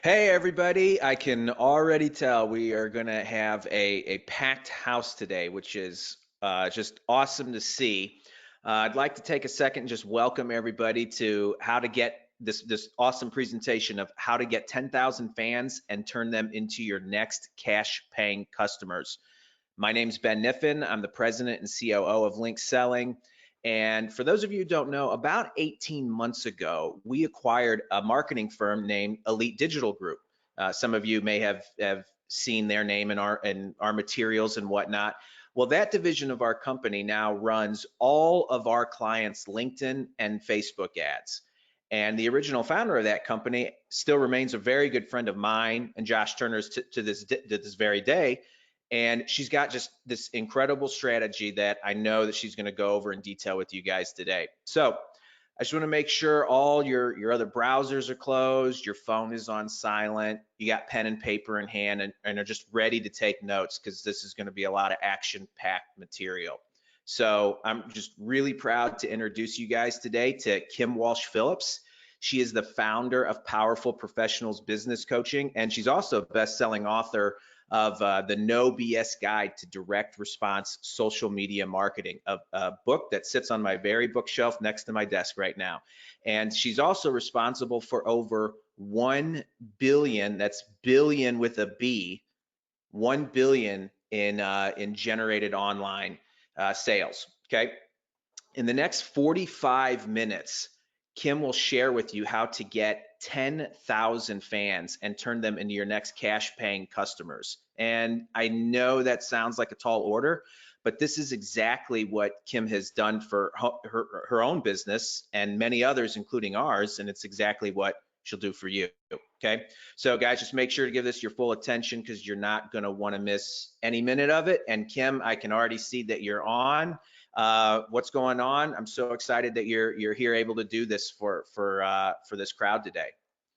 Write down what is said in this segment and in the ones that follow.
Hey everybody, I can already tell we are going to have a packed house today, which is just awesome to see. I'd like to take a second and just welcome everybody to how to get this awesome presentation of how to get 10,000 fans and turn them into your next cash paying customers. My name's Ben Niffin. I'm the president and COO of Link Selling. And for those of you who don't know, about 18 months ago, we acquired a marketing firm named Elite Digital Group. Some of you may have seen their name in our materials and whatnot. Well, that division of our company now runs all of our clients' LinkedIn and Facebook ads. And the original founder of that company still remains a very good friend of mine and Josh Turner's to this very day. And she's got just this incredible strategy that I know that she's going to go over in detail with you guys today. So I just want to make sure all your other browsers are closed, your phone is on silent, you got pen and paper in hand, and are just ready to take notes because this is going to be a lot of action-packed material. So I'm just really proud to introduce you guys today to Kim Walsh Phillips. She is the founder of Powerful Professionals Business Coaching, and she's also a best-selling author of the No BS Guide to Direct Response Social Media Marketing, a book that sits on my very bookshelf next to my desk right now. And she's also responsible for over 1 billion, that's billion with a B, 1 billion in generated online sales. Okay. In the next 45 minutes, Kim will share with you how to get 10,000 fans and turn them into your next cash paying customers. And I know that sounds like a tall order, but this is exactly what Kim has done for her own business and many others, including ours. And it's exactly what she'll do for you. Okay. So guys, just make sure to give this your full attention because you're not going to want to miss any minute of it. And Kim, I can already see that you're on. What's going on? I'm so excited that you're here able to do this for this crowd today.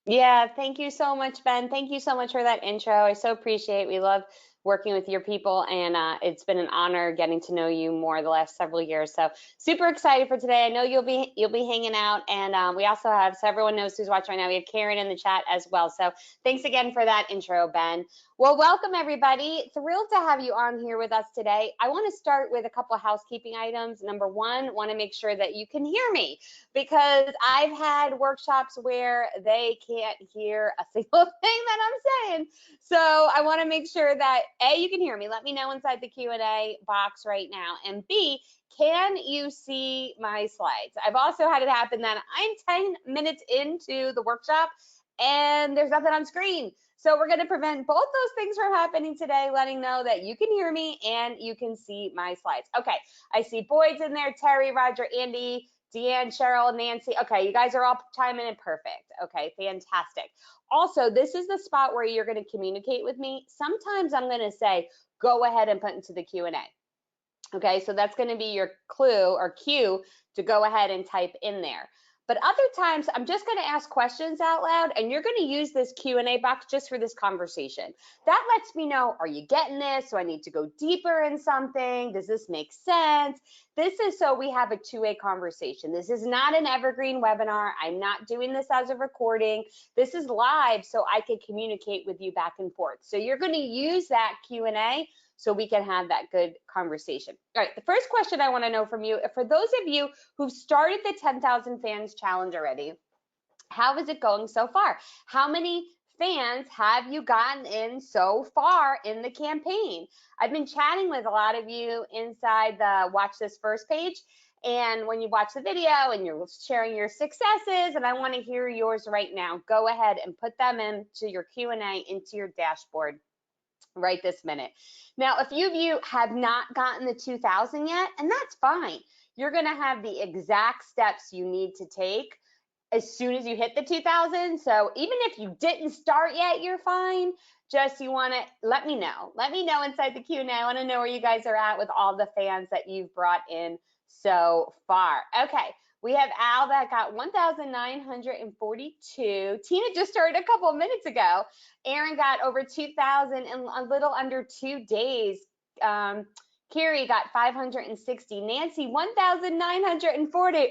Yeah, thank you so much, Ben. Thank you so much for that intro. I so appreciate. We love working with your people, and it's been an honor getting to know you more the last several years. So super excited for today. I know you'll be hanging out, and we also have, so everyone knows who's watching right now, we have Karen in the chat as well. So thanks again for that intro, Ben. Well, welcome everybody. Thrilled to have you on here with us today. I want to start with a couple of housekeeping items. Number one, want to make sure that you can hear me, because I've had workshops where they can't hear a single thing that I'm saying. So I want to make sure that A, you can hear me. Let me know inside the Q&A box right now. And B, can you see my slides? I've also had it happen that I'm 10 minutes into the workshop and there's nothing on screen. So we're going to prevent both those things from happening today, letting know that you can hear me and you can see my slides. Okay, I see Boyd's in there, Terry, Roger, Andy, Deanne, Cheryl, Nancy. Okay, you guys are all chiming in perfect. Okay, fantastic. Also, this is the spot where you're going to communicate with me. Sometimes I'm going to say, go ahead and put into the Q&A. Okay, so that's going to be your clue or cue to go ahead and type in there. But other times, I'm just going to ask questions out loud, and you're going to use this Q&A box just for this conversation. That lets me know, are you getting this? Do I need to go deeper in something? Does this make sense? This is so we have a two-way conversation. This is not an evergreen webinar. I'm not doing this as a recording. This is live so I can communicate with you back and forth. So you're going to use that Q&A so we can have that good conversation. All right, the first question I want to know from you, for those of you who've started the 10,000 fans challenge already, how is it going so far? How many fans have you gotten in so far in the campaign? I've been chatting with a lot of you inside the Watch This First page, and when you watch the video and you're sharing your successes, and I want to hear yours right now, go ahead and put them into your Q&A into your dashboard right this minute. Now, a few of you have not gotten the 2,000 yet, and that's fine. You're going to have the exact steps you need to take as soon as you hit the 2,000. So even if you didn't start yet, you're fine. Just you want to let me know. Let me know inside the Q&A. I want to know where you guys are at with all the fans that you've brought in so far. Okay. We have Al that got 1,942. Tina just started a couple minutes ago. Aaron got over 2,000 in a little under 2 days. Kiri got 560. Nancy, 1,940. Ooh, ooh.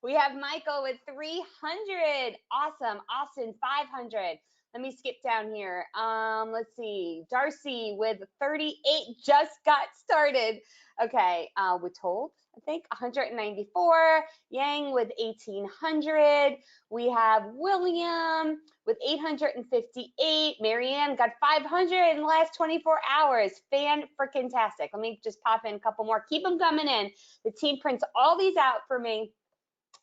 We have Michael with 300. Awesome. Austin, 500. Let me skip down here. Let's see. Darcy with 38 just got started. Okay, we told, I think, 194. Yang with 1,800. We have William with 858. Marianne got 500 in the last 24 hours. Fan-freaking-tastic. Let me just pop in a couple more. Keep them coming in. The team prints all these out for me,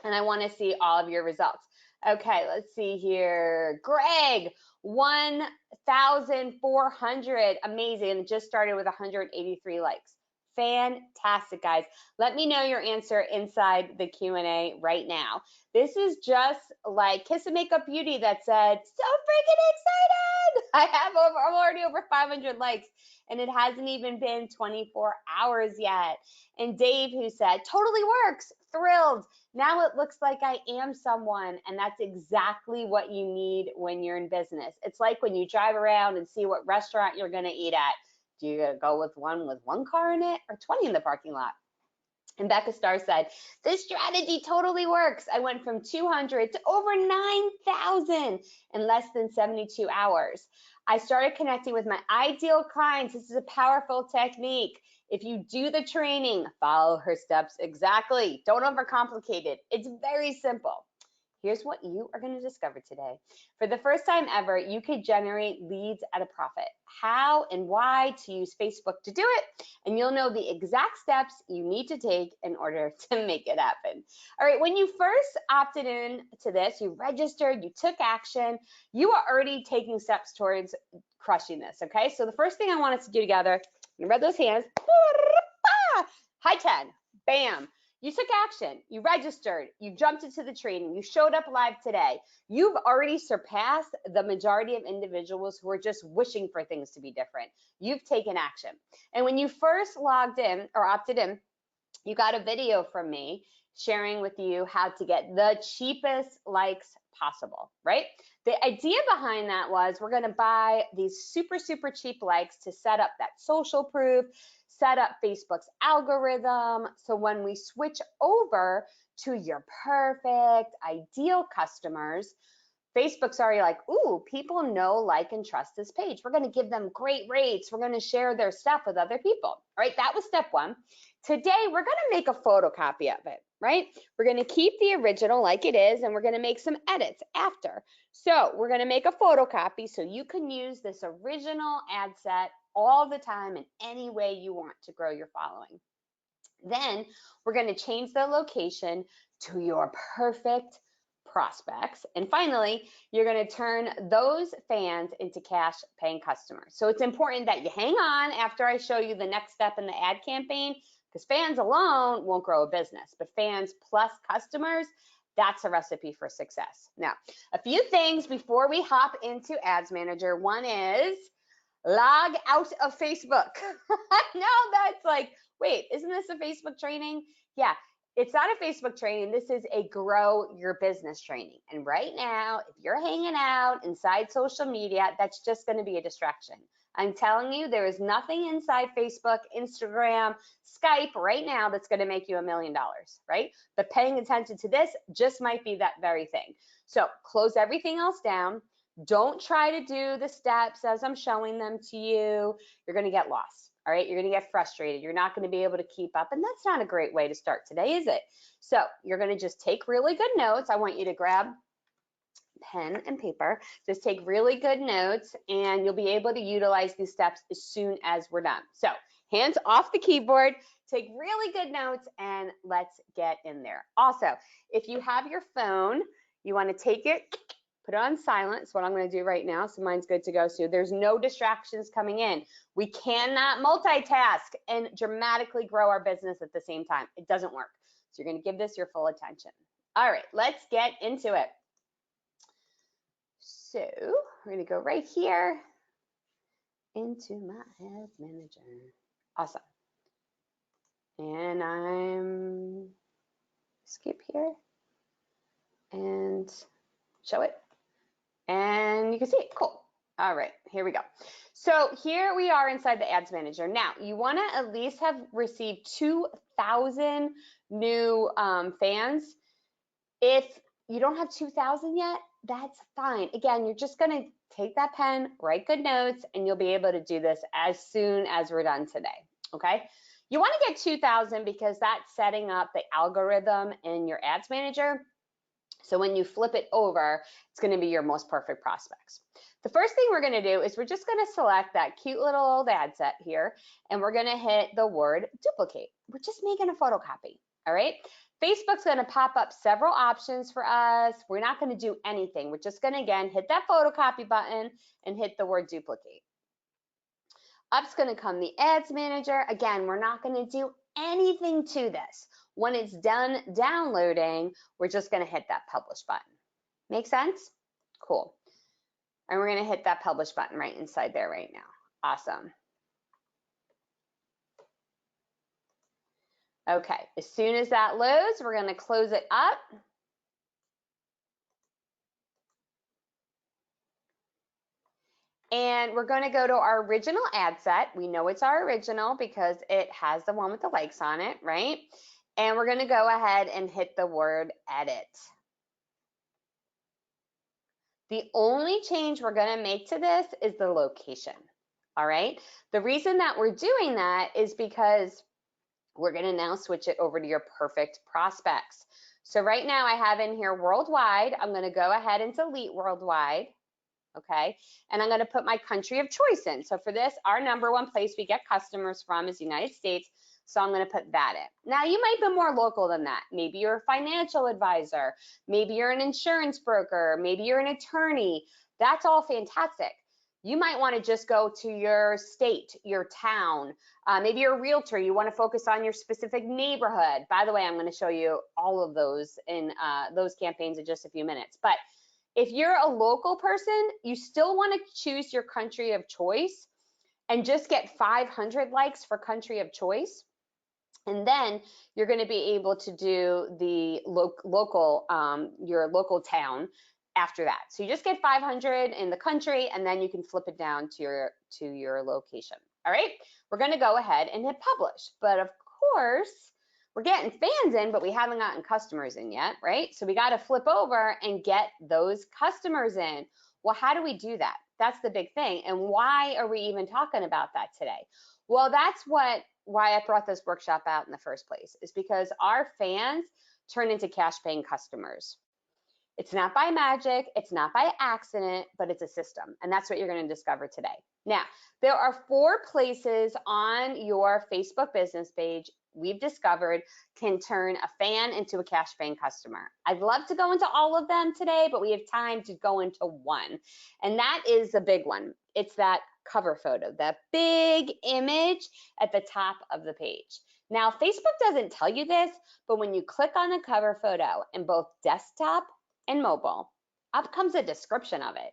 and I want to see all of your results. Okay, let's see here. Greg, 1,400. Amazing. And just started with 183 likes. Fantastic, guys. Let me know your answer inside the Q&A right now. This is just like Kiss of Makeup Beauty that said, so freaking excited. I'm already over 500 likes, and it hasn't even been 24 hours yet. And Dave, who said, totally works, thrilled. Now it looks like I am someone, and that's exactly what you need when you're in business. It's like when you drive around and see what restaurant you're going to eat at. Do you go with one car in it or 20 in the parking lot? And Becca Starr said, this strategy totally works. I went from 200 to over 9,000 in less than 72 hours. I started connecting with my ideal clients. This is a powerful technique. If you do the training, follow her steps exactly. Don't overcomplicate it. It's very simple. Here's what you are going to discover today. For the first time ever, you could generate leads at a profit. How and why to use Facebook to do it, and you'll know the exact steps you need to take in order to make it happen. All right, when you first opted in to this, you registered, you took action, you are already taking steps towards crushing this, okay? So the first thing I want us to do together, you rub those hands, high 10, bam. You took action, you registered, you jumped into the training, you showed up live today. You've already surpassed the majority of individuals who are just wishing for things to be different. You've taken action. And when you first logged in or opted in, you got a video from me sharing with you how to get the cheapest likes possible, right? The idea behind that was we're going to buy these super, super cheap likes to set up that social proof, set up Facebook's algorithm. So when we switch over to your perfect, ideal customers, Facebook's already like, ooh, people know, like, and trust this page. We're going to give them great rates. We're going to share their stuff with other people. All right, that was step one. Today, we're going to make a photocopy of it, right? We're going to keep the original like it is, and we're going to make some edits after. So we're going to make a photocopy so you can use this original ad set all the time in any way you want to grow your following. Then we're going to change the location to your perfect prospects. And finally, you're going to turn those fans into cash paying customers. So it's important that you hang on after I show you the next step in the ad campaign, because fans alone won't grow a business, but fans plus customers, that's a recipe for success. Now, a few things before we hop into Ads Manager. One is log out of Facebook. I know that's like, wait, isn't this a Facebook training? Yeah, it's not a Facebook training. This is a grow your business training. And right now, if you're hanging out inside social media, that's just going to be a distraction. I'm telling you, there is nothing inside Facebook, Instagram, Skype right now that's going to make you $1 million, right? But paying attention to this just might be that very thing. So close everything else down. Don't try to do the steps as I'm showing them to you. You're going to get lost. All right, you're going to get frustrated. You're not going to be able to keep up. And that's not a great way to start today, is it? So you're going to just take really good notes. I want you to grab pen and paper. Just take really good notes, and you'll be able to utilize these steps as soon as we're done. So hands off the keyboard, take really good notes, and let's get in there. Also, if you have your phone, you want to take it, put it on silent. That's what I'm going to do right now. So mine's good to go. So there's no distractions coming in. We cannot multitask and dramatically grow our business at the same time. It doesn't work. So you're going to give this your full attention. All right, let's get into it. So we're going to go right here into my Ads Manager. Awesome. And I'm skip here and show it. And you can see it. Cool. All right, here we go. So here we are inside the ads manager. Now you want to at least have received 2,000 new fans. If you don't have 2,000 yet, that's fine. Again, you're just going to take that pen, write good notes, and you'll be able to do this as soon as we're done today. Okay. You want to get 2,000 because that's setting up the algorithm in your ads manager. So when you flip it over, it's going to be your most perfect prospects. The first thing we're going to do is we're just going to select that cute little old ad set here, and we're going to hit the word duplicate. We're just making a photocopy. All right. Facebook's going to pop up several options for us. We're not going to do anything. We're just going to, again, hit that photocopy button and hit the word duplicate. Up's going to come the ads manager. Again, we're not going to do anything to this. When it's done downloading, we're just going to hit that publish button. Make sense? Cool. And we're going to hit that publish button right inside there right now. Awesome. Okay, as soon as that loads, we're going to close it up. And we're going to go to our original ad set. We know it's our original because it has the one with the likes on it, right? And we're going to go ahead and hit the word edit. The only change we're going to make to this is the location. All right. The reason that we're doing that is because we're going to now switch it over to your perfect prospects. So right now I have in here worldwide. I'm going to go ahead and delete worldwide. Okay. And I'm going to put my country of choice in. So for this, our number one place we get customers from is the United States. So I'm going to put that in. Now you might be more local than that. Maybe you're a financial advisor. Maybe you're an insurance broker. Maybe you're an attorney. That's all fantastic. You might want to just go to your state, your town. Maybe you're a realtor. You want to focus on your specific neighborhood. By the way, I'm going to show you all of those in those campaigns in just a few minutes. But if you're a local person, you still want to choose your country of choice and just get 500 likes for country of choice. And then you're going to be able to do the your local town after that. So you just get 500 in the country, and then you can flip it down to your location. All right, we're going to go ahead and hit publish. But of course, we're getting fans in, but we haven't gotten customers in yet, right? So we got to flip over and get those customers in. Well, how do we do that? That's the big thing. And why are we even talking about that today? Well, that's why I brought this workshop out in the first place, is because our fans turn into cash paying customers. It's not by magic, it's not by accident, but it's a system. And that's what you're going to discover today. Now, there are 4 places on your Facebook business page we've discovered can turn a fan into a cash paying customer. I'd love to go into all of them today, but we have time to go into one. And that is the big one. It's that cover photo, that big image at the top of the page. Now, Facebook doesn't tell you this, but when you click on the cover photo in both desktop and mobile, up comes a description of it.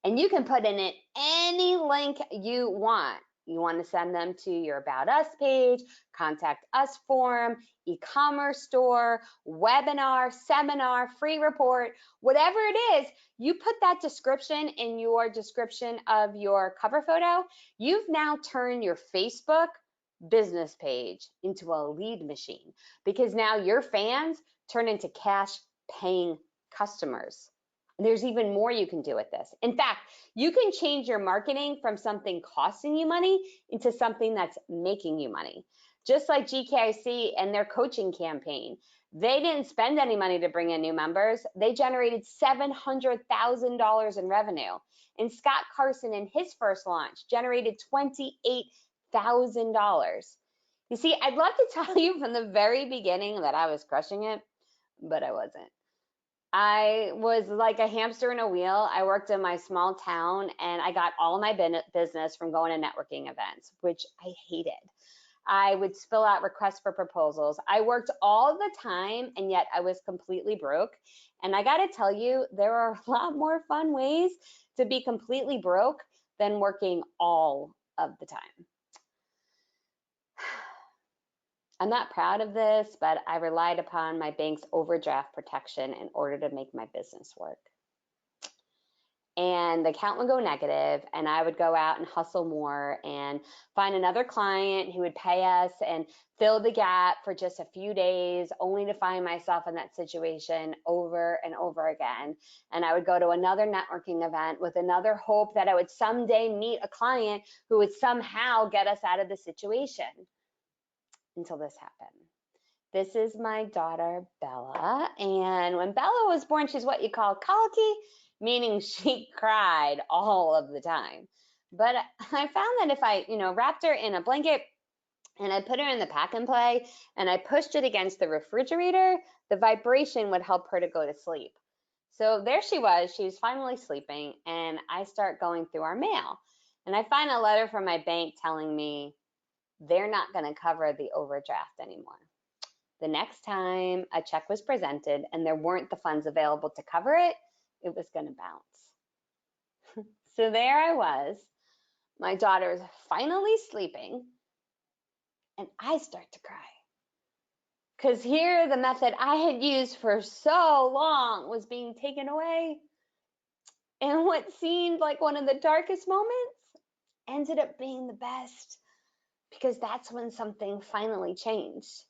And you can put in it any link you want. You want to send them to your About Us page, Contact Us form, e-commerce store, webinar, seminar, free report, whatever it is, you put that description in your description of your cover photo. You've now turned your Facebook business page into a lead machine, because now your fans turn into cash paying customers. And there's even more you can do with this. In fact, you can change your marketing from something costing you money into something that's making you money. Just like GKIC and their coaching campaign. They didn't spend any money to bring in new members. They generated $700,000 in revenue. And Scott Carson, in his first launch, generated $28,000. You see, I'd love to tell you from the very beginning that I was crushing it, but I wasn't. I was like a hamster in a wheel. I worked in my small town, and I got all of my business from going to networking events, which I hated. I would spill out requests for proposals. I worked all the time, and yet I was completely broke. And I got to tell you, there are a lot more fun ways to be completely broke than working all of the time. I'm not proud of this, but I relied upon my bank's overdraft protection in order to make my business work. and the account would go negative, and I would go out and hustle more and find another client who would pay us and fill the gap for just a few days, only to find myself in that situation over and over again. And I would go to another networking event with another hope that I would someday meet a client who would somehow get us out of the situation, until this happened. This is my daughter, Bella. And when Bella was born, she's what you call colicky, meaning she cried all of the time. But I found that if I, wrapped her in a blanket and I put her in the pack and play and I pushed it against the refrigerator, the vibration would help her to go to sleep. So there she was finally sleeping, and I start going through our mail. And I find a letter from my bank telling me they're not going to cover the overdraft anymore. The next time a check was presented and there weren't the funds available to cover it, it was going to bounce. So there I was. My daughter is finally sleeping, and I start to cry. Because here, the method I had used for so long was being taken away. And what seemed like one of the darkest moments ended up being the best, because that's when something finally changed.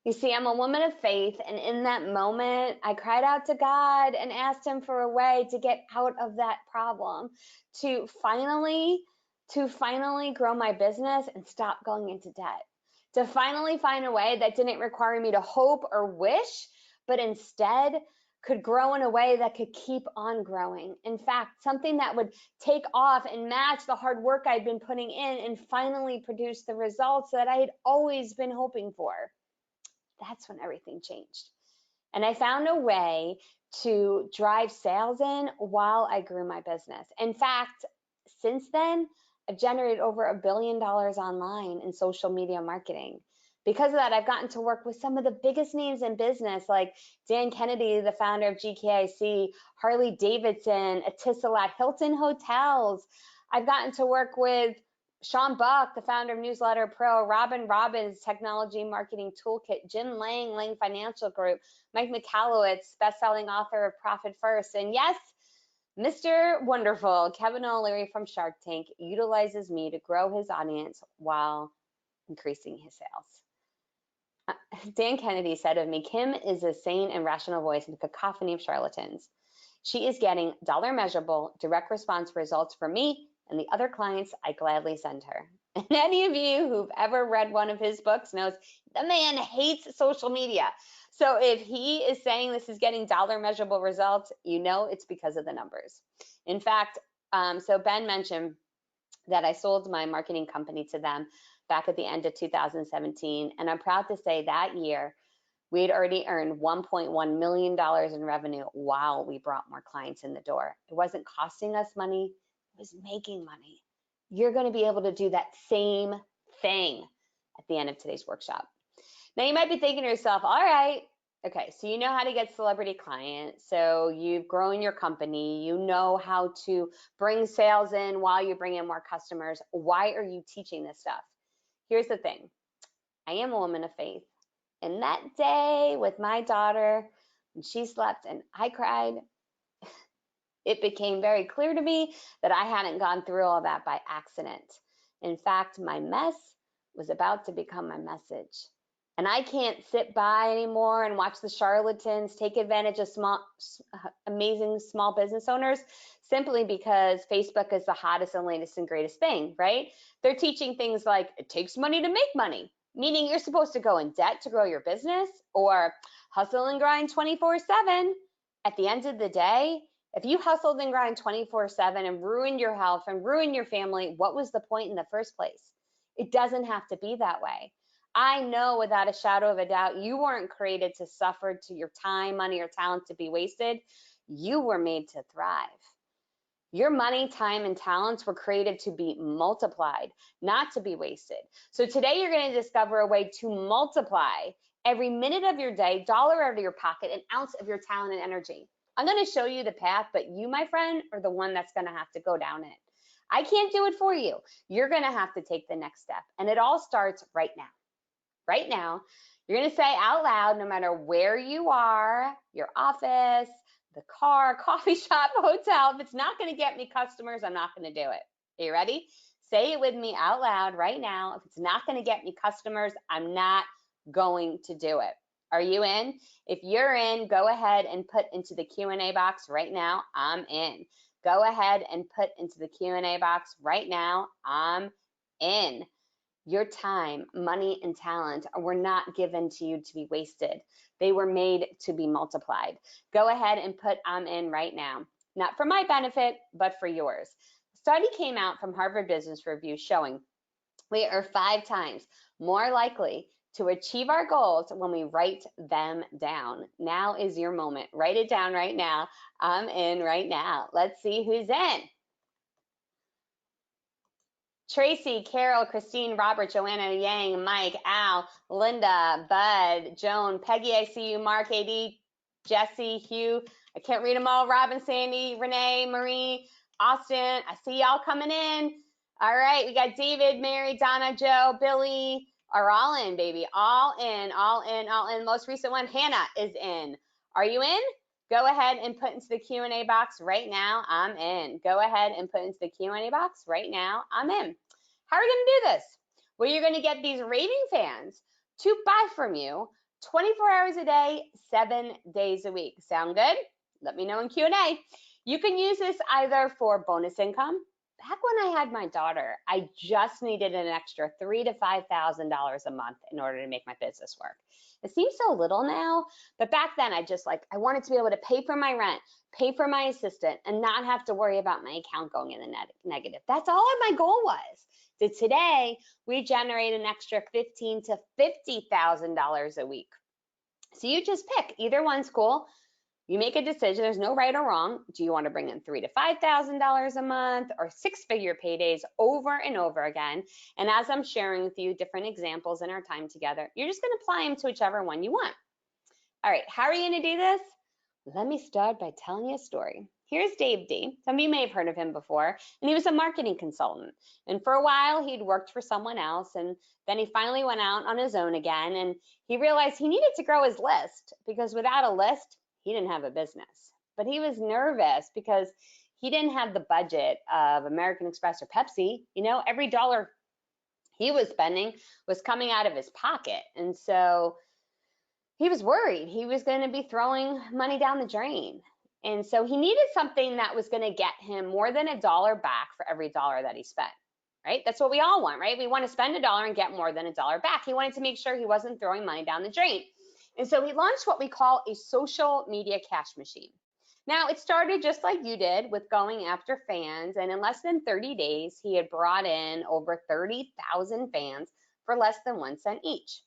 You see, I'm a woman of faith, and in that moment, I cried out to God and asked him for a way to get out of that problem, to finally grow my business and stop going into debt, to finally find a way that didn't require me to hope or wish, but instead could grow in a way that could keep on growing. In fact, something that would take off and match the hard work I'd been putting in and finally produce the results that I had always been hoping for. That's when everything changed. And I found a way to drive sales in while I grew my business. In fact, since then, I've generated over $1 billion online in social media marketing. Because of that, I've gotten to work with some of the biggest names in business, like Dan Kennedy, the founder of GKIC, Harley Davidson, Etisalat, Hilton Hotels. I've gotten to work with Sean Buck, the founder of Newsletter Pro, Robin Robbins, Technology Marketing Toolkit, Jim Lang, Lang Financial Group, Mike Michalowicz, best-selling author of Profit First, and yes, Mr. Wonderful, Kevin O'Leary from Shark Tank, utilizes me to grow his audience while increasing his sales. Dan Kennedy said of me, Kim is a sane and rational voice in a cacophony of charlatans. She is getting dollar measurable, direct response results from me and the other clients I gladly send her. And any of you who've ever read one of his books knows the man hates social media. So if he is saying this is getting dollar measurable results, you know it's because of the numbers. In fact, so Ben mentioned that I sold my marketing company to them back at the end of 2017. And I'm proud to say that year, we had already earned $1.1 million in revenue while we brought more clients in the door. It wasn't costing us money, it was making money. You're going to be able to do that same thing at the end of today's workshop. Now, you might be thinking to yourself, all right, okay, so you know how to get celebrity clients. So you've grown your company. You know how to bring sales in while you bring in more customers. Why are you teaching this stuff? Here's the thing. I am a woman of faith. And that day with my daughter, when she slept and I cried, it became very clear to me that I hadn't gone through all that by accident. In fact, my mess was about to become my message. And I can't sit by anymore and watch the charlatans take advantage of amazing small business owners simply because Facebook is the hottest and latest and greatest thing, right? They're teaching things like it takes money to make money, meaning you're supposed to go in debt to grow your business, or hustle and grind 24/7. At the end of the day, if you hustled and grind 24/7 and ruined your health and ruined your family, what was the point in the first place? It doesn't have to be that way. I know without a shadow of a doubt, you weren't created to suffer, to your time, money, or talent to be wasted. You were made to thrive. Your money, time, and talents were created to be multiplied, not to be wasted. So today you're going to discover a way to multiply every minute of your day, dollar out of your pocket, an ounce of your talent and energy. I'm going to show you the path, but you, my friend, are the one that's going to have to go down it. I can't do it for you. You're going to have to take the next step. And it all starts right now. Right now, you're going to say out loud, no matter where you are, your office, the car, coffee shop, hotel. If it's not going to get me customers, I'm not going to do it. Are you ready? Say it with me out loud right now. If it's not going to get me customers, I'm not going to do it. Are you in? If you're in, go ahead and put into the Q&A box right now, I'm in. Go ahead and put into the Q&A box right now, I'm in. Your time, money, and talent were not given to you to be wasted. They were made to be multiplied. Go ahead and put I'm in right now. Not for my benefit, but for yours. A study came out from Harvard Business Review showing we are 5 times more likely to achieve our goals when we write them down. Now is your moment. Write it down right now. I'm in right now. Let's see who's in. Tracy, Carol, Christine, Robert, Joanna, Yang, Mike, Al, Linda, Bud, Joan, Peggy, I see you, Mark, AD, Jesse, Hugh, I can't read them all, Robin, Sandy, Renee, Marie, Austin, I see y'all coming in. All right, we got David, Mary, Donna, Joe, Billy are all in, baby, all in, all in, all in. Most recent one, Hannah is in. Are you in? Go ahead and put into the Q&A box right now, I'm in. Go ahead and put into the Q&A box right now, I'm in. How are you going to do this? Well, you're going to get these raving fans to buy from you 24 hours a day, 7 days a week. Sound good? Let me know in Q&A. You can use this either for bonus income. Back when I had my daughter, I just needed an extra $3,000 to $5,000 a month in order to make my business work. It seems so little now, but back then I wanted to be able to pay for my rent, pay for my assistant, and not have to worry about my account going in the negative. That's all my goal was. So today we generate an extra $15,000 to $50,000 a week. So you just pick, either one's cool. You make a decision. There's no right or wrong. Do you want to bring in $3,000 to $5,000 a month or 6-figure paydays over and over again? And as I'm sharing with you different examples in our time together, you're just going to apply them to whichever one you want. All right, how are you going to do this? Let me start by telling you a story. Here's Dave D. Some of you may have heard of him before, and he was a marketing consultant. And for a while, he'd worked for someone else, and then he finally went out on his own again, and he realized he needed to grow his list because without a list, he didn't have a business. But he was nervous because he didn't have the budget of American Express or Pepsi. You know, every dollar he was spending was coming out of his pocket. And so he was worried he was going to be throwing money down the drain. And so he needed something that was going to get him more than $1 back for every dollar that he spent, right? That's what we all want, right? We want to spend $1 and get more than $1 back. He wanted to make sure he wasn't throwing money down the drain. And so he launched what we call a social media cash machine. Now, it started just like you did with going after fans, and in less than 30 days, he had brought in over 30,000 fans for less than 1 cent each.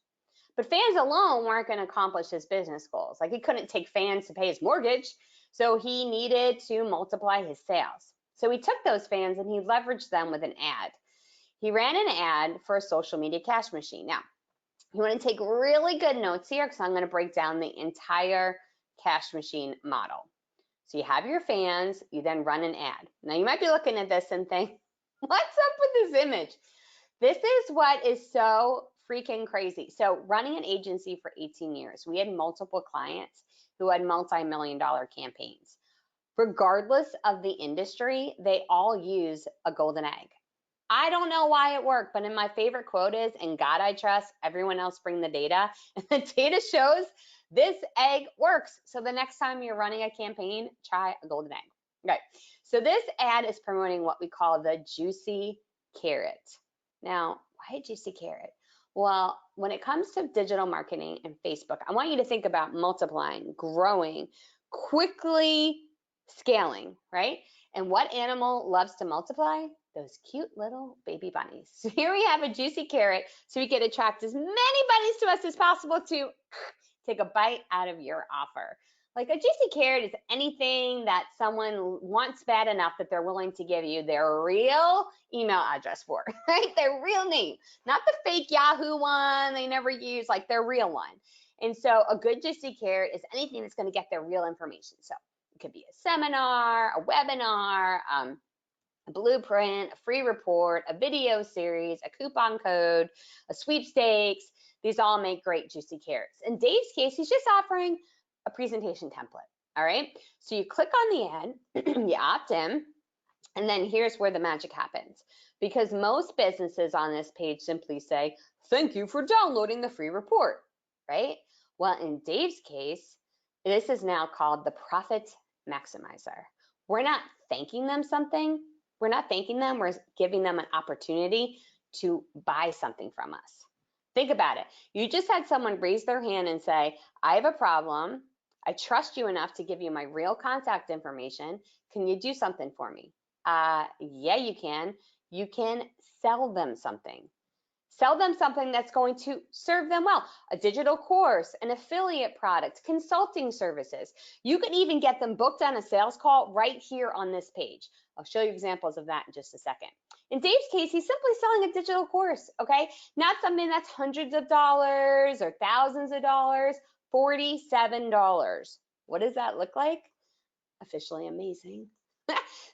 But fans alone weren't going to accomplish his business goals. Like, he couldn't take fans to pay his mortgage, so he needed to multiply his sales. So he took those fans and he leveraged them with an ad. He ran an ad for a social media cash machine. Now, you want to take really good notes here because I'm going to break down the entire cash machine model. So you have your fans, you then run an ad. Now you might be looking at this and think, what's up with this image? This is what is so freaking crazy. So running an agency for 18 years, we had multiple clients who had multi-million-dollar campaigns. Regardless of the industry, they all use a golden egg. I don't know why it worked, but in my favorite quote is, in God I trust, everyone else bring the data. And the data shows this egg works. So the next time you're running a campaign, try a golden egg. Okay, so this ad is promoting what we call the juicy carrot. Now, why juicy carrot? Well, when it comes to digital marketing and Facebook, I want you to think about multiplying, growing, quickly scaling, right? And what animal loves to multiply? Those cute little baby bunnies. So here we have a juicy carrot so we can attract as many bunnies to us as possible to take a bite out of your offer. Like, a juicy carrot is anything that someone wants bad enough that they're willing to give you their real email address for, right? Their real name, not the fake Yahoo one they never use, like their real one. And so a good juicy carrot is anything that's going to get their real information. So it could be a seminar, a webinar, a blueprint, a free report, a video series, a coupon code, a sweepstakes. These all make great juicy carrots. In Dave's case, he's just offering a presentation template. All right. So you click on the ad, you opt in, and then here's where the magic happens. Because most businesses on this page simply say, thank you for downloading the free report, right? Well, in Dave's case, this is now called the profit maximizer. We're not thanking them something. We're not thanking them. We're giving them an opportunity to buy something from us. Think about it. You just had someone raise their hand and say, I have a problem. I trust you enough to give you my real contact information. Can you do something for me? Yeah, you can. You can sell them something. Sell them something that's going to serve them well. A digital course, an affiliate product, consulting services. You could even get them booked on a sales call right here on this page. I'll show you examples of that in just a second. In Dave's case, he's simply selling a digital course, okay? Not something that's hundreds of dollars or thousands of dollars, $47. What does that look like? Officially amazing.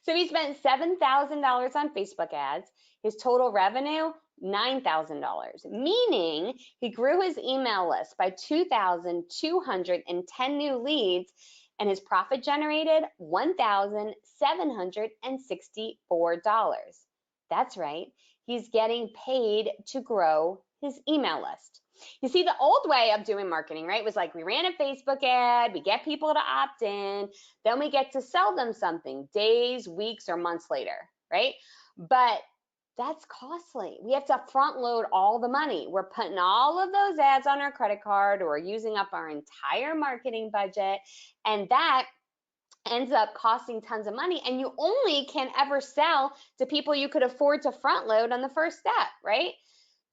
So he spent $7,000 on Facebook ads. His total revenue, $9,000, meaning he grew his email list by 2,210 new leads, and his profit generated $1,764. That's right. He's getting paid to grow his email list. You see, the old way of doing marketing, right, was like we ran a Facebook ad, we get people to opt in, then we get to sell them something days, weeks, or months later, right? But that's costly. We have to front load all the money. We're putting all of those ads on our credit card, or we're using up our entire marketing budget, and that ends up costing tons of money, and you only can ever sell to people you could afford to front load on the first step, right?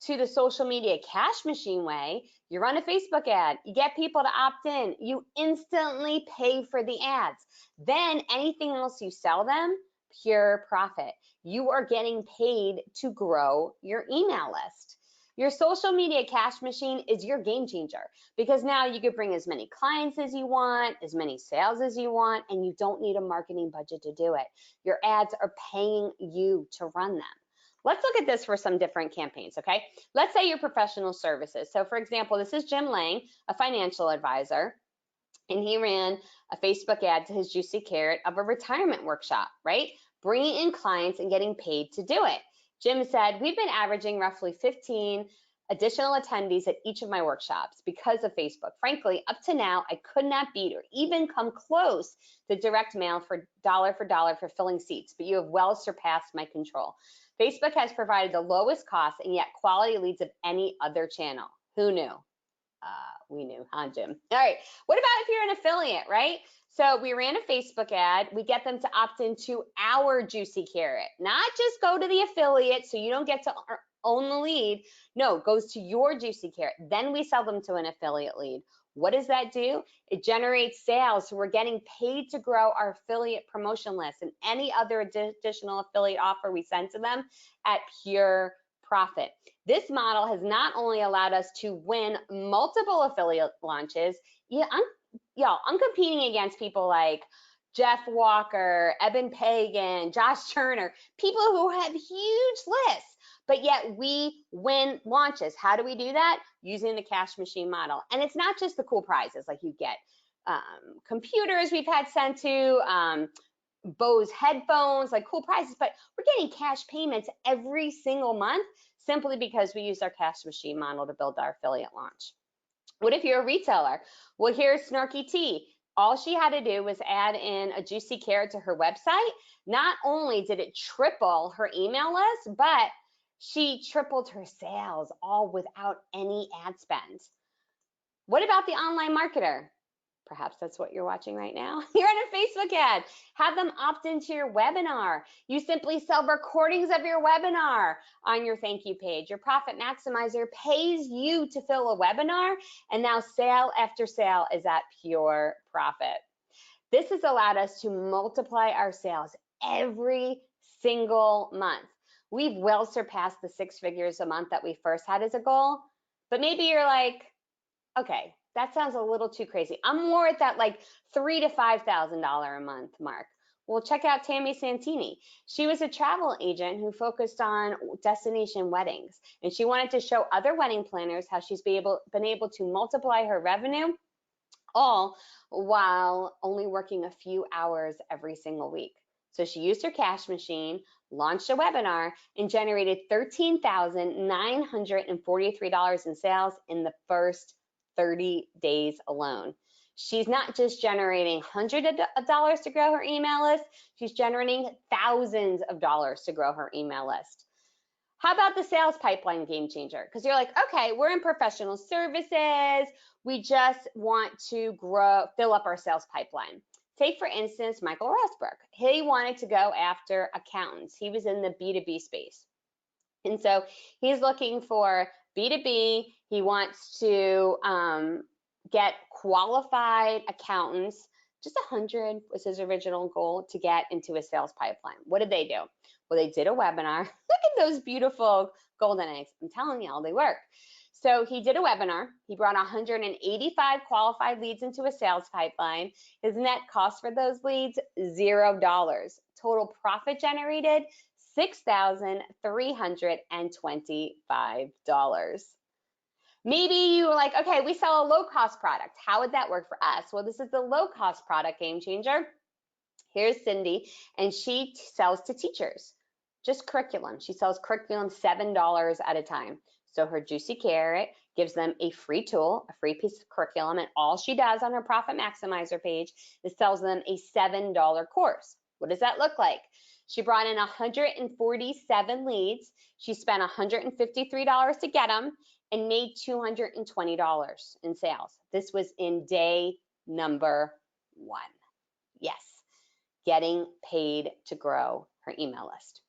To the social media cash machine way, you run a Facebook ad, you get people to opt in, you instantly pay for the ads. Then anything else you sell them, pure profit. You are getting paid to grow your email list. Your social media cash machine is your game changer, because now you can bring as many clients as you want, as many sales as you want, and you don't need a marketing budget to do it. Your ads are paying you to run them. Let's look at this for some different campaigns, okay? Let's say your professional services. So for example, this is Jim Lang, a financial advisor, and he ran a Facebook ad to his Juicy Carrot of a retirement workshop, right? Bringing in clients and getting paid to do it. Jim said, we've been averaging roughly 15 additional attendees at each of my workshops because of Facebook. Frankly, up to now, I could not beat or even come close to direct mail for dollar for filling seats, but you have well surpassed my control. Facebook has provided the lowest cost and yet quality leads of any other channel. Who knew? We knew, huh, Jim? All right. What about if you're an affiliate, right? So we ran a Facebook ad. We get them to opt into our Juicy Carrot, not just go to the affiliate so you don't get to own the lead. No, it goes to your Juicy Carrot. Then we sell them to an affiliate lead. What does that do? It generates sales. So we're getting paid to grow our affiliate promotion list and any other additional affiliate offer we send to them at pure profit. This model has not only allowed us to win multiple affiliate launches, I'm competing against people like Jeff Walker, Eben Pagan, Josh Turner, people who have huge lists, but yet we win launches. How do we do that? Using the cash machine model. And it's not just the cool prizes, like you get computers we've had sent to, Bose headphones, like cool prizes, but we're getting cash payments every single month simply because we use our cash machine model to build our affiliate launch. What if you're a retailer? Well, here's Snarky T. All she had to do was add in a Juicy Carrot to her website. Not only did it triple her email list, but she tripled her sales, all without any ad spend. What about the online marketer? Perhaps that's what you're watching right now. You're in a Facebook ad. Have them opt into your webinar. You simply sell recordings of your webinar on your thank you page. Your profit maximizer pays you to fill a webinar, and now sale after sale is at pure profit. This has allowed us to multiply our sales every single month. We've well surpassed the 6 figures a month that we first had as a goal, but maybe you're like, okay, that sounds a little too crazy. I'm more at that like $3,000 to $5,000 a month mark. Well, check out Tammy Santini. She was a travel agent who focused on destination weddings, and she wanted to show other wedding planners how she's been able to multiply her revenue all while only working a few hours every single week. So she used her cash machine, launched a webinar, and generated $13,943 in sales in the first 30 days alone. She's not just generating hundreds of dollars to grow her email list, she's generating thousands of dollars to grow her email list. How about the sales pipeline game changer? Because you're like, okay, we're in professional services. We just want to fill up our sales pipeline. Take, for instance, Michael Rosbrook. He wanted to go after accountants. He was in the B2B space. And so he's looking for B2B. He wants to get qualified accountants. Just 100 was his original goal to get into his sales pipeline. What did they do? Well, they did a webinar. Look at those beautiful golden eggs. I'm telling y'all, they work. So he did a webinar. He brought 185 qualified leads into a sales pipeline. His net cost for those leads, $0. Total profit generated, $6,325. Maybe you were like, okay, we sell a low-cost product. How would that work for us? Well, this is the low-cost product game changer. Here's Cindy, and she sells to teachers, just curriculum. She sells curriculum $7 at a time. So her Juicy Carrot gives them a free tool, a free piece of curriculum, and all she does on her Profit Maximizer page is sells them a $7 course. What does that look like? She brought in 147 leads. She spent $153 to get them and made $220 in sales. This was in day number 1. Yes, getting paid to grow her email list.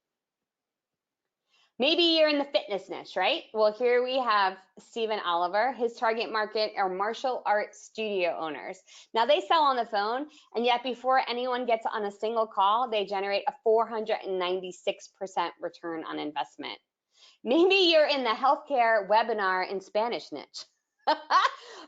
Maybe you're in the fitness niche, right? Well, here we have Stephen Oliver. His target market are martial arts studio owners. Now they sell on the phone, and yet before anyone gets on a single call, they generate a 496% return on investment. Maybe you're in the healthcare webinar in Spanish niche.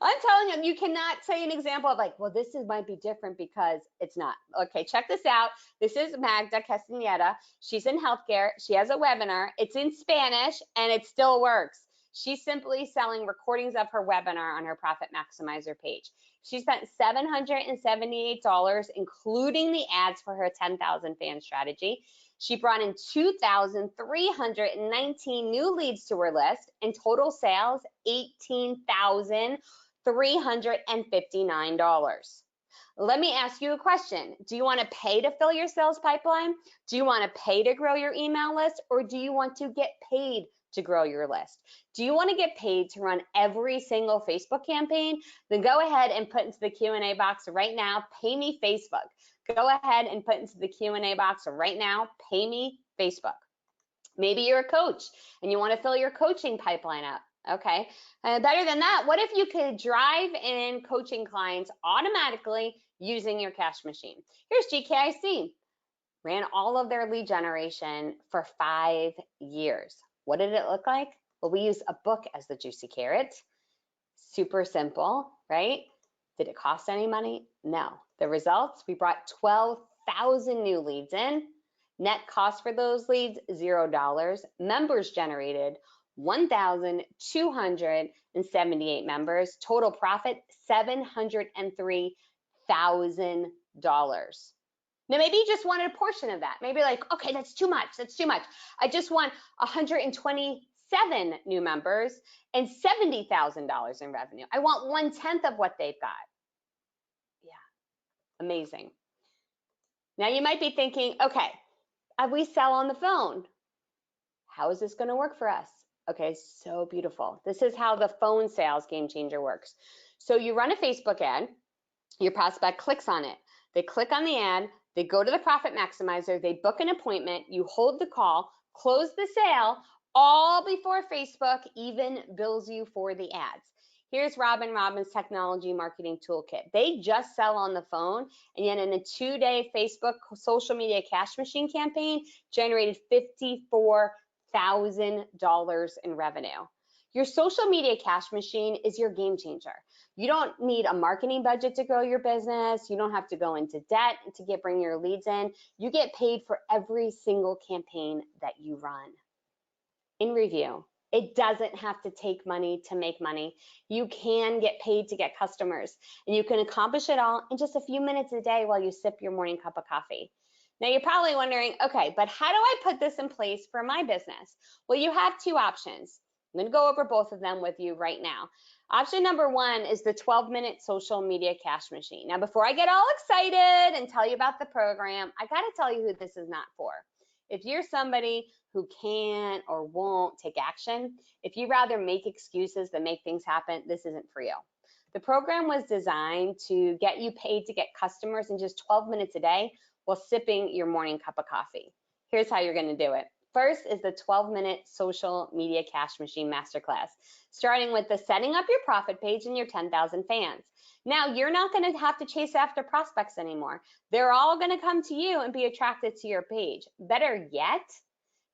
I'm telling you, you cannot say an example of like, well, might be different because it's not. Okay, check this out. This is Magda Castaneda. She's in healthcare. She has a webinar. It's in Spanish and it still works. She's simply selling recordings of her webinar on her Profit Maximizer page. She spent $778, including the ads for her 10,000 fan strategy. She brought in 2,319 new leads to her list and total sales, $18,359. Let me ask you a question. Do you want to pay to fill your sales pipeline? Do you want to pay to grow your email list? Or do you want to get paid to grow your list? Do you want to get paid to run every single Facebook campaign? Then go ahead and put into the Q&A box right now, pay me Facebook. Go ahead and put into the Q&A box right now, pay me Facebook. Maybe you're a coach and you want to fill your coaching pipeline up. Okay, better than that, what if you could drive in coaching clients automatically using your cash machine? Here's GKIC. Ran all of their lead generation for 5 years. What did it look like? Well, we used a book as the Juicy Carrot. Super simple, right? Did it cost any money? No. The results, we brought 12,000 new leads in. Net cost for those leads, $0. Members generated 1,278 members. Total profit, $703,000. Now, maybe you just wanted a portion of that. Maybe like, okay, that's too much. That's too much. I just want 127 new members and $70,000 in revenue. I want 1/10 of what they've got. Yeah, amazing. Now you might be thinking, okay, we sell on the phone. How is this going to work for us? Okay, so beautiful. This is how the phone sales game changer works. So you run a Facebook ad, your prospect clicks on it. They click on the ad, they go to the Profit Maximizer, they book an appointment, you hold the call, close the sale, all before Facebook even bills you for the ads. Here's Robin Robbins' technology marketing toolkit. They just sell on the phone, and yet in a 2-day Facebook social media cash machine campaign, generated $54,000 in revenue. Your social media cash machine is your game changer. You don't need a marketing budget to grow your business. You don't have to go into debt to bring your leads in. You get paid for every single campaign that you run. In review, It doesn't have to take money to make money. You can get paid to get customers, and you can accomplish it all in just a few minutes a day while you sip your morning cup of coffee. Now, you're probably wondering, okay, but how do I put this in place for my business? Well, you have two options. I'm going to go over both of them with you right now. Option number one is the 12-minute social media cash machine. Now, before I get all excited and tell you about the program, I got to tell you who this is not for. If you're somebody who can't or won't take action, if you rather make excuses than make things happen, this isn't for you. The program was designed to get you paid to get customers in just 12 minutes a day while sipping your morning cup of coffee. Here's how you're going to do it. First is the 12-minute social media cash machine masterclass, starting with the setting up your profit page and your 10,000 fans. Now, you're not going to have to chase after prospects anymore. They're all going to come to you and be attracted to your page. Better yet,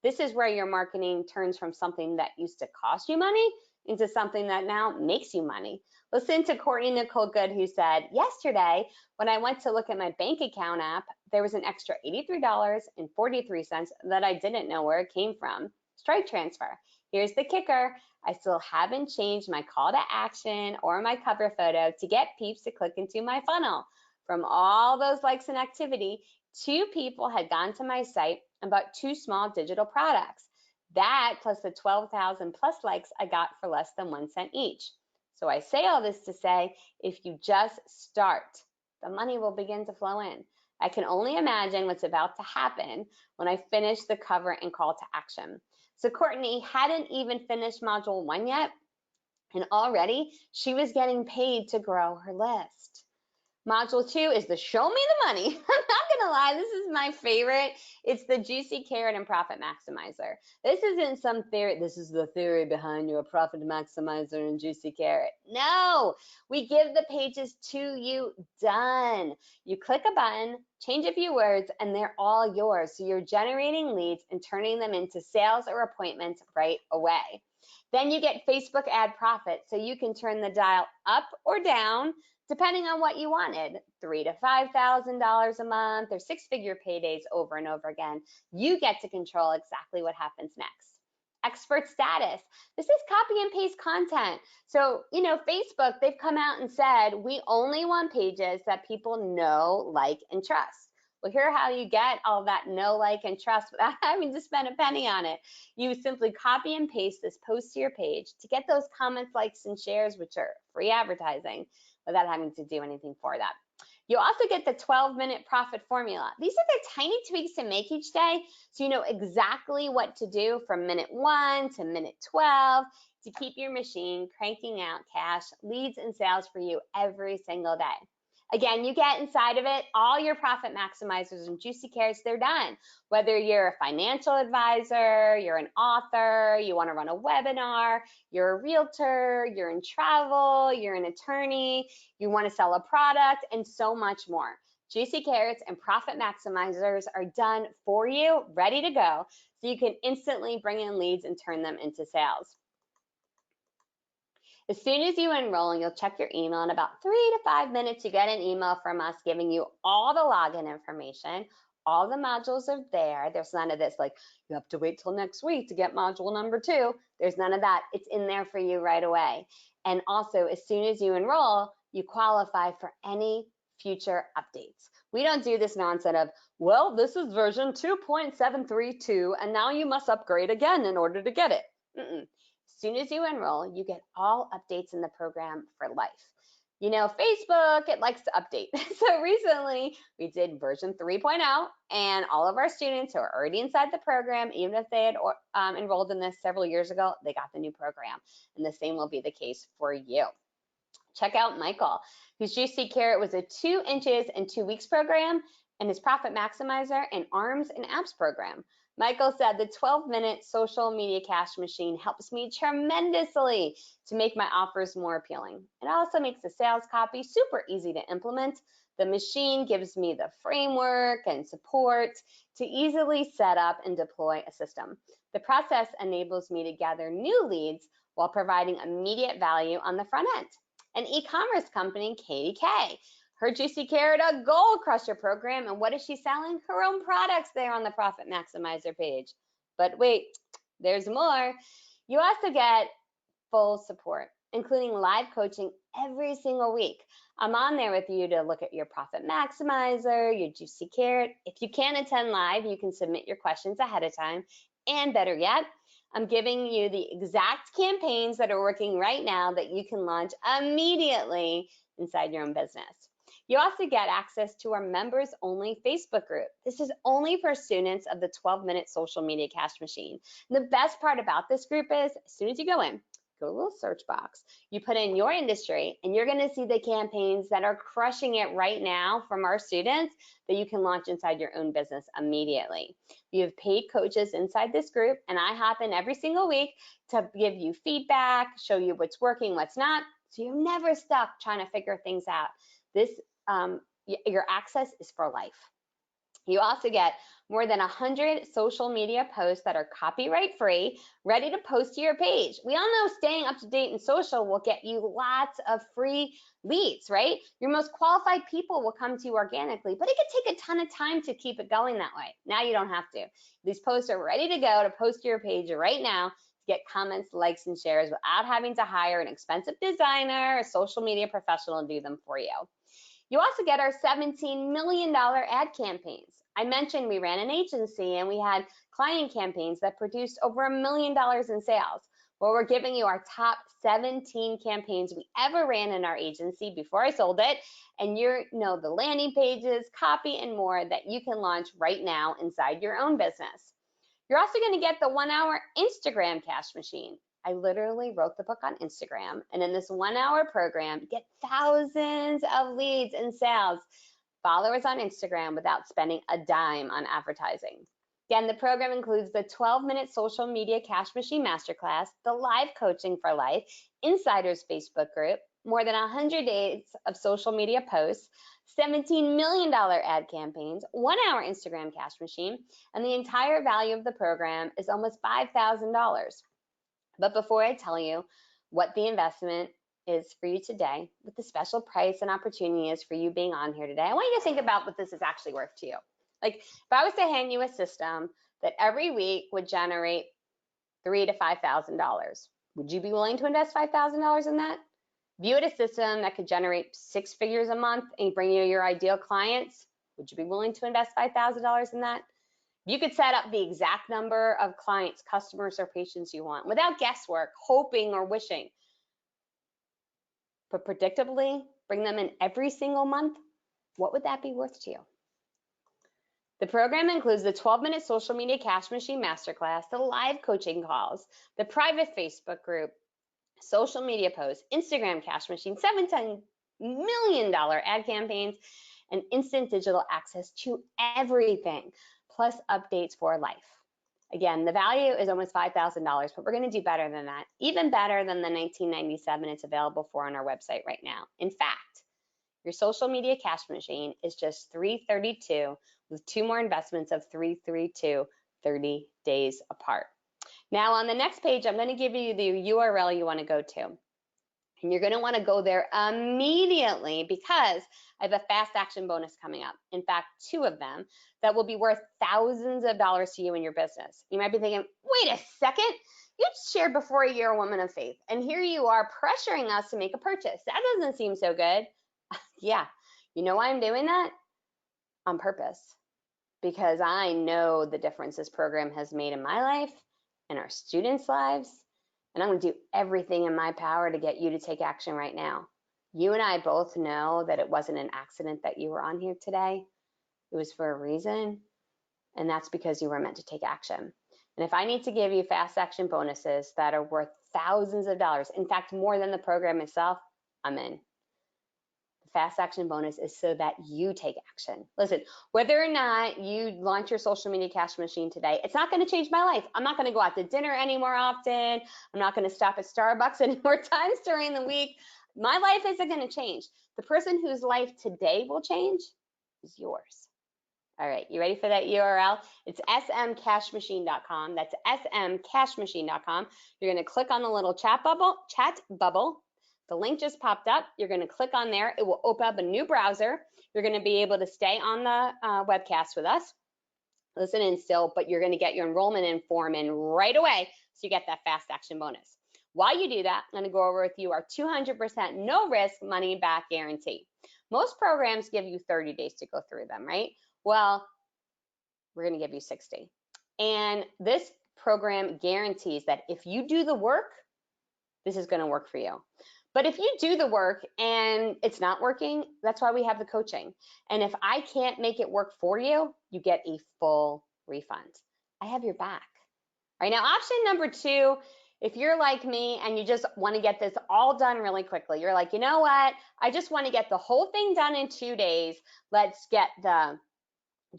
this is where your marketing turns from something that used to cost you money into something that now makes you money. Listen to Courtney Nicole Good, who said, yesterday, when I went to look at my bank account app, there was an extra $83.43 that I didn't know where it came from. Strike transfer. Here's the kicker. I still haven't changed my call to action or my cover photo to get peeps to click into my funnel. From all those likes and activity, 2 people had gone to my site and bought 2 small digital products. That plus the 12,000 plus likes I got for less than 1 cent each. So I say all this to say, if you just start, the money will begin to flow in. I can only imagine what's about to happen when I finish the cover and call to action. So Courtney hadn't even finished module 1 yet, and already she was getting paid to grow her list. Module 2 is the show me the money. I'm not gonna lie, this is my favorite. It's the juicy carrot and profit maximizer. This isn't some theory, this is the theory behind your profit maximizer and juicy carrot. No, we give the pages to you done. You click a button, change a few words, and they're all yours. So you're generating leads and turning them into sales or appointments right away. Then you get Facebook ad profit, so you can turn the dial up or down depending on what you wanted, $3,000 to $5,000 a month or 6-figure paydays over and over again. You get to control exactly what happens next. Expert status. This is copy and paste content. So, Facebook, they've come out and said, we only want pages that people know, like, and trust. Well, here's how you get all that know, like, and trust without having to spend a penny on it. You simply copy and paste this post to your page to get those comments, likes, and shares, which are free advertising, without having to do anything for that. You also get the 12-minute profit formula. These are the tiny tweaks to make each day so you know exactly what to do from minute 1 to minute 12 to keep your machine cranking out cash, leads, and sales for you every single day. Again, you get inside of it all your profit maximizers and juicy carrots, they're done. Whether you're a financial advisor, you're an author, you want to run a webinar, you're a realtor, you're in travel, you're an attorney, you want to sell a product, and so much more. Juicy carrots and profit maximizers are done for you, ready to go, so you can instantly bring in leads and turn them into sales. As soon as you enroll, you'll check your email. In about 3 to 5 minutes, you get an email from us giving you all the login information. All the modules are there. There's none of this like, you have to wait till next week to get module number 2. There's none of that. It's in there for you right away. And also, as soon as you enroll, you qualify for any future updates. We don't do this nonsense of, well, this is version 2.732, and now you must upgrade again in order to get it. As soon as you enroll, you get all updates in the program for life. Facebook, it likes to update. So recently we did version 3.0, and all of our students who are already inside the program, even if they had enrolled in this several years ago, they got the new program. And the same will be the case for you. Check out Michael, whose Juicy Carrot was a 2 inches in 2 weeks program, and his Profit Maximizer and Arms and Abs program. Michael said the 12-minute social media cash machine helps me tremendously to make my offers more appealing. It also makes the sales copy super easy to implement. The machine gives me the framework and support to easily set up and deploy a system. The process enables me to gather new leads while providing immediate value on the front end. An e-commerce company, Katie K, her Juicy Carrot, a goal crusher program, and what is she selling? Her own products there on the Profit Maximizer page. But wait, there's more. You also get full support, including live coaching every single week. I'm on there with you to look at your profit maximizer, your juicy carrot. If you can't attend live, you can submit your questions ahead of time. And better yet, I'm giving you the exact campaigns that are working right now that you can launch immediately inside your own business. You also get access to our members only Facebook group. This is only for students of the 12-minute social media cash machine. And the best part about this group is as soon as you go in, go to a little search box, you put in your industry, and you're going to see the campaigns that are crushing it right now from our students that you can launch inside your own business immediately. You have paid coaches inside this group, and I hop in every single week to give you feedback, show you what's working, what's not, so you're never stuck trying to figure things out. This your access is for life. You also get more than 100 social media posts that are copyright free, ready to post to your page. We all know staying up to date in social will get you lots of free leads, right? Your most qualified people will come to you organically, but it can take a ton of time to keep it going that way. Now you don't have to. These posts are ready to go to post to your page right now to get comments, likes, and shares without having to hire an expensive designer or social media professional to do them for you. You also get our $17 million ad campaigns. I mentioned we ran an agency and we had client campaigns that produced over $1 million in sales. Well, we're giving you our top 17 campaigns we ever ran in our agency before I sold it, and you know the landing pages, copy, and more that you can launch right now inside your own business. You're also going to get the 1-hour Instagram cash machine. I literally wrote the book on Instagram, and in this 1-hour program, you get thousands of leads and sales, followers on Instagram without spending a dime on advertising. Again, the program includes the 12-minute social media cash machine masterclass, the live coaching for life, insiders Facebook group, more than 100 days of social media posts, $17 million ad campaigns, 1-hour Instagram cash machine, and the entire value of the program is almost $5,000. But before I tell you what the investment is for you today, what the special price and opportunity is for you being on here today, I want you to think about what this is actually worth to you. Like if I was to hand you a system that every week would generate $3,000 to $5,000, would you be willing to invest $5,000 in that? If you had a system that could generate 6 figures a month and bring you your ideal clients, would you be willing to invest $5,000 in that? You could set up the exact number of clients, customers, or patients you want without guesswork, hoping or wishing, but predictably bring them in every single month. What would that be worth to you? The program includes the 12-minute social media cash machine masterclass, the live coaching calls, the private Facebook group, social media posts, Instagram cash machine, $17 million ad campaigns, and instant digital access to everything, plus updates for life. Again, the value is almost $5,000, but we're going to do better than that, even better than the $1997 it's available for on our website right now. In fact, your social media cash machine is just $332 with 2 more investments of $332 30 days apart. Now on the next page, I'm going to give you the URL you want to go to. And you're going to want to go there immediately because I have a fast action bonus coming up. In fact, 2 of them that will be worth thousands of dollars to you and your business. You might be thinking, wait a second, you shared before you're a woman of faith. And here you are pressuring us to make a purchase. That doesn't seem so good. Yeah, you know why I'm doing that? On purpose. Because I know the difference this program has made in my life and our students' lives. And I'm going to do everything in my power to get you to take action right now. You and I both know that it wasn't an accident that you were on here today. It was for a reason, and that's because you were meant to take action. And if I need to give you fast action bonuses that are worth thousands of dollars, in fact, more than the program itself, I'm in. The fast action bonus is so that you take action. Listen, whether or not you launch your social media cash machine today, it's not going to change my life. I'm not going to go out to dinner any more often. I'm not going to stop at Starbucks any more times during the week. My life isn't going to change. The person whose life today will change is yours. All right, you ready for that URL? It's smcashmachine.com. That's smcashmachine.com. You're going to click on the little chat bubble. The link just popped up. You're going to click on there. It will open up a new browser. You're going to be able to stay on the webcast with us, listen in still, but you're going to get your enrollment form in right away So you get that fast action bonus. While you do that, I'm going to go over with you our 200% no risk money back guarantee. Most programs give you 30 days to go through them, right? Well, we're going to give you 60. And this program guarantees that if you do the work, this is going to work for you. But if you do the work and it's not working, that's why we have the coaching. And if I can't make it work for you, you get a full refund. I have your back. All right, now option number 2, if you're like me and you just want to get this all done really quickly, you're like, you know what? I just want to get the whole thing done in 2 days. Let's get the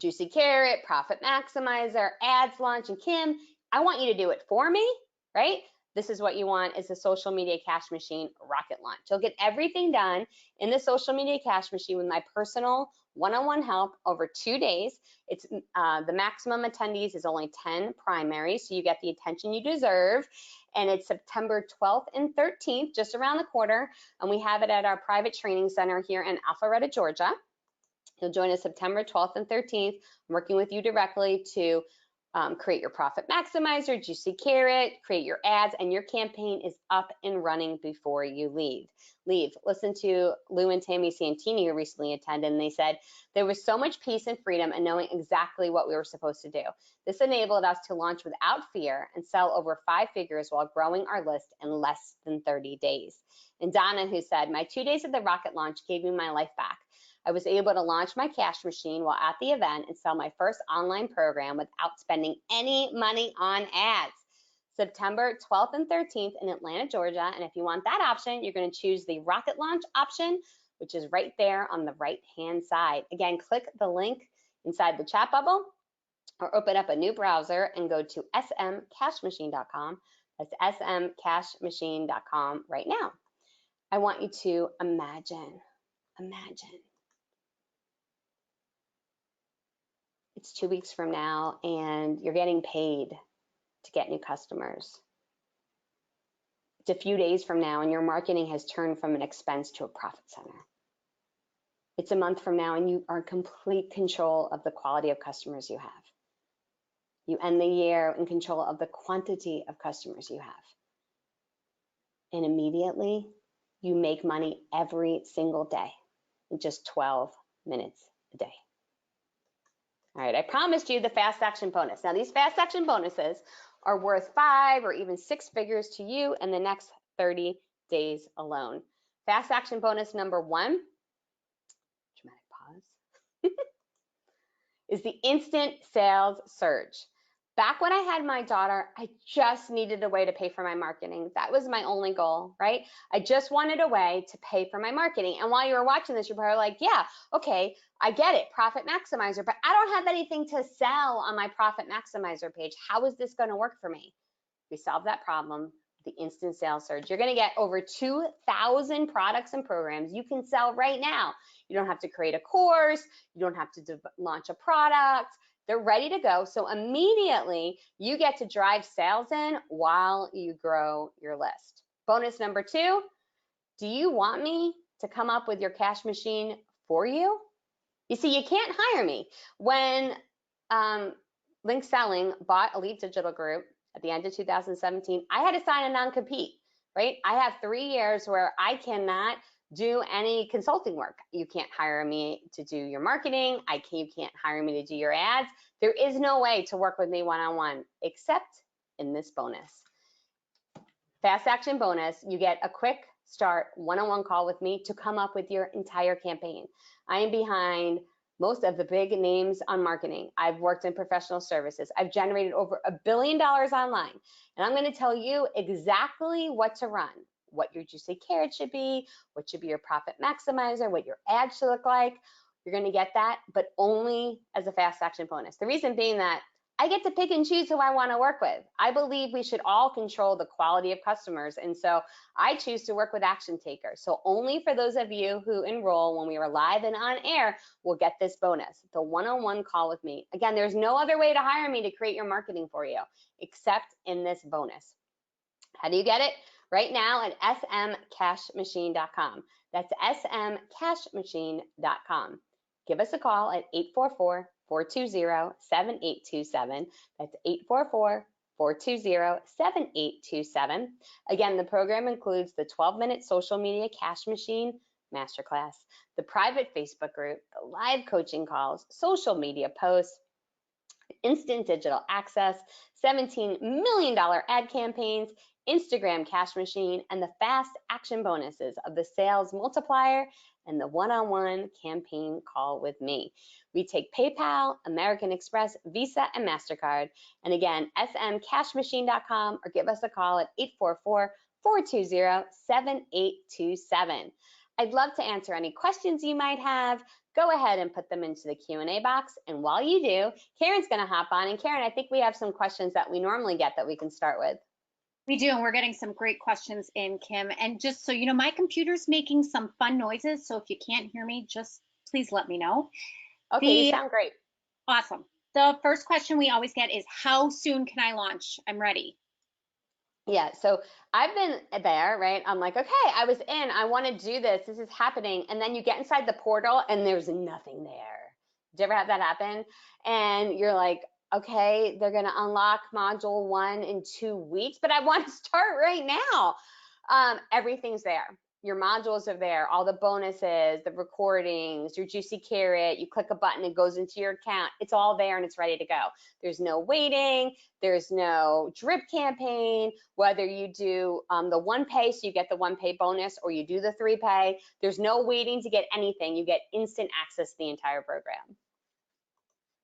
Juicy Carrot, Profit Maximizer, Ads Launch, and Kim, I want you to do it for me, right? This is what you want is the Social Media Cash Machine Rocket Launch. You'll get everything done in the Social Media Cash Machine with my personal one-on-one help over 2 days. It's the maximum attendees is only 10 primaries, so you get the attention you deserve. And it's September 12th and 13th, just around the corner. And we have it at our private training center here in Alpharetta, Georgia. You'll join us September 12th and 13th. I'm working with you directly to create your Profit Maximizer, Juicy Carrot, create your ads, and your campaign is up and running before you leave. Listen to Lou and Tammy Santini, who recently attended, and they said there was so much peace and freedom in knowing exactly what we were supposed to do. This enabled us to launch without fear and sell over 5 figures while growing our list in less than 30 days. And Donna, who said, my 2 days of the rocket launch gave me my life back. I was able to launch my cash machine while at the event and sell my first online program without spending any money on ads. September 12th and 13th in Atlanta, Georgia. And if you want that option, you're going to choose the rocket launch option, which is right there on the right-hand side. Again, click the link inside the chat bubble or open up a new browser and go to smcashmachine.com. That's smcashmachine.com right now. I want you to imagine. It's 2 weeks from now and you're getting paid to get new customers. It's a few days from now and your marketing has turned from an expense to a profit center. It's a month from now and you are in complete control of the quality of customers you have. You end the year in control of the quantity of customers you have. And immediately you make money every single day in just 12 minutes a day. All right, I promised you the fast action bonus. Now these fast action bonuses are worth 5 or even 6 figures to you in the next 30 days alone. Fast action bonus number 1, dramatic pause, is the instant sales surge. Back when I had my daughter, I just needed a way to pay for my marketing. That was my only goal, right? I just wanted a way to pay for my marketing. And while you were watching this, you're probably like, yeah, okay, I get it, Profit Maximizer, but I don't have anything to sell on my Profit Maximizer page. How is this going to work for me? We solved that problem, the instant sales surge. You're going to get over 2,000 products and programs you can sell right now. You don't have to create a course. You don't have to launch a product. They're ready to go. So immediately you get to drive sales in while you grow your list. Bonus number 2, do you want me to come up with your cash machine for you? You see, you can't hire me. When Link Selling bought Elite Digital Group at the end of 2017, I had to sign a non-compete, right? I have 3 years where I cannot do any consulting work. You can't hire me to do your marketing. You can't hire me to do your ads. There is no way to work with me one-on-one except in this bonus. Fast action bonus, you get a quick start one-on-one call with me to come up with your entire campaign. I am behind most of the big names on marketing. I've worked in professional services. I've generated over $1 billion online. And I'm going to tell you exactly what to run, what your Juicy Carrot should be, what should be your Profit Maximizer, what your ad should look like. You're going to get that, but only as a fast action bonus. The reason being that I get to pick and choose who I want to work with. I believe we should all control the quality of customers. And so I choose to work with action takers. So only for those of you who enroll when we are live and on air will get this bonus, the one-on-one call with me. Again, there's no other way to hire me to create your marketing for you except in this bonus. How do you get it? Right now at smcashmachine.com. That's smcashmachine.com. Give us a call at 844-420-7827. That's 420-7827. Again, the program includes the 12-minute social media cash machine masterclass, the private Facebook group, the live coaching calls, social media posts, instant digital access, $17 million ad campaigns, Instagram cash machine, and the fast action bonuses of the sales multiplier and the one-on-one campaign call with me. We take PayPal, American Express, Visa, and MasterCard. And again, smcashmachine.com or give us a call at 844-420-7827. I'd love to answer any questions you might have. Go ahead and put them into the Q&A box. And while you do, Karen's going to hop on. And Karen, I think we have some questions that we normally get that we can start with. We do, and we're getting some great questions in, Kim. And just so you know, my computer's making some fun noises, so if you can't hear me, just please let me know. Okay, you sound great. Awesome. The first question we always get is, how soon can I launch? I'm ready. Yeah, so I've been there, right? I'm like, okay, I was in, I want to do this. This is happening. And then you get inside the portal and there's nothing there. Did you ever have that happen? And you're like, okay, they're going to unlock module 1 in 2 weeks, but I want to start right now. Everything's there. Your modules are there, all the bonuses, the recordings, your juicy carrot. You click a button, it goes into your account. It's all there and it's ready to go. There's no waiting. There's no drip campaign. Whether you do the 1 pay, so you get the 1 pay bonus, or you do the 3 pay, there's no waiting to get anything. You get instant access to the entire program.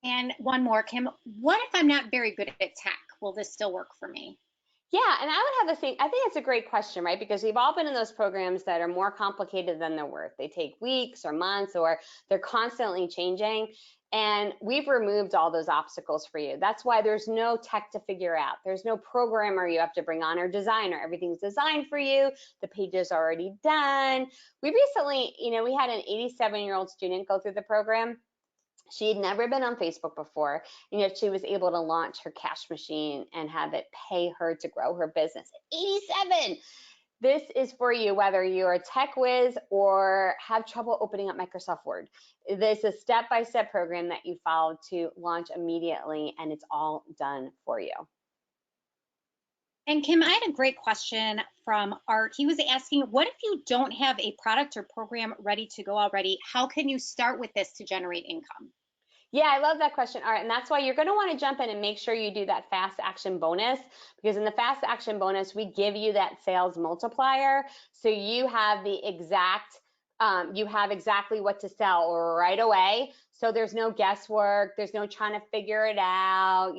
And one more, Kim. What if I'm not very good at tech? Will this still work for me? Yeah, and I would have the same, I think it's a great question, right? Because we've all been in those programs that are more complicated than they're worth. They take weeks or months, or they're constantly changing. And we've removed all those obstacles for you. That's why there's no tech to figure out. There's no programmer you have to bring on or designer. Everything's designed for you. The page is already done. We recently, we had an 87-year-old student go through the program. She had never been on Facebook before, and yet she was able to launch her cash machine and have it pay her to grow her business at 87. This is for you, whether you're a tech whiz or have trouble opening up Microsoft Word. This is a step-by-step program that you follow to launch immediately, and it's all done for you. And Kim, I had a great question from Art. He was asking, what if you don't have a product or program ready to go already? How can you start with this to generate income? Yeah, I love that question, Art. And that's why you're going to want to jump in and make sure you do that fast action bonus, because in the fast action bonus, we give you that sales multiplier. So you have the exact, you have exactly what to sell right away. So there's no guesswork. There's no trying to figure it out.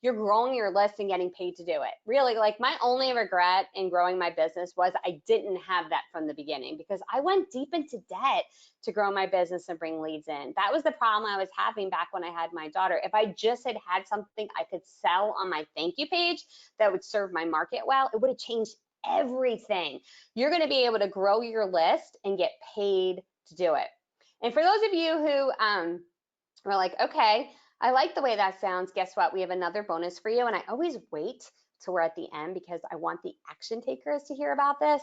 You're growing your list and getting paid to do it. Really, like, my only regret in growing my business was I didn't have that from the beginning, because I went deep into debt to grow my business and bring leads in. That was the problem I was having back when I had my daughter. If I just had something I could sell on my thank you page that would serve my market well, it would have changed everything. You're going to be able to grow your list and get paid to do it. And for those of you who are like, okay, I like the way that sounds. Guess what? We have another bonus for you. And I always wait till we're at the end because I want the action takers to hear about this.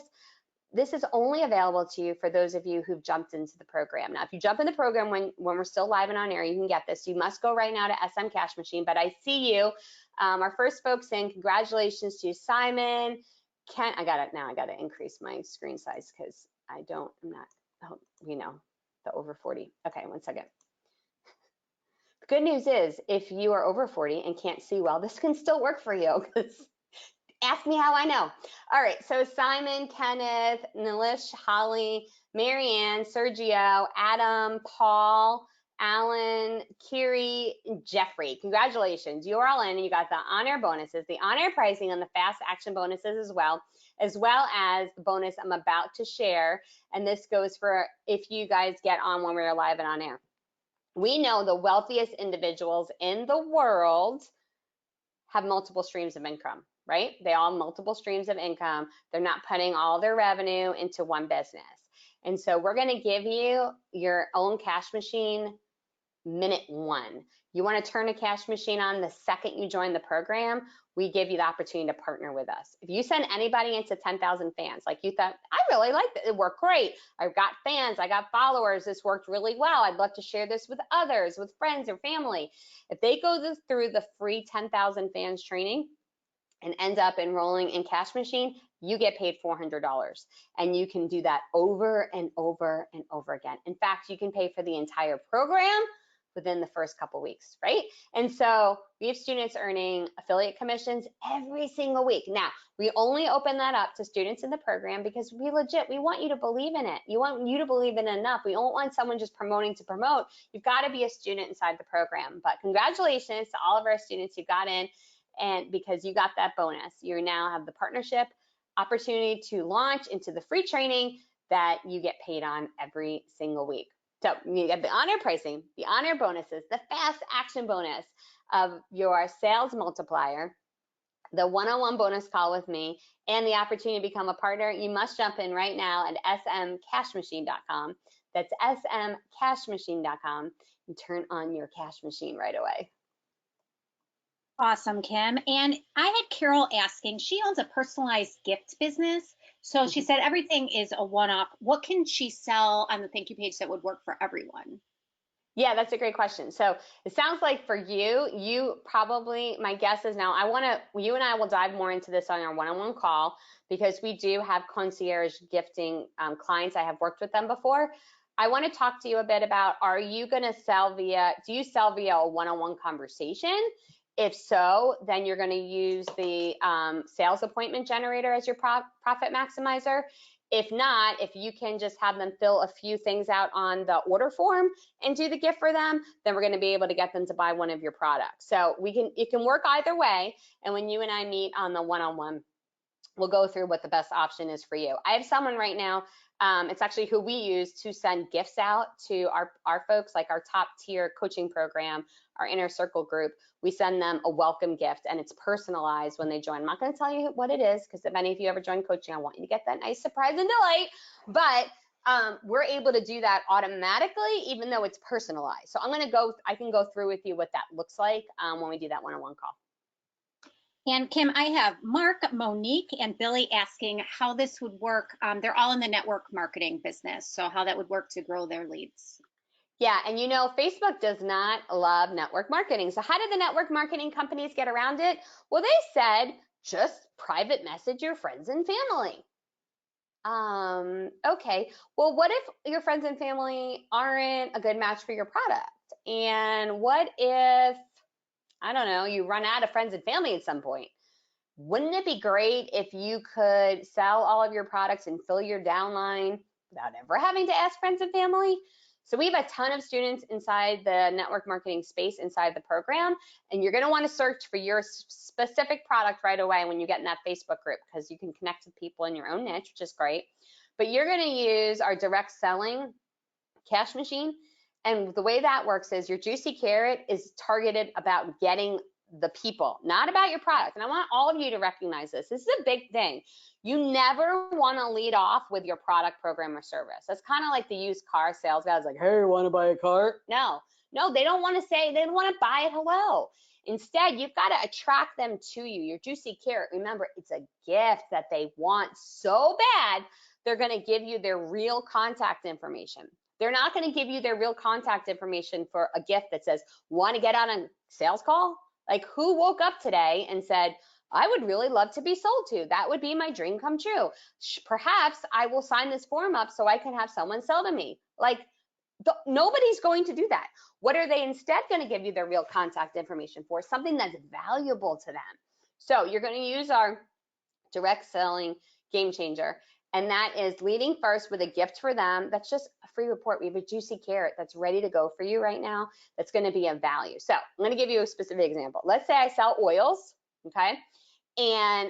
This is only available to you for those of you who've jumped into the program. Now, if you jump in the program when we're still live and on air, you can get this. You must go right now to SM Cash Machine. But I see you. Our first folks in. Congratulations to Simon. Ken, I got it now. I got to increase my screen size because the over 40. Okay, one second. Good news is, if you are over 40 and can't see well, this can still work for you, because ask me how I know. All right, so Simon, Kenneth, Nilish, Holly, Marianne, Sergio, Adam, Paul, Alan, Kiri, Jeffrey. Congratulations, you're all in. You got the on-air bonuses, the on-air pricing, and the fast action bonuses as well as the bonus I'm about to share. And this goes for if you guys get on when we're live and on air. We know the wealthiest individuals in the world have multiple streams of income, right? They all have multiple streams of income. They're not putting all their revenue into one business. And so we're going to give you your own cash machine minute 1. You want to turn a cash machine on the second you join the program. We give you the opportunity to partner with us. If you send anybody into 10,000 fans, like you thought, I really liked it, it worked great. I've got fans, I got followers, this worked really well. I'd love to share this with others, with friends or family. If they go through the free 10,000 fans training, and ends up enrolling in Cash Machine, you get paid $400. And you can do that over and over and over again. In fact, you can pay for the entire program within the first couple weeks, right? And so we have students earning affiliate commissions every single week. Now, we only open that up to students in the program because we want you to believe in it. You want you to believe in it enough. We don't want someone just promoting to promote. You've got to be a student inside the program. But congratulations to all of our students who got in, and because you got that bonus. You now have the partnership opportunity to launch into the free training that you get paid on every single week. So you get the honor pricing, the honor bonuses, the fast action bonus of your sales multiplier, the one-on-one bonus call with me, and the opportunity to become a partner. You must jump in right now at smcashmachine.com. That's smcashmachine.com, and turn on your cash machine right away. Awesome, Kim. And I had Carol asking, she owns a personalized gift business. So she said everything is a one-off. What can she sell on the thank you page that would work for everyone? Yeah, that's a great question. So it sounds like for you probably, my guess is now you and I will dive more into this on our one-on-one call, because we do have concierge gifting clients. I have worked with them before. I want to talk to you a bit about, do you sell via a one-on-one conversation? If so, then you're going to use the sales appointment generator as your profit maximizer. If not, if you can just have them fill a few things out on the order form and do the gift for them, then we're going to be able to get them to buy one of your products. So it can work either way. And when you and I meet on the one-on-one, we'll go through what the best option is for you. I have someone right now, it's actually who we use to send gifts out to our folks, like our top tier coaching program, our inner circle group. We send them a welcome gift, and it's personalized when they join. I'm not going to tell you what it is, because if any of you ever join coaching, I want you to get that nice surprise and delight. But we're able to do that automatically, even though it's personalized. So I can go through with you what that looks like when we do that one-on-one call. And Kim, I have Mark, Monique, and Billy asking how this would work. They're all in the network marketing business, so how that would work to grow their leads. Yeah, and Facebook does not love network marketing. So how did the network marketing companies get around it? Well, they said, just private message your friends and family. Okay, well, what if your friends and family aren't a good match for your product? And what if, I don't know, you run out of friends and family at some point? Wouldn't it be great if you could sell all of your products and fill your downline without ever having to ask friends and family? So we have a ton of students inside the network marketing space inside the program, and you're going to want to search for your specific product right away when you get in that Facebook group, because you can connect with people in your own niche, which is great. But you're going to use our direct selling cash machine, and the way that works is your juicy carrot is targeted about getting the people, not about your product. And I want all of you to recognize this. This is a big thing. You never want to lead off with your product, program, or service. That's kind of like the used car sales guys, like, hey, want to buy a car? No, they don't want to say, they don't want to buy it hello. Instead, you've got to attract them to you. Your juicy carrot, remember, it's a gift that they want so bad, they're going to give you their real contact information. They're not going to give you their real contact information for a gift that says, want to get on a sales call? Like, who woke up today and said, I would really love to be sold to. That would be my dream come true. Perhaps I will sign this form up so I can have someone sell to me. Like, nobody's going to do that. What are they instead going to give you their real contact information for? Something that's valuable to them. So you're going to use our direct selling game changer. And that is leading first with a gift for them. That's just a free report. We have a juicy carrot that's ready to go for you right now. That's going to be of value. So I'm going to give you a specific example. Let's say I sell oils, okay? And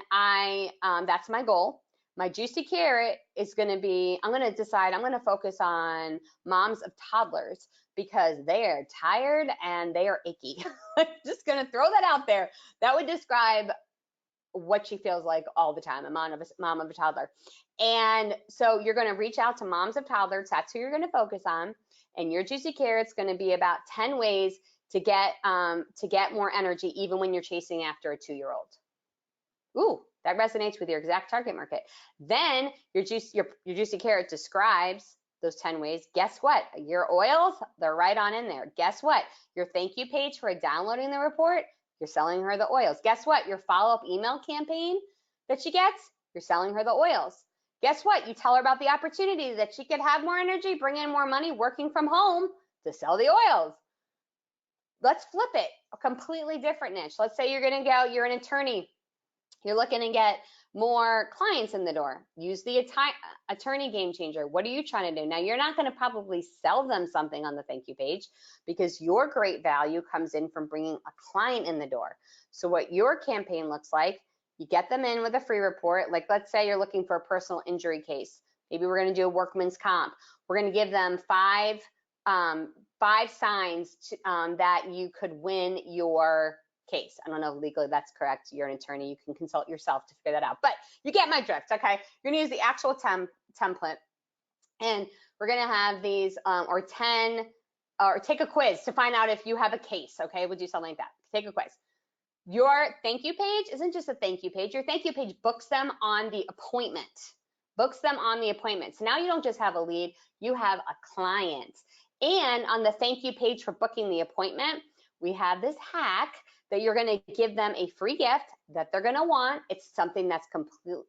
that's my goal. My juicy carrot is going to be, I'm going to decide, I'm going to focus on moms of toddlers because they are tired and they are achy. Just going to throw that out there. That would describe what she feels like all the time, a mom of a toddler. And so you're going to reach out to moms of toddlers. That's who you're going to focus on. And your juicy carrot's going to be about 10 ways to get more energy, even when you're chasing after a 2-year-old. Ooh, that resonates with your exact target market. Then your juicy carrot describes those 10 ways. Guess what? Your oils, they're right on in there. Guess what? Your thank you page for downloading the report, You're selling her the oils. Guess what? Your follow-up email campaign that she gets, you're selling her the oils. Guess what? You tell her about the opportunity that she could have more energy, bring in more money working from home to sell the oils. Let's flip it, a completely different niche. Let's say you're going to go, you're an attorney. You're looking to get more clients in the door. Use the attorney game changer. What are you trying to do? Now, you're not going to probably sell them something on the thank you page because your great value comes in from bringing a client in the door. So what your campaign looks like, you get them in with a free report. Like, let's say you're looking for a personal injury case. Maybe we're going to do a workman's comp. We're going to give them five signs that you could win your case. I don't know if legally that's correct. You're an attorney. You can consult yourself to figure that out. But you get my drift, okay? You're going to use the actual template. And we're going to have these, or take a quiz to find out if you have a case, okay? We'll do something like that. Take a quiz. Your thank you page isn't just a thank you page. Your thank you page books them on the appointment. Books them on the appointment. So now you don't just have a lead, you have a client. And on the thank you page for booking the appointment, we have this hack that you're going to give them a free gift that they're going to want. It's something that's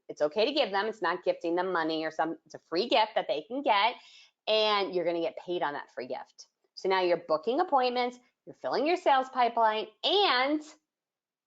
it's okay to give them. It's not gifting them money or it's a free gift that they can get, and you're going to get paid on that free gift. So now you're booking appointments, you're filling your sales pipeline, and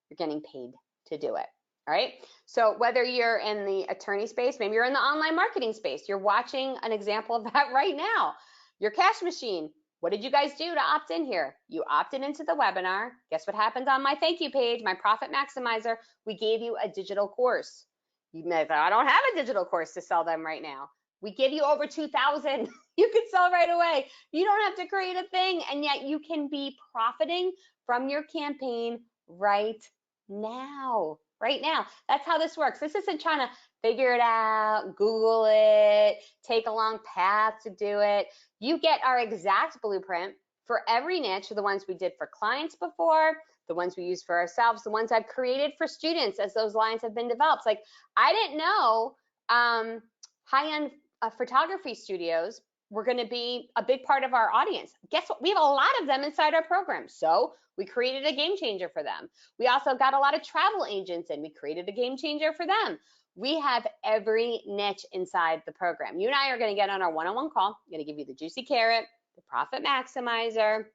you're getting paid to do it. All right. So whether you're in the attorney space, maybe you're in the online marketing space, you're watching an example of that right now. Your cash machine. What did you guys do to opt in here? You opted into the webinar. Guess what happened on my thank you page, my Profit Maximizer? We gave you a digital course. You may say, I don't have a digital course to sell them right now. We give you over 2,000. You can sell right away. You don't have to create a thing, and yet you can be profiting from your campaign right now. Right now. That's how this works. This isn't trying to figure it out, Google it, take a long path to do it. You get our exact blueprint for every niche, the ones we did for clients before, the ones we use for ourselves, the ones I've created for students as those lines have been developed. Like, I didn't know high-end photography studios were going to be a big part of our audience. Guess what? We have a lot of them inside our program. So we created a game changer for them. We also got a lot of travel agents in. We created a game changer for them. We have every niche inside the program. You and I are going to get on our one-on-one call. I'm going to give you the juicy carrot, the profit maximizer,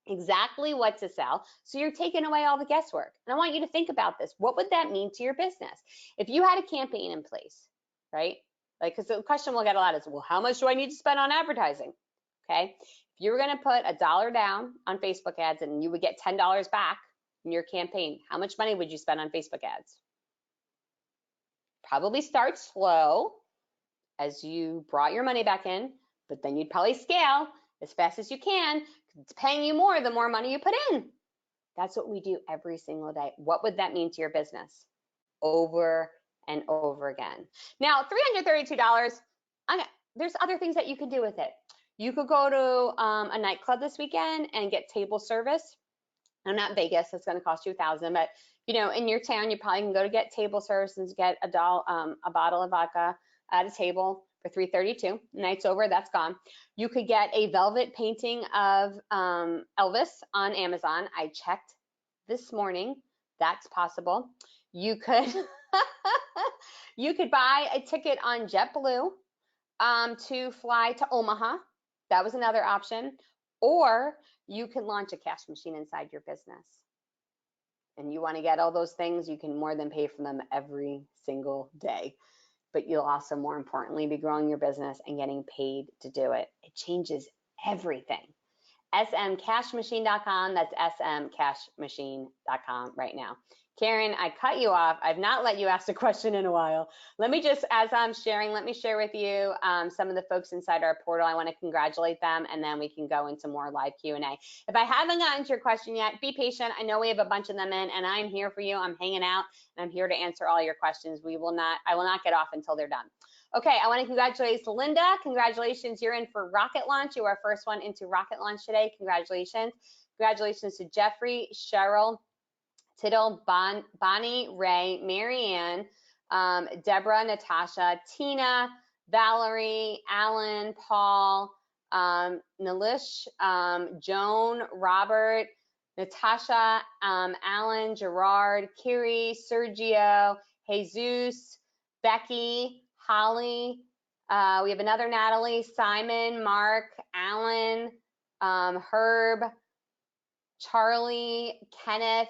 exactly what to sell. So you're taking away all the guesswork. And I want you to think about this. What would that mean to your business? If you had a campaign in place, right? Like, because the question we'll get a lot is, well, how much do I need to spend on advertising? Okay. If you were going to put $1 down on Facebook ads and you would get $10 back in your campaign, how much money would you spend on Facebook ads? Probably start slow as you brought your money back in, but then you'd probably scale as fast as you can. It's paying you more the more money you put in. That's what we do every single day. What would that mean to your business? Over and over again. Now, $332, there's other things that you can do with it. You could go to a nightclub this weekend and get table service. I'm not Vegas, it's going to cost you $1,000, but you know, in your town, you probably can go to get table service and get a bottle of vodka at a table for $332. Night's over, that's gone. You could get a velvet painting of Elvis on Amazon. I checked this morning. That's possible. You could you could buy a ticket on JetBlue to fly to Omaha. That was another option. Or you can launch a cash machine inside your business. And you want to get all those things, you can more than pay for them every single day. But you'll also, more importantly, be growing your business and getting paid to do it. It changes everything. smcashmachine.com. That's smcashmachine.com right now. Karen, I cut you off. I've not let you ask a question in a while. Let me just, as I'm sharing, let me share with you some of the folks inside our portal. I want to congratulate them, and then we can go into more live Q&A. If I haven't gotten to your question yet, be patient. I know we have a bunch of them in, and I'm here for you. I'm hanging out, and I'm here to answer all your questions. I will not get off until they're done. Okay, I want to congratulate Linda. Congratulations, you're in for Rocket Launch. You are first one into Rocket Launch today. Congratulations. Congratulations to Jeffrey, Cheryl, Tittle, Bonnie, Ray, Marianne, Deborah, Natasha, Tina, Valerie, Alan, Paul, Nalish, Joan, Robert, Natasha, Alan, Gerard, Kiri, Sergio, Jesus, Becky, Holly. We have another Natalie, Simon, Mark, Alan, Herb, Charlie, Kenneth,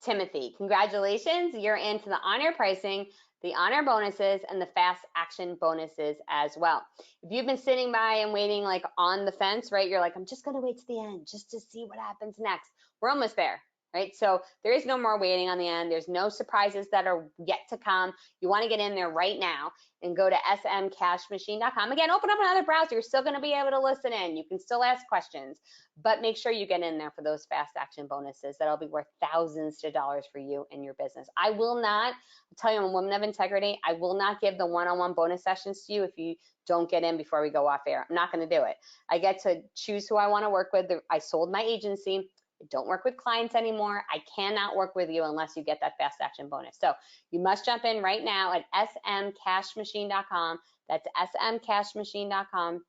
Timothy. Congratulations. You're into the honor pricing, the honor bonuses, and the fast action bonuses as well. If you've been sitting by and waiting like on the fence, right? You're like, I'm just going to wait to the end just to see what happens next. We're almost there. Right? So there is no more waiting on the end. There's no surprises that are yet to come. You want to get in there right now and go to smcashmachine.com. Again, open up another browser. You're still going to be able to listen in. You can still ask questions, but make sure you get in there for those fast action bonuses. That'll be worth thousands of dollars for you and your business. I will not, I'll tell you, I'm a woman of integrity. I will not give the one-on-one bonus sessions to you if you don't get in before we go off air. I'm not going to do it. I get to choose who I want to work with. I sold my agency. I don't work with clients anymore. I cannot work with you unless you get that fast action bonus. So you must jump in right now at smcashmachine.com. That's smcashmachine.com,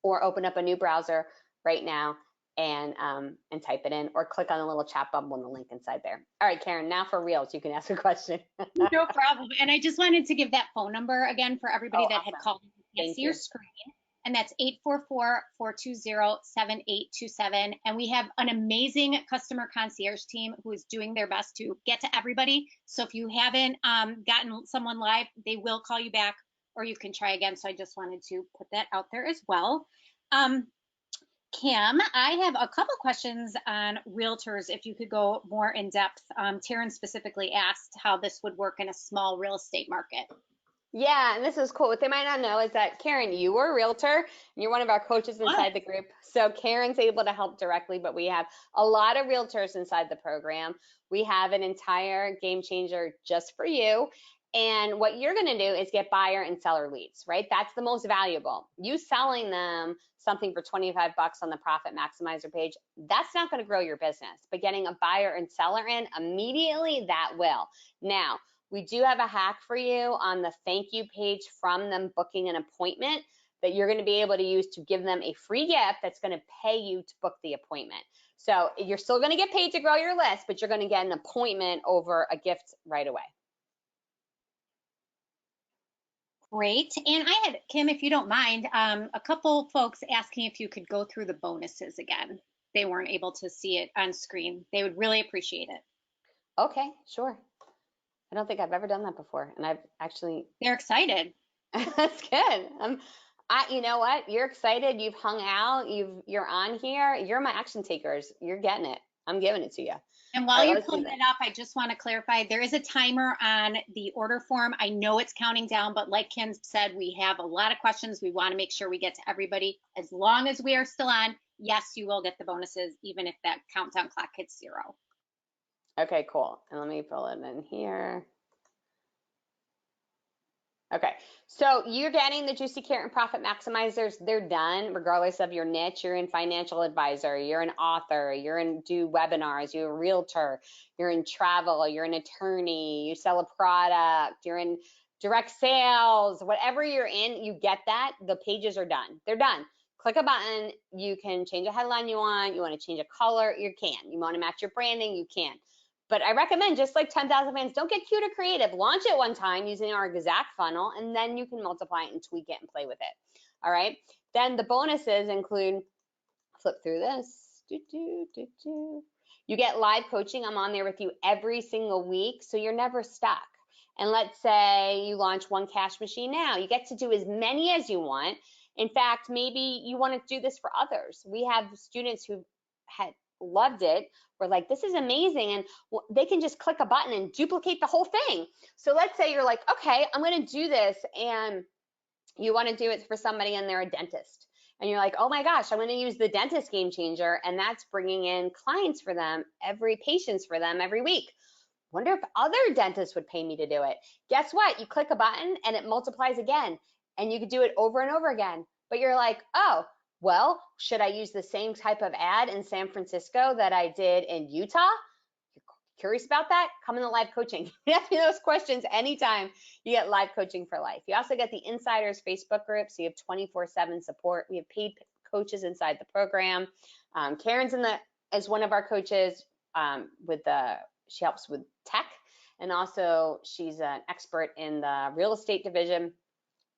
or open up a new browser right now and type it in, or click on the little chat bubble and the link inside there. All right, Karen, now for reals, you can ask a question. No problem. And I just wanted to give that phone number again for everybody that had called. You can see your screen. And that's 844-420-7827. And we have an amazing customer concierge team who is doing their best to get to everybody. So if you haven't gotten someone live, they will call you back, or you can try again. So I just wanted to put that out there as well. Kim, I have a couple questions on realtors, if you could go more in depth. Taryn specifically asked how this would work in a small real estate market. Yeah, and this is cool. What they might not know is that, Karen, you were a realtor, and you're one of our coaches inside the group. So Karen's able to help directly, but we have a lot of realtors inside the program. We have an entire game changer just for you. And what you're going to do is get buyer and seller leads, right? That's the most valuable. You selling them something for 25 bucks on the Profit Maximizer page, that's not going to grow your business. But getting a buyer and seller in immediately, that will. Now, we do have a hack for you on the thank you page from them booking an appointment that you're going to be able to use to give them a free gift that's going to pay you to book the appointment. So you're still going to get paid to grow your list, but you're going to get an appointment over a gift right away. Great. And I had, Kim, if you don't mind, a couple folks asking if you could go through the bonuses again. They weren't able to see it on screen. They would really appreciate it. Okay, sure. I don't think I've ever done that before, and I've actually. They're excited. That's good. You know what? You're excited. You've hung out. You're on here. You're my action takers. You're getting it. I'm giving it to you. And while you're pulling that up, I just want to clarify, there is a timer on the order form. I know it's counting down, but like Kim said, we have a lot of questions. We want to make sure we get to everybody. As long as we are still on, yes, you will get the bonuses, even if that countdown clock hits 0. Okay, cool. And let me pull it in here. Okay, so you're getting the Juicy Carrot and Profit Maximizers. They're done regardless of your niche. You're in financial advisor, you're an author, you're in do webinars, you're a realtor, you're in travel, you're an attorney, you sell a product, you're in direct sales, whatever you're in, you get that. The pages are done. They're done. Click a button. You can change a headline you want to change a color, you can. You want to match your branding, you can. But I recommend, just like 10,000 fans, don't get cute or creative. Launch it one time using our exact funnel, and then you can multiply it and tweak it and play with it. All right. Then the bonuses include, flip through this. You get live coaching. I'm on there with you every single week, so you're never stuck. And let's say you launch one cash machine now. You get to do as many as you want. In fact, maybe you want to do this for others. We have students who had loved it. We're like, this is amazing. And they can just click a button and duplicate the whole thing. So let's say you're like, okay, I'm going to do this. And you want to do it for somebody and they're a dentist. And you're like, oh my gosh, I'm going to use the dentist game changer. And that's bringing in clients for them, patients for them every week. Wonder if other dentists would pay me to do it. Guess what? You click a button and it multiplies again. And you could do it over and over again. But you're like, oh, well, should I use the same type of ad in San Francisco that I did in Utah? You're curious about that? Come in the live coaching. Ask me those questions anytime. You get live coaching for life. You also get the Insiders Facebook group, so you have 24/7 support. We have paid coaches inside the program. Karen's in is one of our coaches she helps with tech, and also she's an expert in the real estate division.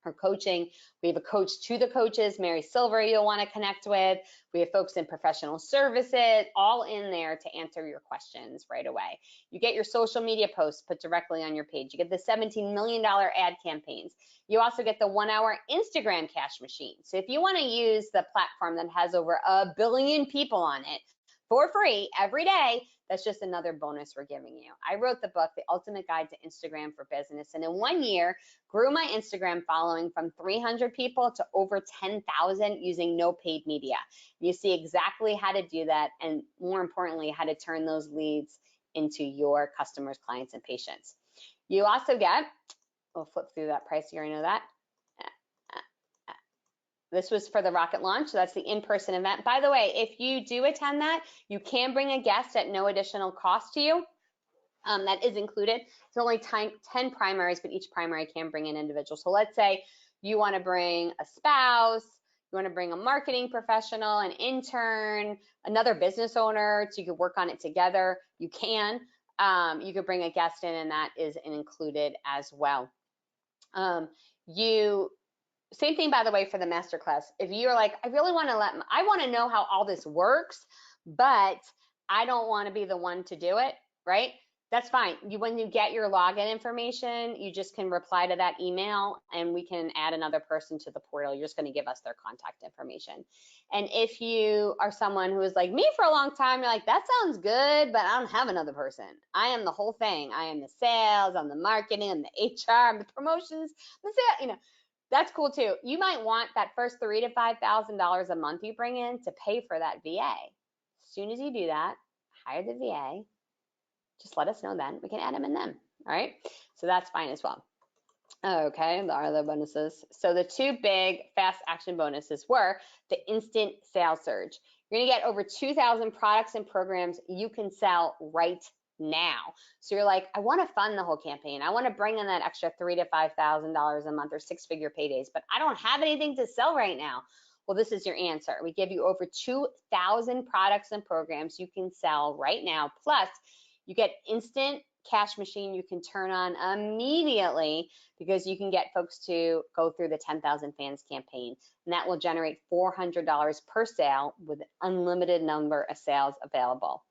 Her coaching. We have a coach to the coaches, Mary Silver, you'll want to connect with. We have folks in professional services, all in there to answer your questions right away. You get your social media posts put directly on your page. You get the $17 million ad campaigns. You also get the 1 hour Instagram cash machine. So if you want to use the platform that has over 1 billion people on it for free every day, that's just another bonus we're giving you. I wrote the book, The Ultimate Guide to Instagram for Business, and in 1 year, grew my Instagram following from 300 people to over 10,000 using no paid media. You see exactly how to do that, and more importantly, how to turn those leads into your customers, clients, and patients. You also get, we'll flip through that price, you already know that. This was for the rocket launch, so that's the in-person event. By the way, if you do attend that, you can bring a guest at no additional cost to you. That is included. It's only 10 primaries, but each primary can bring an individual. So let's say you want to bring a spouse, you want to bring a marketing professional, an intern, another business owner, so you could work on it together. You can. You could bring a guest in, and that is included as well. Same thing, by the way, for the masterclass. If you're like, I really want to I want to know how all this works, but I don't want to be the one to do it, right? That's fine. When you get your login information, you just can reply to that email, and we can add another person to the portal. You're just going to give us their contact information. And if you are someone who is like me for a long time, you're like, that sounds good, but I don't have another person. I am the whole thing. I am the sales, I'm the marketing, I'm the HR, I'm the promotions, that's cool too. You might want that first $3,000 to $5,000 a month you bring in to pay for that VA. As soon as you do that, hire the VA. Just let us know then. We can add them in then. All right. So that's fine as well. Okay, there are the bonuses. So the 2 big fast action bonuses were the instant sales surge. You're going to get over 2,000 products and programs you can sell right now. So you're like, I want to fund the whole campaign. I want to bring in that extra $3,000 to $5,000 a month or 6-figure paydays, but I don't have anything to sell right now. Well, this is your answer. We give you over 2,000 products and programs you can sell right now. Plus, you get instant cash machine you can turn on immediately, because you can get folks to go through the 10,000 fans campaign, and that will generate $400 per sale with an unlimited number of sales available.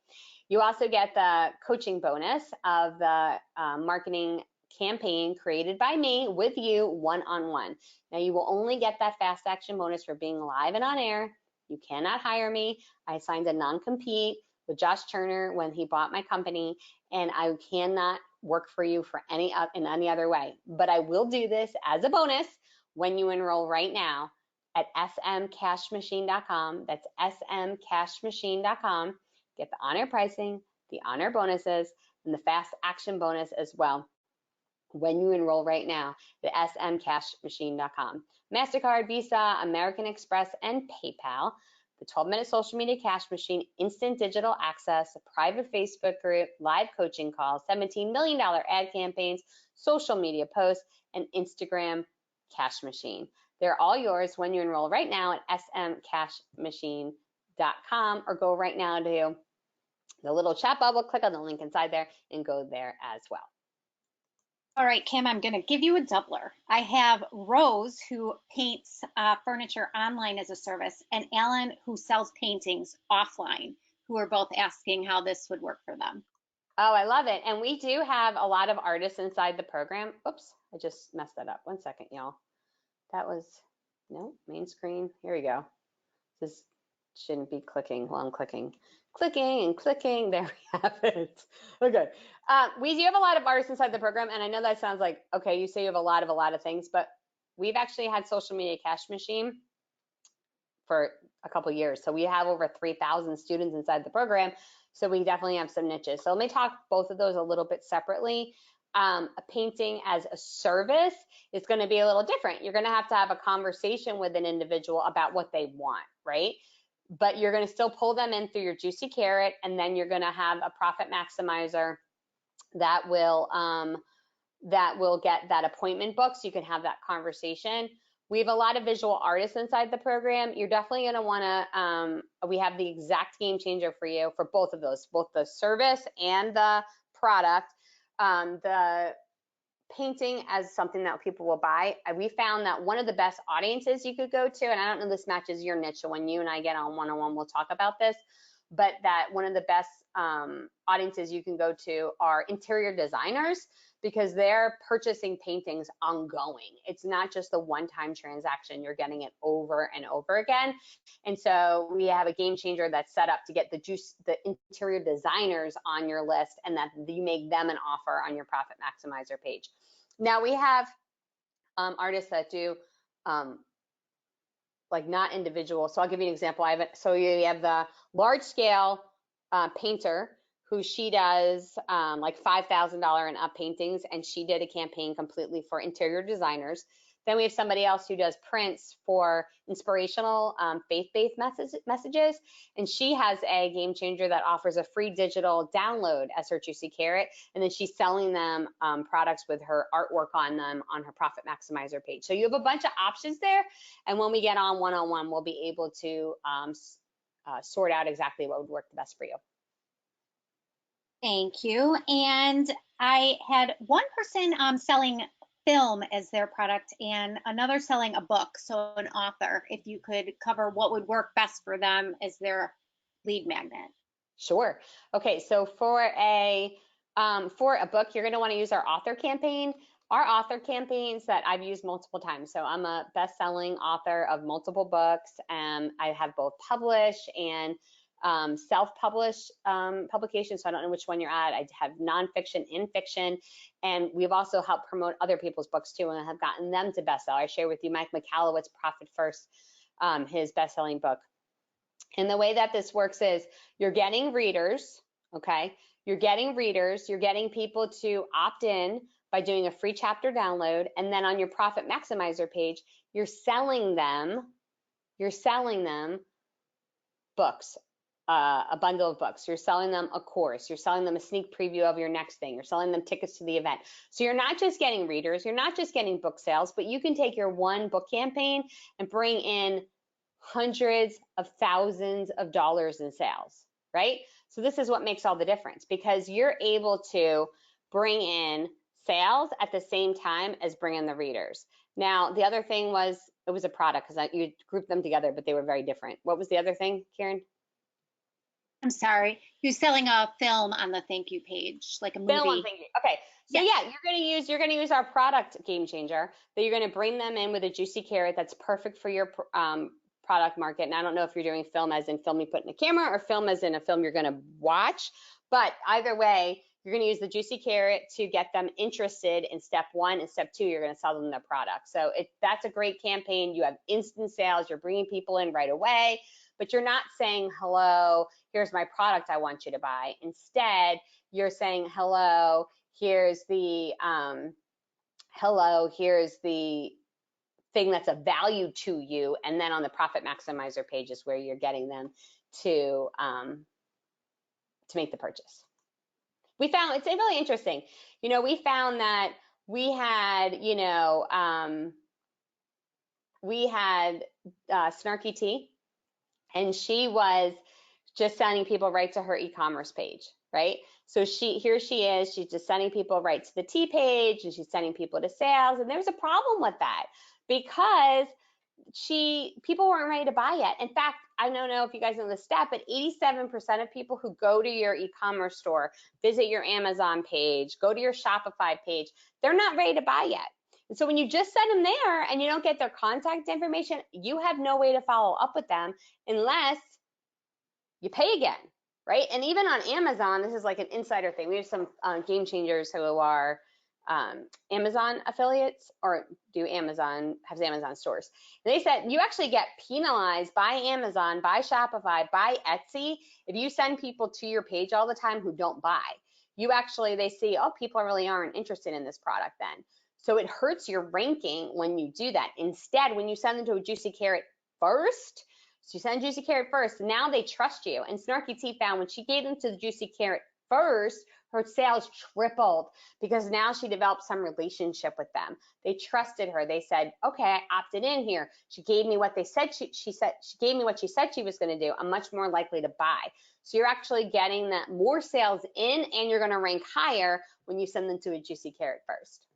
You also get the coaching bonus of the marketing campaign created by me with you one-on-one. Now, you will only get that fast action bonus for being live and on air. You cannot hire me. I signed a non-compete with Josh Turner when he bought my company, and I cannot work for you for in any other way. But I will do this as a bonus when you enroll right now at smcashmachine.com. That's smcashmachine.com. Get the on-air pricing, the on-air bonuses, and the fast action bonus as well when you enroll right now at smcashmachine.com. MasterCard, Visa, American Express, and PayPal. The 12-minute social media cash machine, instant digital access, a private Facebook group, live coaching calls, $17 million ad campaigns, social media posts, and Instagram cash machine. They're all yours when you enroll right now at smcashmachine.com, or go right now to the little chat bubble, click on the link inside there, and go there as well. All right, Kim, I'm going to give you a doubler. I have Rose, who paints furniture online as a service, and Alan, who sells paintings offline, who are both asking how this would work for them. Oh, I love it. And we do have a lot of artists inside the program. Oops, I just messed that up. 1 second, y'all. That was, no, main screen. Here we go. This shouldn't be clicking while I'm clicking. Clicking and clicking, there we have it. Okay, we do have a lot of artists inside the program, and I know that sounds like, okay, you say you have a lot of things, but we've actually had social media cash machine for a couple years. So we have over 3,000 students inside the program, so we definitely have some niches. So let me talk both of those a little bit separately. A painting as a service is going to be a little different. You're going to have a conversation with an individual about what they want, right? But you're going to still pull them in through your juicy carrot, and then you're going to have a profit maximizer that will get that appointment booked, so you can have that conversation. We have a lot of visual artists inside the program. You're definitely going to want to, we have the exact game changer for you for both of those, both the service and the product. The painting as something that people will buy. We found that one of the best audiences you could go to, and I don't know this matches your niche, so when you and I get on one-on-one, we'll talk about this, but that one of the best audiences you can go to are interior designers, because they're purchasing paintings ongoing. It's not just a one-time transaction. You're getting it over and over again. And so we have a game changer that's set up to get the interior designers on your list, and that you make them an offer on your Profit Maximizer page. Now we have artists that do like not individual. So I'll give you an example. So you have the large scale painter who she does like $5,000 and up paintings, and she did a campaign completely for interior designers. Then we have somebody else who does prints for inspirational faith-based messages, and she has a game changer that offers a free digital download as her Juicy Carrot, and then she's selling them products with her artwork on them on her Profit Maximizer page. So you have a bunch of options there, and when we get on one-on-one, we'll be able to sort out exactly what would work the best for you. Thank you. And I had one person selling film as their product and another selling a book, so an author. If you could cover what would work best for them as their lead magnet. Sure. Okay, so for a book, you're going to want to use our author campaign. Our author campaigns that I've used multiple times. So I'm a best-selling author of multiple books, and I have both published and self-published publications, so I don't know which one you're at. I have nonfiction and fiction, and we've also helped promote other people's books too, and have gotten them to bestseller. I share with you Mike McCallowitz, Profit First, his best-selling book. And the way that this works is you're getting readers, okay? You're getting readers, you're getting people to opt in by doing a free chapter download, and then on your Profit Maximizer page, you're selling them books. A bundle of books. You're selling them a course. You're selling them a sneak preview of your next thing. You're selling them tickets to the event. So you're not just getting readers. You're not just getting book sales, but you can take your one book campaign and bring in hundreds of thousands of dollars in sales, right? So this is what makes all the difference, because you're able to bring in sales at the same time as bring in the readers. Now, the other thing was, it was a product, because you grouped them together, but they were very different. What was the other thing, Karen? I'm sorry, you're selling a film on the thank you page, like a movie. Film on thank you. Okay, so yeah, you're gonna use our product game changer, but you're gonna bring them in with a Juicy Carrot that's perfect for your product market. And I don't know if you're doing film as in film you put in a camera, or film as in a film you're gonna watch, but either way, you're gonna use the Juicy Carrot to get them interested in step one, and step two, you're gonna sell them the product. So that's a great campaign. You have instant sales. You're bringing people in right away, but you're not saying, hello, here's my product I want you to buy. Instead, you're saying, hello, here's the thing that's of value to you. And then on the Profit Maximizer page is where you're getting them to make the purchase. We found, it's really interesting. You know, we found that we had Snarky Tea, and she was just sending people right to her e-commerce page, right? So here she is, she's just sending people right to the tea page, and she's sending people to sales. And there's a problem with that, because people weren't ready to buy yet. In fact, I don't know if you guys know the stat, but 87% of people who go to your e-commerce store, visit your Amazon page, go to your Shopify page, they're not ready to buy yet. And so when you just send them there and you don't get their contact information, you have no way to follow up with them unless you pay again, right? And even on Amazon, this is like an insider thing. We have some game changers who are Amazon affiliates, or have Amazon stores. And they said you actually get penalized by Amazon, by Shopify, by Etsy if you send people to your page all the time who don't buy. They see, oh, people really aren't interested in this product then. So it hurts your ranking when you do that. Instead, when you send them to a Juicy Carrot first, so you send Juicy Carrot first, now they trust you. And Snarky Tea found when she gave them to the Juicy Carrot first, Her sales tripled because now she developed some relationship with them. They trusted her. They said, okay, I opted in here. She gave me what they said she gave me what she said she was going to do. I'm much more likely to buy. So you're actually getting that more sales in, and you're going to rank higher when you send them to a juicy carrot first.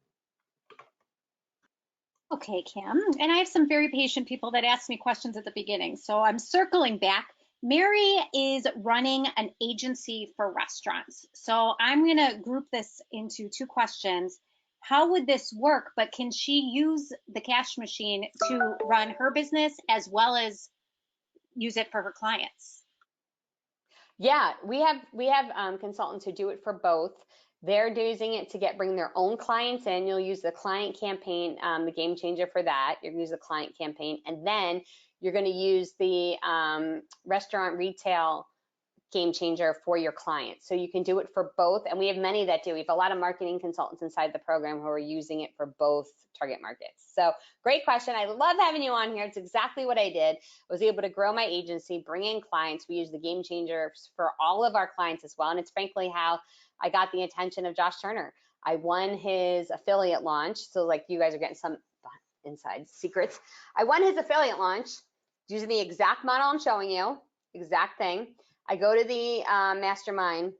Okay, Kim. And I have some very patient people that asked me questions at the beginning. So I'm circling back. Mary is running an agency for restaurants. So I'm going to group this into two questions. How would this work? But can she use the cash machine to run her business as well as use it for her clients? Yeah, we have consultants who do it for both. They're using it to bring their own clients in. You'll use the client campaign, the game changer for that. You're going to use the client campaign, and then you're going to use the restaurant retail game changer for your clients. So you can do it for both, and we have many that do. We have a lot of marketing consultants inside the program who are using it for both target markets. So great question. I love having you on here. It's exactly what I did. I was able to grow my agency, bring in clients. We use the game changer for all of our clients as well, and it's frankly how I got the attention of Josh Turner. I won his affiliate launch. So like you guys are getting some inside secrets. I won his affiliate launch using the exact model I'm showing you, exact thing. I go to the mastermind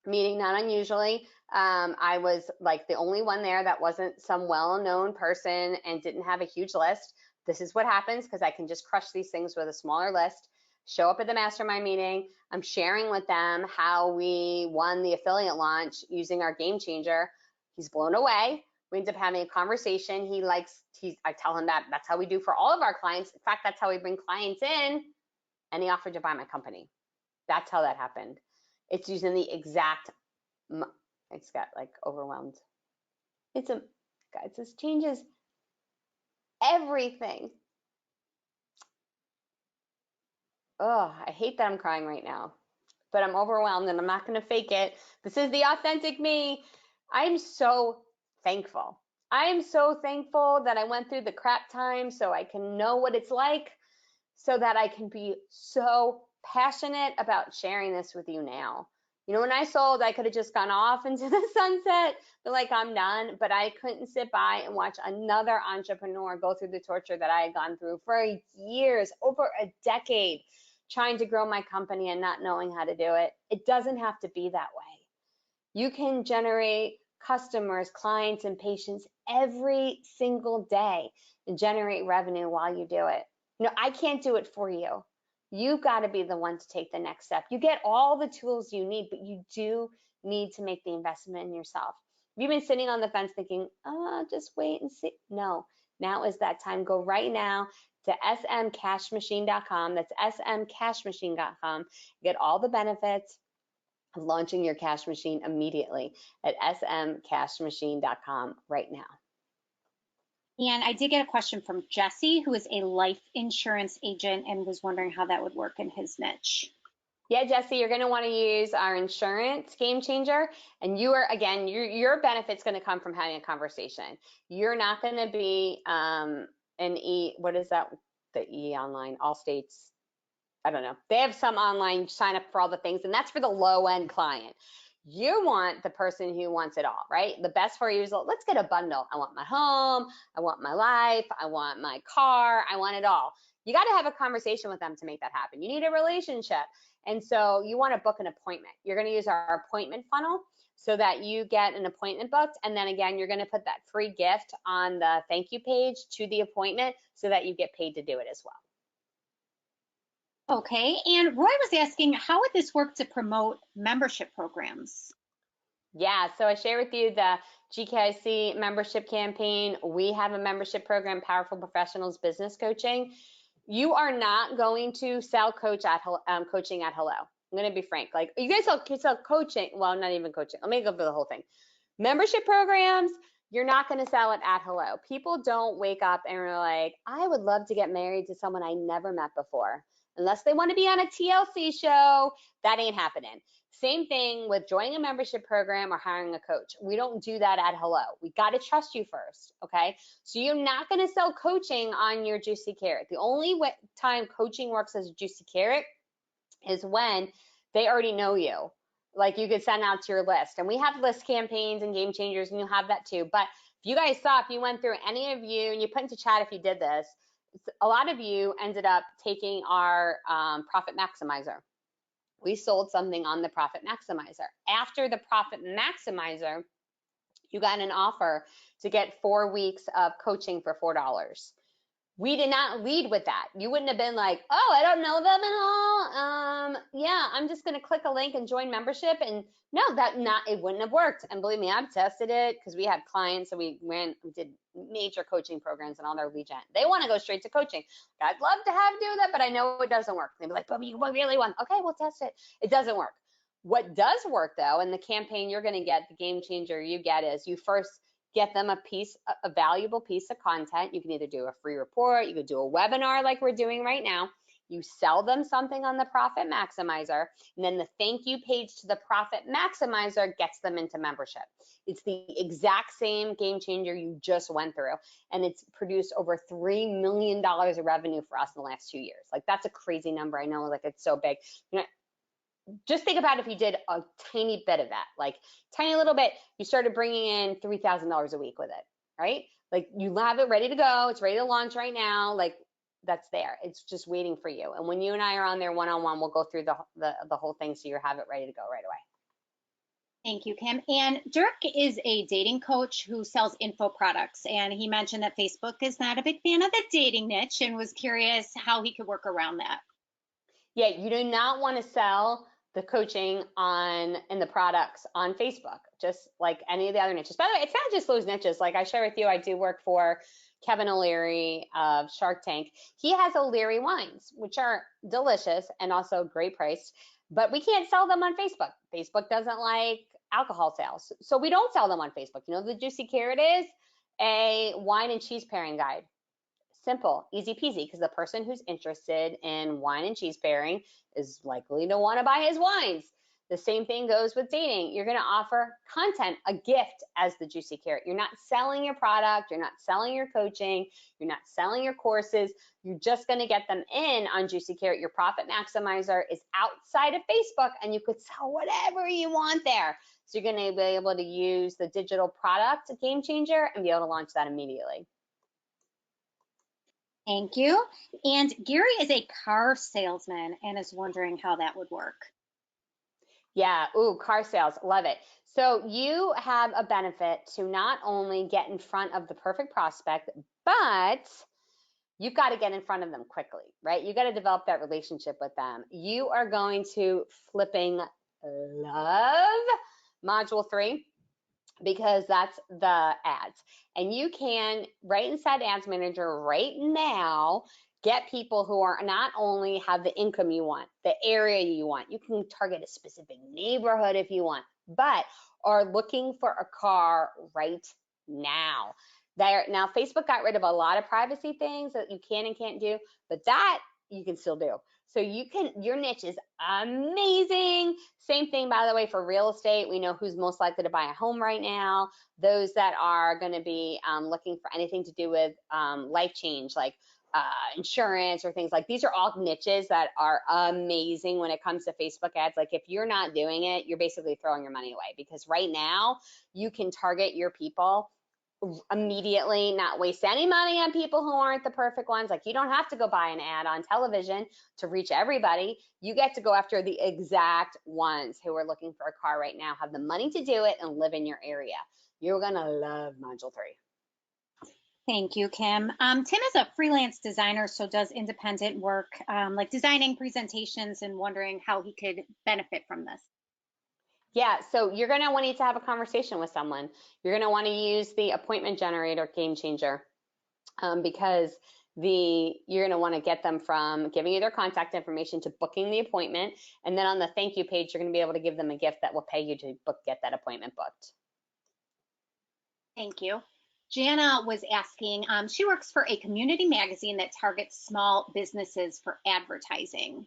meeting, not unusually. I was like the only one there that wasn't some well-known person and didn't have a huge list. This is what happens because I can just crush these things with a smaller list. Show up at the mastermind meeting. I'm sharing with them how we won the affiliate launch using our game changer. He's blown away. We end up having a conversation. I tell him that that's how we do for all of our clients. In fact, that's how we bring clients in. And he offered to buy my company. That's how that happened. It's using the exact, it's got like overwhelmed. Guys, this changes everything. Oh, I hate that I'm crying right now, but I'm overwhelmed and I'm not going to fake it. This is the authentic me. I'm so thankful. I am so thankful that I went through the crap time so I can know what it's like, so that I can be so passionate about sharing this with you now. You know, when I sold, I could have just gone off into the sunset, but like I'm done, but I couldn't sit by and watch another entrepreneur go through the torture that I had gone through for years, over a decade, trying to grow my company and not knowing how to do it. It doesn't have to be that way. You can generate customers, clients, and patients every single day and generate revenue while you do it. You know, I can't do it for you. You've got to be the one to take the next step. You get all the tools you need, but you do need to make the investment in yourself. If you've been sitting on the fence thinking, oh, just wait and see. No, now is that time. Go right now to smcashmachine.com. That's smcashmachine.com. Get all the benefits of launching your cash machine immediately at smcashmachine.com right now. And I did get a question from Jesse, who is a life insurance agent and was wondering how that would work in his niche. Yeah, Jesse, you're going to want to use our insurance game changer. And you are, again, your benefit's going to come from having a conversation. You're not going to be what is that? The E online, all states. I don't know. They have some online sign up for all the things, and that's for the low end client. You want the person who wants it all, right? The best for you is let's get a bundle. I want my home, I want my life, I want my car, I want it all. You got to have a conversation with them to make that happen. You need a relationship. And so you want to book an appointment. You're going to use our appointment funnel so that you get an appointment booked. And then again, you're going to put that free gift on the thank you page to the appointment so that you get paid to do it as well. Okay, and Roy was asking, how would this work to promote membership programs? Yeah, so I share with you the GKIC membership campaign. We have a membership program, Powerful Professionals Business Coaching. You are not going to sell coaching at Hello. I'm going to be frank. Like you guys sell coaching. Well, not even coaching. Let me go through the whole thing. Membership programs, you're not going to sell it at Hello. People don't wake up and are like, I would love to get married to someone I never met before. Unless they want to be on a TLC show, that ain't happening. Same thing with joining a membership program or hiring a coach. We don't do that at Hello. We got to trust you first, okay? So you're not going to sell coaching on your juicy carrot. The only time coaching works as a juicy carrot is when they already know you. like you could send out to your list. And we have list campaigns and game changers, and you have that too. But if you guys saw, if you went through any of you, and you put into chat if you did this, a lot of you ended up taking our profit maximizer. We sold something on the profit maximizer. After the profit maximizer, you got an offer to get 4 weeks of coaching for $4. We did not lead with that. You wouldn't have been like, oh, I don't know them at all. Yeah, I'm just going to click a link and join membership. And no, it wouldn't have worked. And believe me, I've tested it because we had clients and we did major coaching programs and all their lead gen. They want to go straight to coaching. I'd love to do that, but I know it doesn't work. They'd be like, but you really want, okay, we'll test it. It doesn't work. What does work though, and the campaign you're going to get, the game changer you get, is you first get them a valuable piece of content. You can either do a free report, you could do a webinar like we're doing right now. You sell them something on the profit maximizer, and then the thank you page to the profit maximizer gets them into membership. It's the exact same game changer you just went through, and it's produced over $3 million of revenue for us in the last 2 years. Like, that's a crazy number. I know, like, it's so big. You know, just think about if you did a tiny bit of that, like tiny little bit, you started bringing in $3,000 a week with it, right? Like, you have it ready to go. It's ready to launch right now. Like, that's there. It's just waiting for you. And when you and I are on there one-on-one, we'll go through the whole thing so you have it ready to go right away. Thank you, Kim. And Dirk is a dating coach who sells info products. And he mentioned that Facebook is not a big fan of the dating niche and was curious how he could work around that. Yeah, you do not want to sell the coaching and the products on Facebook, just like any of the other niches. By the way, it's not just those niches. Like I share with you, I do work for Kevin O'Leary of Shark Tank. He has O'Leary wines, which are delicious and also great priced, but we can't sell them on Facebook. Facebook doesn't like alcohol sales, so we don't sell them on Facebook. You know, the Juicy Carrot is a wine and cheese pairing guide. Simple, easy peasy, because the person who's interested in wine and cheese pairing is likely to want to buy his wines. The same thing goes with dating. You're going to offer content, a gift as the Juicy Carrot. You're not selling your product. You're not selling your coaching. You're not selling your courses. You're just going to get them in on Juicy Carrot. Your profit maximizer is outside of Facebook, and you could sell whatever you want there. So you're going to be able to use the digital product game changer and be able to launch that immediately. Thank you. And Gary is a car salesman and is wondering how that would work. Yeah, ooh, car sales, love it. So you have a benefit to not only get in front of the perfect prospect, but you've got to get in front of them quickly, right? You got to develop that relationship with them. You are going to flipping love module 3, because that's the ads. And you can, right inside Ads Manager right now, get people who are not only have the income you want, the area you want, you can target a specific neighborhood if you want, but are looking for a car right now. Now, Facebook got rid of a lot of privacy things that you can and can't do, but that you can still do. So your niche is amazing. Same thing, by the way, for real estate. We know who's most likely to buy a home right now. Those that are going to be looking for anything to do with life change, like insurance or things like these, are all niches that are amazing when it comes to Facebook ads. Like, if you're not doing it, you're basically throwing your money away, because right now you can target your people immediately, not waste any money on people who aren't the perfect ones. Like, you don't have to go buy an ad on television to reach everybody. You get to go after the exact ones who are looking for a car right now, have the money to do it, and live in your area. You're gonna love module 3. Thank you, Kim. Tim is a freelance designer, so does independent work, like designing presentations, and wondering how he could benefit from this. Yeah, so you're going to need to have a conversation with someone. You're going to want to use the appointment generator game changer, because you're going to want to get them from giving you their contact information to booking the appointment. And then on the thank you page, you're going to be able to give them a gift that will pay you to get that appointment booked. Thank you. Jana was asking, she works for a community magazine that targets small businesses for advertising.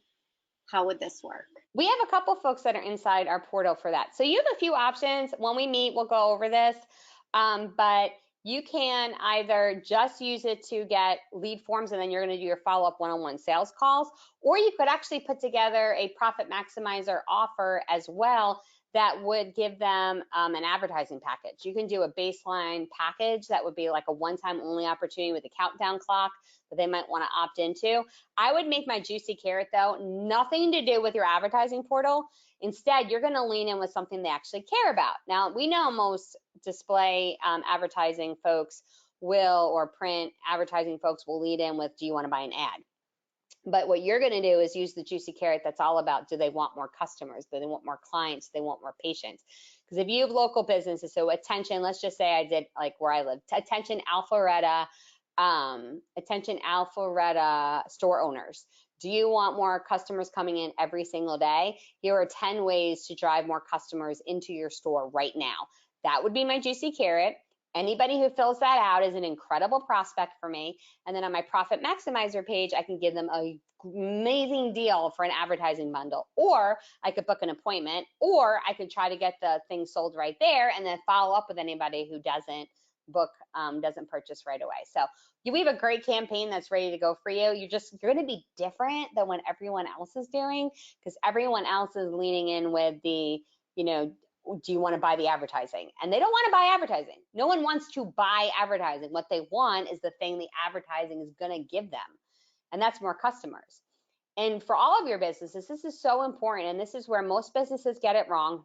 How would this work? We have a couple folks that are inside our portal for that. So you have a few options. When we meet, we'll go over this. But you can either just use it to get lead forms and then you're going to do your follow-up one-on-one sales calls, or you could actually put together a profit maximizer offer as well that would give them an advertising package. You can do a baseline package that would be like a one-time only opportunity with a countdown clock that they might want to opt into. I would make my juicy carrot though nothing to do with your advertising portal. Instead, you're going to lean in with something they actually care about. Now, we know most display advertising folks will, or print advertising folks will lead in with, do you want to buy an ad? But what you're going to do is use the juicy carrot that's all about, do they want more customers? Do they want more clients? Do they want more patients? Because if you have local businesses, so attention, let's just say I did like where I live, attention Alpharetta store owners. Do you want more customers coming in every single day? Here are 10 ways to drive more customers into your store right now. That would be my juicy carrot. Anybody who fills that out is an incredible prospect for me. And then on my profit maximizer page, I can give them an amazing deal for an advertising bundle, or I could book an appointment, or I could try to get the thing sold right there and then follow up with anybody who doesn't purchase right away. So we have a great campaign that's ready to go for you. You're going to be different than what everyone else is doing, because everyone else is leaning in with the, do you want to buy the advertising? And they don't want to buy advertising. No one wants to buy advertising. What they want is the thing the advertising is going to give them, and that's more customers. And for all of your businesses, this is so important, and this is where most businesses get it wrong,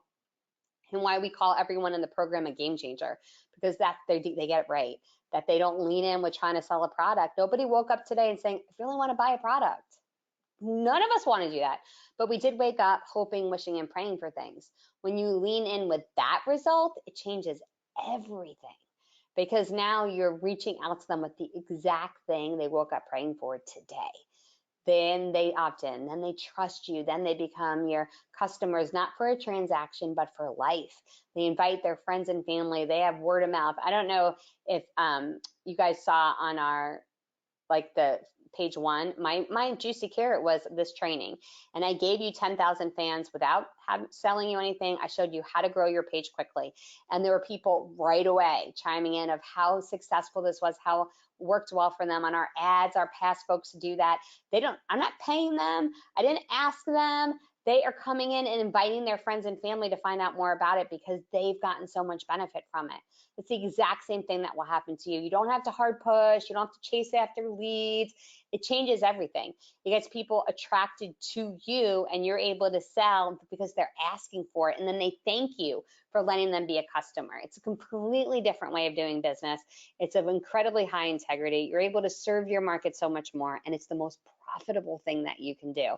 and why we call everyone in the program a game changer, because that they get it right, that they don't lean in with trying to sell a product. Nobody woke up today and saying, I really want to buy a product. None of us want to do that, but we did wake up hoping, wishing, and praying for things. When you lean in with that result, it changes everything, because now you're reaching out to them with the exact thing they woke up praying for today. Then they opt in, then they trust you, then they become your customers, not for a transaction, but for life. They invite their friends and family, they have word of mouth. I don't know if you guys saw on our, like the page one, my juicy carrot was this training, and I gave you 10,000 fans without selling you anything. I showed you how to grow your page quickly, and there were people right away chiming in of how successful this was, how worked well for them on our ads. Our past folks do that. I'm not paying them. I didn't ask them. They are coming in and inviting their friends and family to find out more about it because they've gotten so much benefit from it. It's the exact same thing that will happen to you. You don't have to hard push. You don't have to chase after leads. It changes everything. It gets people attracted to you, and you're able to sell because they're asking for it, and then they thank you for letting them be a customer. It's a completely different way of doing business. It's of incredibly high integrity. You're able to serve your market so much more, and it's the most profitable thing that you can do.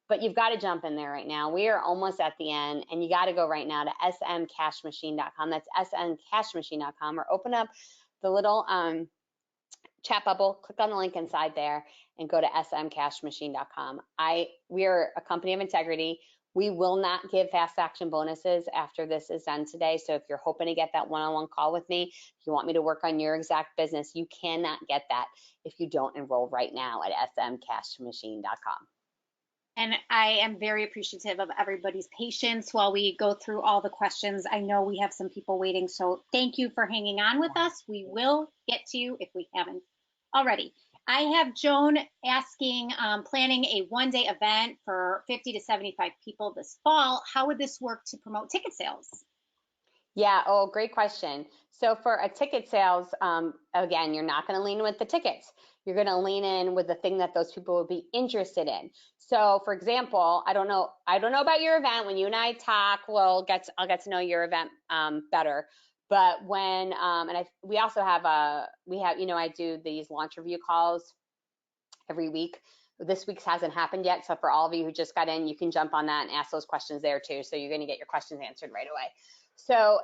But you've got to jump in there right now. We are almost at the end, and you got to go right now to smcashmachine.com. That's smcashmachine.com, or open up the little chat bubble, click on the link inside there, and go to smcashmachine.com. We are a company of integrity. We will not give fast action bonuses after this is done today. So if you're hoping to get that one-on-one call with me, if you want me to work on your exact business, you cannot get that if you don't enroll right now at smcashmachine.com. And I am very appreciative of everybody's patience while we go through all the questions. I know we have some people waiting, so thank you for hanging on with us. We will get to you if we haven't already. I have Joan asking, planning a one-day event for 50 to 75 people this fall. How would this work to promote ticket sales? Yeah, great question. So for a ticket sales, again, you're not going to lean in with the tickets. You're going to lean in with the thing that those people would be interested in. So for example, I don't know about your event. When you and I talk, I'll get to know your event better. But when we also have I do these launch review calls every week. This week's hasn't happened yet, so for all of you who just got in, you can jump on that and ask those questions there too. So you're going to get your questions answered right away. So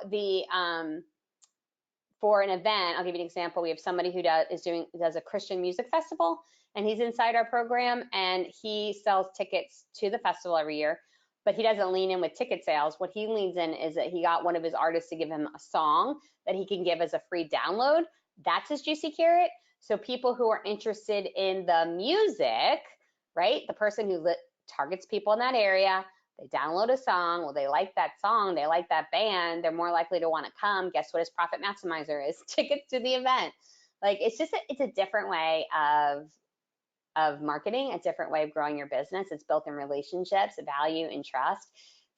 for an event, I'll give you an example. We have somebody who does a Christian music festival, and he's inside our program, and he sells tickets to the festival every year, but he doesn't lean in with ticket sales. What he leans in is that he got one of his artists to give him a song that he can give as a free download. That's his juicy carrot. So people who are interested in the music, right? The person who targets people in that area, They download a song. Well, they like that song. They like that band. They're more likely to want to come. Guess what his profit maximizer is? Tickets to the event. Like, it's a different way of marketing, a different way of growing your business. It's built in relationships, value, and trust.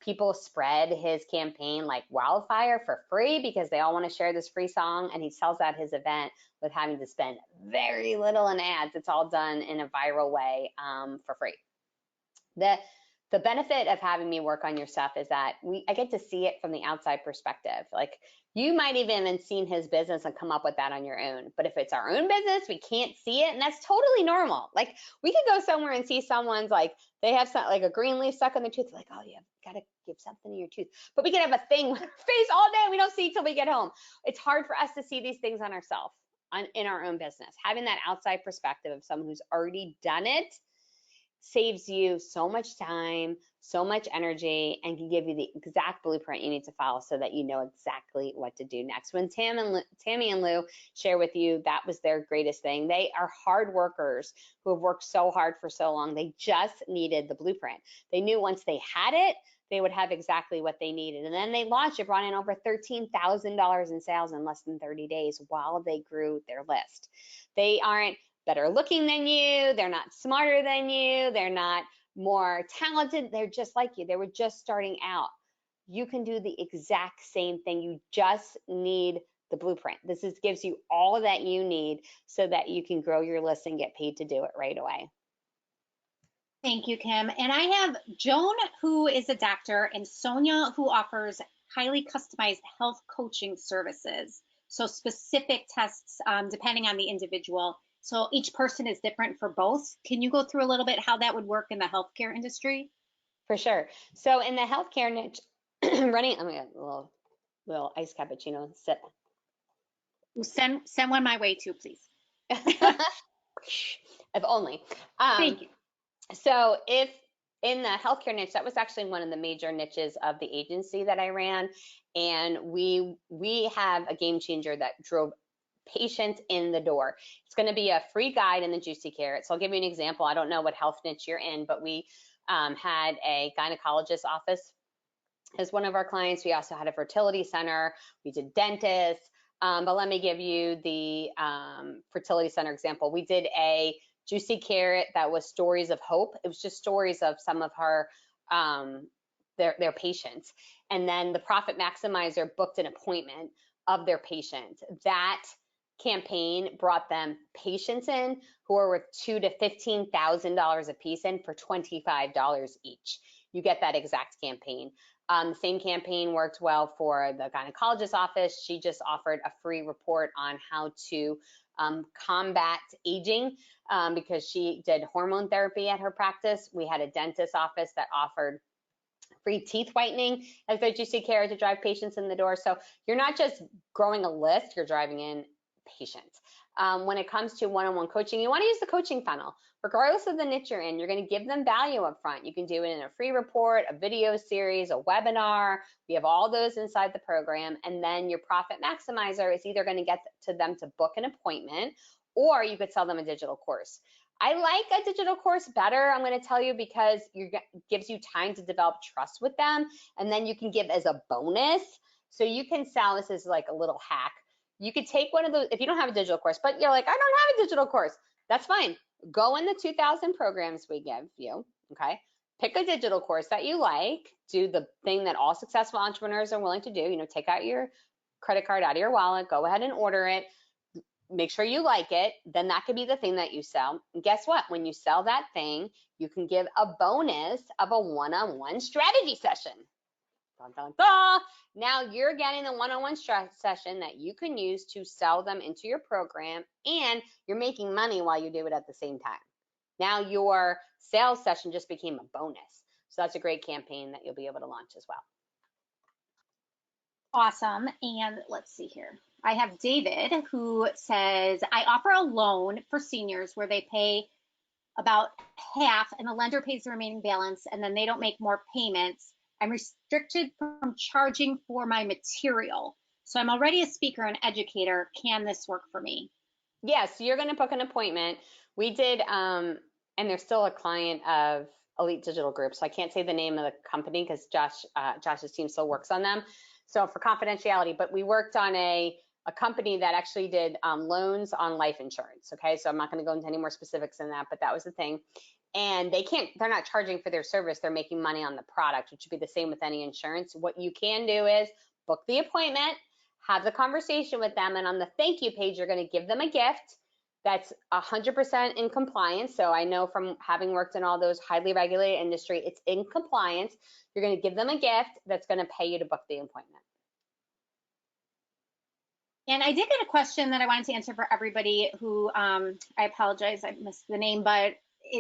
People spread his campaign like wildfire for free because they all want to share this free song, and he sells out his event with having to spend very little in ads. It's all done in a viral way for free. The benefit of having me work on your stuff is that I get to see it from the outside perspective. Like, you might even have seen his business and come up with that on your own. But if it's our own business, we can't see it, and that's totally normal. Like, we could go somewhere and see someone's like, they have some, like a green leaf stuck in their tooth. Like, oh, you gotta give something to your tooth. But we could have a thing with our face all day and we don't see it till we get home. It's hard for us to see these things on ourselves, in our own business. Having that outside perspective of someone who's already done it saves you so much time, so much energy, and can give you the exact blueprint you need to follow so that you know exactly what to do next. When Tammy and Lou share with you, that was their greatest thing. They are hard workers who have worked so hard for so long. They just needed the blueprint. They knew once they had it, they would have exactly what they needed. And then they launched it, brought in over $13,000 in sales in less than 30 days while they grew their list. They aren't better looking than you. They're not smarter than you. They're not more talented. They're just like you. They were just starting out. You can do the exact same thing. You just need the blueprint. Gives you all that you need so that you can grow your list and get paid to do it right away. Thank you, Kim. And I have Joan, who is a doctor, and Sonia, who offers highly customized health coaching services. So specific tests depending on the individual. So each person is different for both. Can you go through a little bit how that would work in the healthcare industry? For sure. So in the healthcare niche, running, I'm gonna get a little iced cappuccino. Sip. Send one my way too, please. If only. Thank you. So if in the healthcare niche, that was actually one of the major niches of the agency that I ran. And we have a game changer that drove patients in the door. It's going to be a free guide in the Juicy Carrot. So I'll give you an example. I don't know what health niche you're in, but we had a gynecologist office as one of our clients. We also had a fertility center. We did dentists. But let me give you the fertility center example. We did a Juicy Carrot that was stories of hope. It was just stories of some of her their patients. And then the Profit Maximizer booked an appointment of their patient. That campaign brought them patients in who are worth $2,000 to $15,000 a piece in for $25 each. You get that exact campaign. The same campaign worked well for the gynecologist office. She just offered a free report on how to combat aging because she did hormone therapy at her practice. We had a dentist office that offered free teeth whitening as their Juicy Carrot to drive patients in the door. So you're not just growing a list, you're driving in patients. When it comes to one-on-one coaching, you want to use the coaching funnel. Regardless of the niche you're in, you're going to give them value up front. You can do it in a free report, a video series, a webinar. We have all those inside the program. And then your Profit Maximizer is either going to get to them to book an appointment, or you could sell them a digital course. I like a digital course better, I'm going to tell you, because it gives you time to develop trust with them, and then you can give as a bonus. So you can sell, this is like a little hack. You could take one of those, if you don't have a digital course, but you're like, I don't have a digital course, that's fine. Go in the 2,000 programs we give you, okay? Pick a digital course that you like, do the thing that all successful entrepreneurs are willing to do, take out your credit card out of your wallet, go ahead and order it, make sure you like it, then that could be the thing that you sell. And guess what? When you sell that thing, you can give a bonus of a one-on-one strategy session. Dun, dun, dun. Now you're getting the one-on-one session that you can use to sell them into your program, and you're making money while you do it at the same time. Now your sales session just became a bonus. So that's a great campaign that you'll be able to launch as well. Awesome. And let's see here. I have David who says, I offer a loan for seniors where they pay about half and the lender pays the remaining balance, and then they don't make more payments. I'm restricted from charging for my material. So I'm already a speaker and educator. Can this work for me? Yes, you're going to book an appointment. We did, and they're still a client of Elite Digital Group. So I can't say the name of the company because Josh's team still works on them. So for confidentiality, but we worked on a company that actually did loans on life insurance. Okay, so I'm not going to go into any more specifics than that, but that was the thing. And they're not charging for their service. They're making money on the product, which would be the same with any insurance. What you can do is book the appointment, have the conversation with them, and on the thank you page, you're going to give them a gift that's 100% in compliance. So I know from having worked in all those highly regulated industry, it's in compliance. You're going to give them a gift that's going to pay you to book the appointment. And I did get a question that I wanted to answer for everybody who, I apologize, I missed the name, but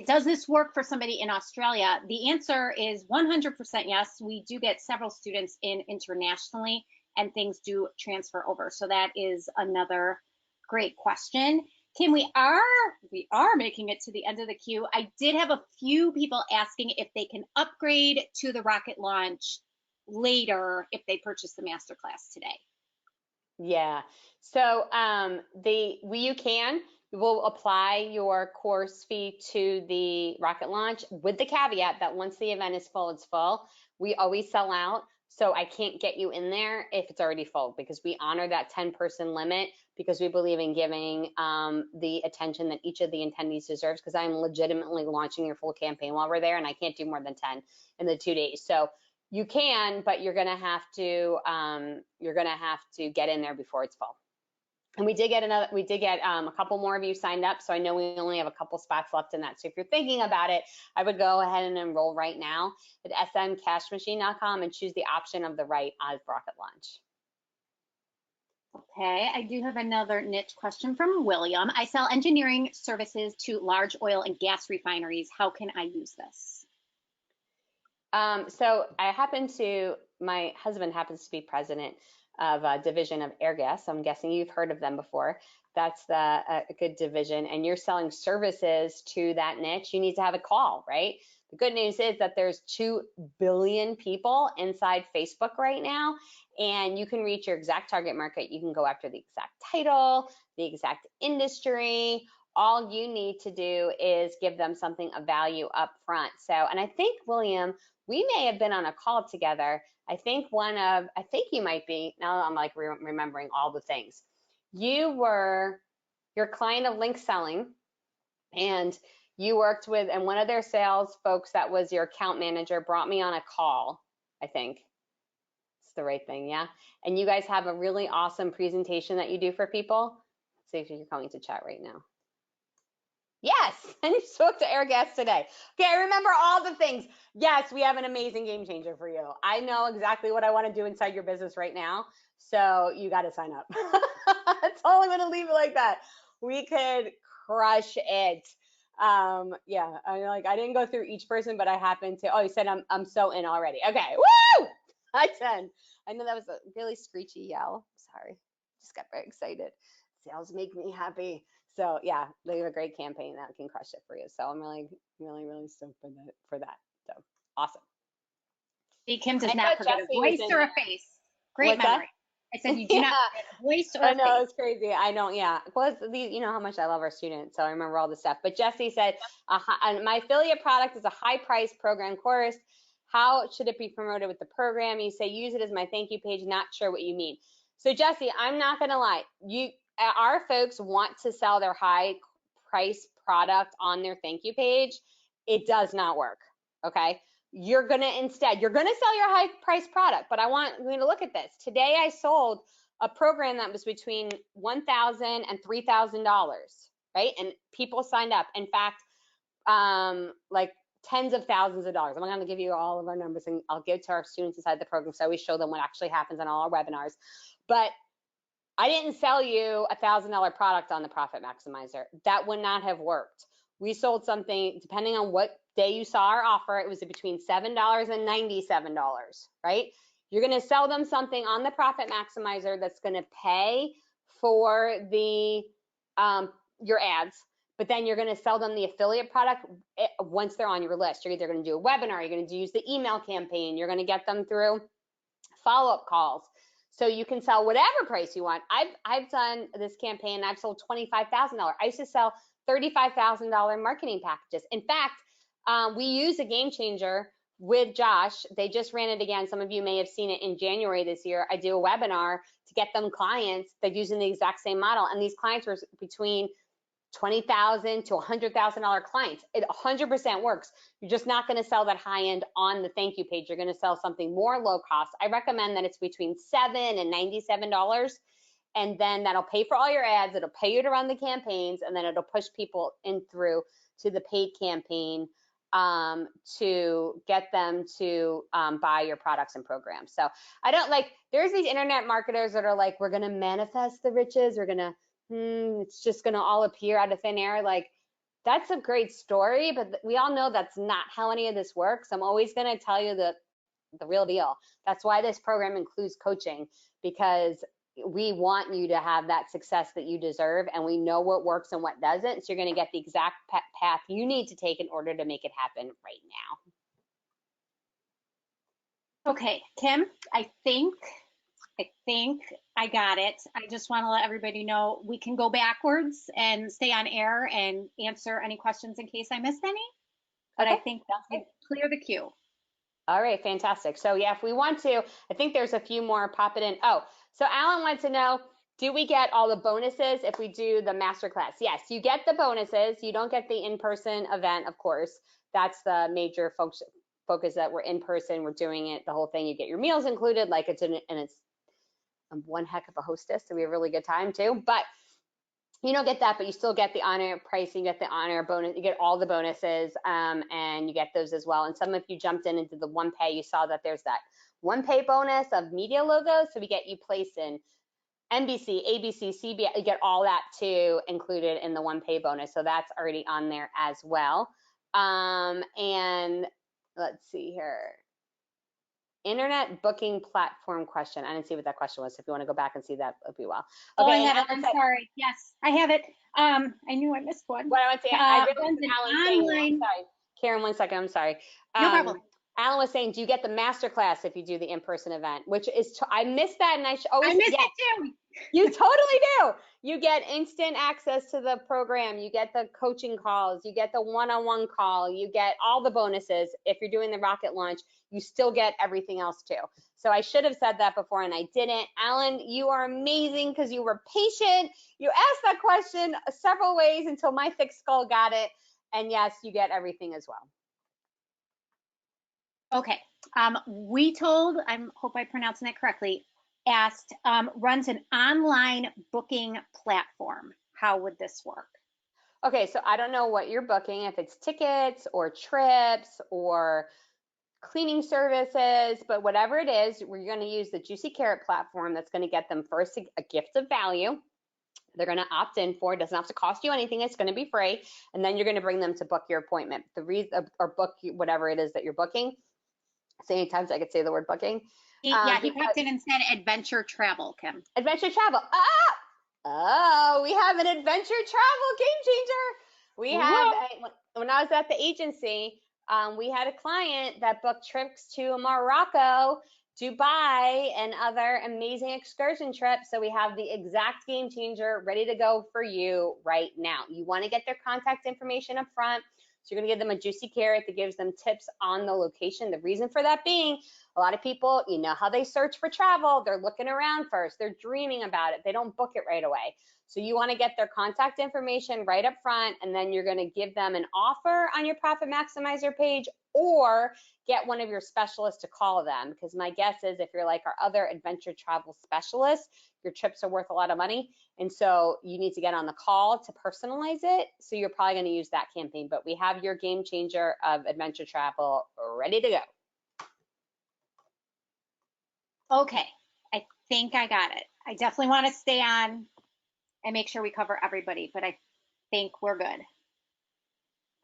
does this work for somebody in Australia? The answer is 100% yes. We do get several students in internationally and things do transfer over. So that is another great question. Kim, we are making it to the end of the queue. I did have a few people asking if they can upgrade to the rocket launch later if they purchase the masterclass today. Yeah, so you can. We'll apply your course fee to the rocket launch with the caveat that once the event is full, it's full. We always sell out, so I can't get you in there if it's already full because we honor that 10-person limit because we believe in giving the attention that each of the attendees deserves because I'm legitimately launching your full campaign while we're there and I can't do more than 10 in the 2 days. So you can, but you're gonna have to get in there before it's full. And we did get a couple more of you signed up, so I know we only have a couple spots left in that. So if you're thinking about it, I would go ahead and enroll right now at smcashmachine.com and choose the option of the right as rocket launch. Okay, I do have another niche question from William. I sell engineering services to large oil and gas refineries. How can I use this? So my husband happens to be president of a division of Air Gas. So I'm guessing you've heard of them before. That's a good division, and you're selling services to that niche. You need to have a call, right? The good news is that there's 2 billion people inside Facebook right now, and you can reach your exact target market. You can go after the exact title, the exact industry. All you need to do is give them something of value up front. So, and I think, William, we may have been on a call together. I think you might be, now I'm like remembering all the things. You were your client of Link Selling, and you worked with, and one of their sales folks that was your account manager brought me on a call, I think. It's the right thing, yeah? And you guys have a really awesome presentation that you do for people. Let's see if you're coming to chat right now. Yes, and you spoke to Air Gas today. Okay, I remember all the things. Yes, we have an amazing game changer for you. I know exactly what I want to do inside your business right now, so you got to sign up. That's all I'm going to leave it like that. We could crush it. Yeah, I didn't go through each person, but I happened to. Oh, you said I'm so in already. Okay, woo! Hi, 10. I know that was a really screechy yell. Sorry, just got very excited. Sales make me happy. So yeah, they have a great campaign that can crush it for you. So I'm really, really, really stoked for that. So awesome. See, Kim does not forget a voice or a face. Great What's memory. That? I said you do not forget a voice or a face. I know, it's crazy. I don't, yeah. Well, you know how much I love our students, so I remember all the stuff. But Jesse said, my affiliate product is a high price program course. How should it be promoted with the program? You say use it as my thank you page. Not sure what you mean. So Jesse, I'm not gonna lie. Our folks want to sell their high price product on their thank you page. It does not work, okay? You're gonna sell your high price product, but I want you to look at this. Today I sold a program that was between $1,000 and $3,000, right? And people signed up. In fact, like tens of thousands of dollars. I'm gonna give you all of our numbers and I'll give to our students inside the program, so we show them what actually happens on all our webinars. But I didn't sell you a $1,000 product on the Profit Maximizer. That would not have worked. We sold something, depending on what day you saw our offer, it was between $7 and $97, right? You're gonna sell them something on the Profit Maximizer that's gonna pay for the your ads, but then you're gonna sell them the affiliate product once they're on your list. You're either gonna do a webinar, you're gonna use the email campaign, you're gonna get them through follow-up calls. So you can sell whatever price you want. I've done this campaign, I've sold $25,000. I used to sell $35,000 marketing packages. In fact, We use a game changer with Josh. They just ran it again. Some of you may have seen it in January this year. I do a webinar to get them clients that using the exact same model. And these clients were between $20,000 to $100,000 clients. It 100% works. You're just not going to sell that high end on the thank you page. You're going to sell something more low cost. I recommend that it's between $7 and $97. And then that'll pay for all your ads. It'll pay you to run the campaigns, and then it'll push people in through to the paid campaign to get them to buy your products and programs. So I don't like, there's these internet marketers that are like, we're going to manifest the riches. We're going to, it's just going to all appear out of thin air. Like, that's a great story, but we all know that's not how any of this works. I'm always going to tell you the real deal. That's why this program includes coaching, because we want you to have that success that you deserve, and we know what works and what doesn't. So you're going to get the exact path you need to take in order to make it happen right now. Okay, Kim, I think I got it. I just want to let everybody know we can go backwards and stay on air and answer any questions in case I missed any. But Okay. I think that's clear the queue. All right, fantastic. So yeah, if we want to, I think there's a few more popping in. Oh, so Alan wants to know, do we get all the bonuses if we do the masterclass? Yes, you get the bonuses. You don't get the in-person event, of course. That's the major focus, that we're in person. We're doing it, the whole thing. You get your meals included, like it's and it's one heck of a hostess, so we have a really good time too. But you don't get that, but you still get the on-air pricing, you get the on-air bonus, you get all the bonuses, and you get those as well. And some of you jumped in and did the one pay, you saw that there's that one pay bonus of media logos. So we get you placed in NBC, ABC, CBS, you get all that too included in the one pay bonus. So that's already on there as well. And let's see here. Internet booking platform question. I didn't see what that question was. If you want to go back and see that, it'd be well. Okay, Okay, I have it. I'm sorry. Yes, I have it. I knew I missed one. What I want to say, I really runs an Alan saying, online. I'm sorry, Karen, 1 second. I'm sorry. No problem. Alan was saying, do you get the master class if you do the in-person event? Which is, I missed that, and I always missed forget. it too. You totally do. You get instant access to the program. You get the coaching calls. You get the one-on-one call. You get all the bonuses. If you're doing the rocket launch, you still get everything else too. So I should have said that before, and I didn't. Alan, you are amazing because you were patient. You asked that question several ways until my thick skull got it. And yes, you get everything as well. Okay. We told, I hope I'm pronouncing that correctly, asked, runs an online booking platform. How would this work? Okay, so I don't know what you're booking, if it's tickets or trips or cleaning services, but whatever it is, we're going to use the Juicy Carrot platform. That's going to get them first a gift of value. They're going to opt in for it. Doesn't have to cost you anything. It's going to be free. And then you're going to bring them to book your appointment. The reason, or book whatever it is that you're booking. So many times I could say the word booking. He popped in and said adventure travel, Kim. Adventure travel. Oh, we have an adventure travel game changer. We have, when I was at the agency, we had a client that booked trips to Morocco, Dubai, and other amazing excursion trips. So we have the exact game changer ready to go for you right now. You want to get their contact information up front. So you're going to give them a juicy carrot that gives them tips on the location. The reason for that being, a lot of people, you know how they search for travel. They're looking around first. They're dreaming about it. They don't book it right away. So you want to get their contact information right up front, and then you're going to give them an offer on your Profit Maximizer page, or get one of your specialists to call them. Because my guess is if you're like our other adventure travel specialists, your trips are worth a lot of money. And so you need to get on the call to personalize it. So you're probably going to use that campaign, but we have your game changer of adventure travel ready to go. Okay, I think I got it. I definitely want to stay on and make sure we cover everybody, but I think we're good.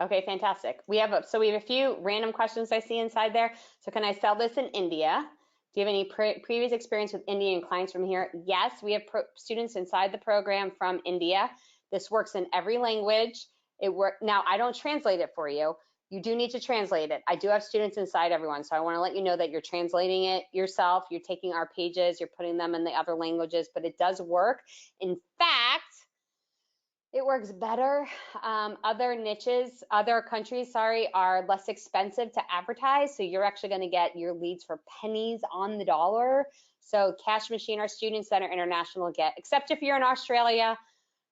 Okay, fantastic. We have a few random questions I see inside there. So can I sell this in India? Do you have any previous experience with Indian clients from here? Yes, we have students inside the program from India. This works in every language. Now, I don't translate it for you. You do need to translate it. I do have students inside everyone, so I want to let you know that you're translating it yourself. You're taking our pages, you're putting them in the other languages, but it does work. In fact, It works better. Other niches, other countries, sorry, are less expensive to advertise. So you're actually going to get your leads for pennies on the dollar. So Cash Machine, our students that are international get, except if you're in Australia,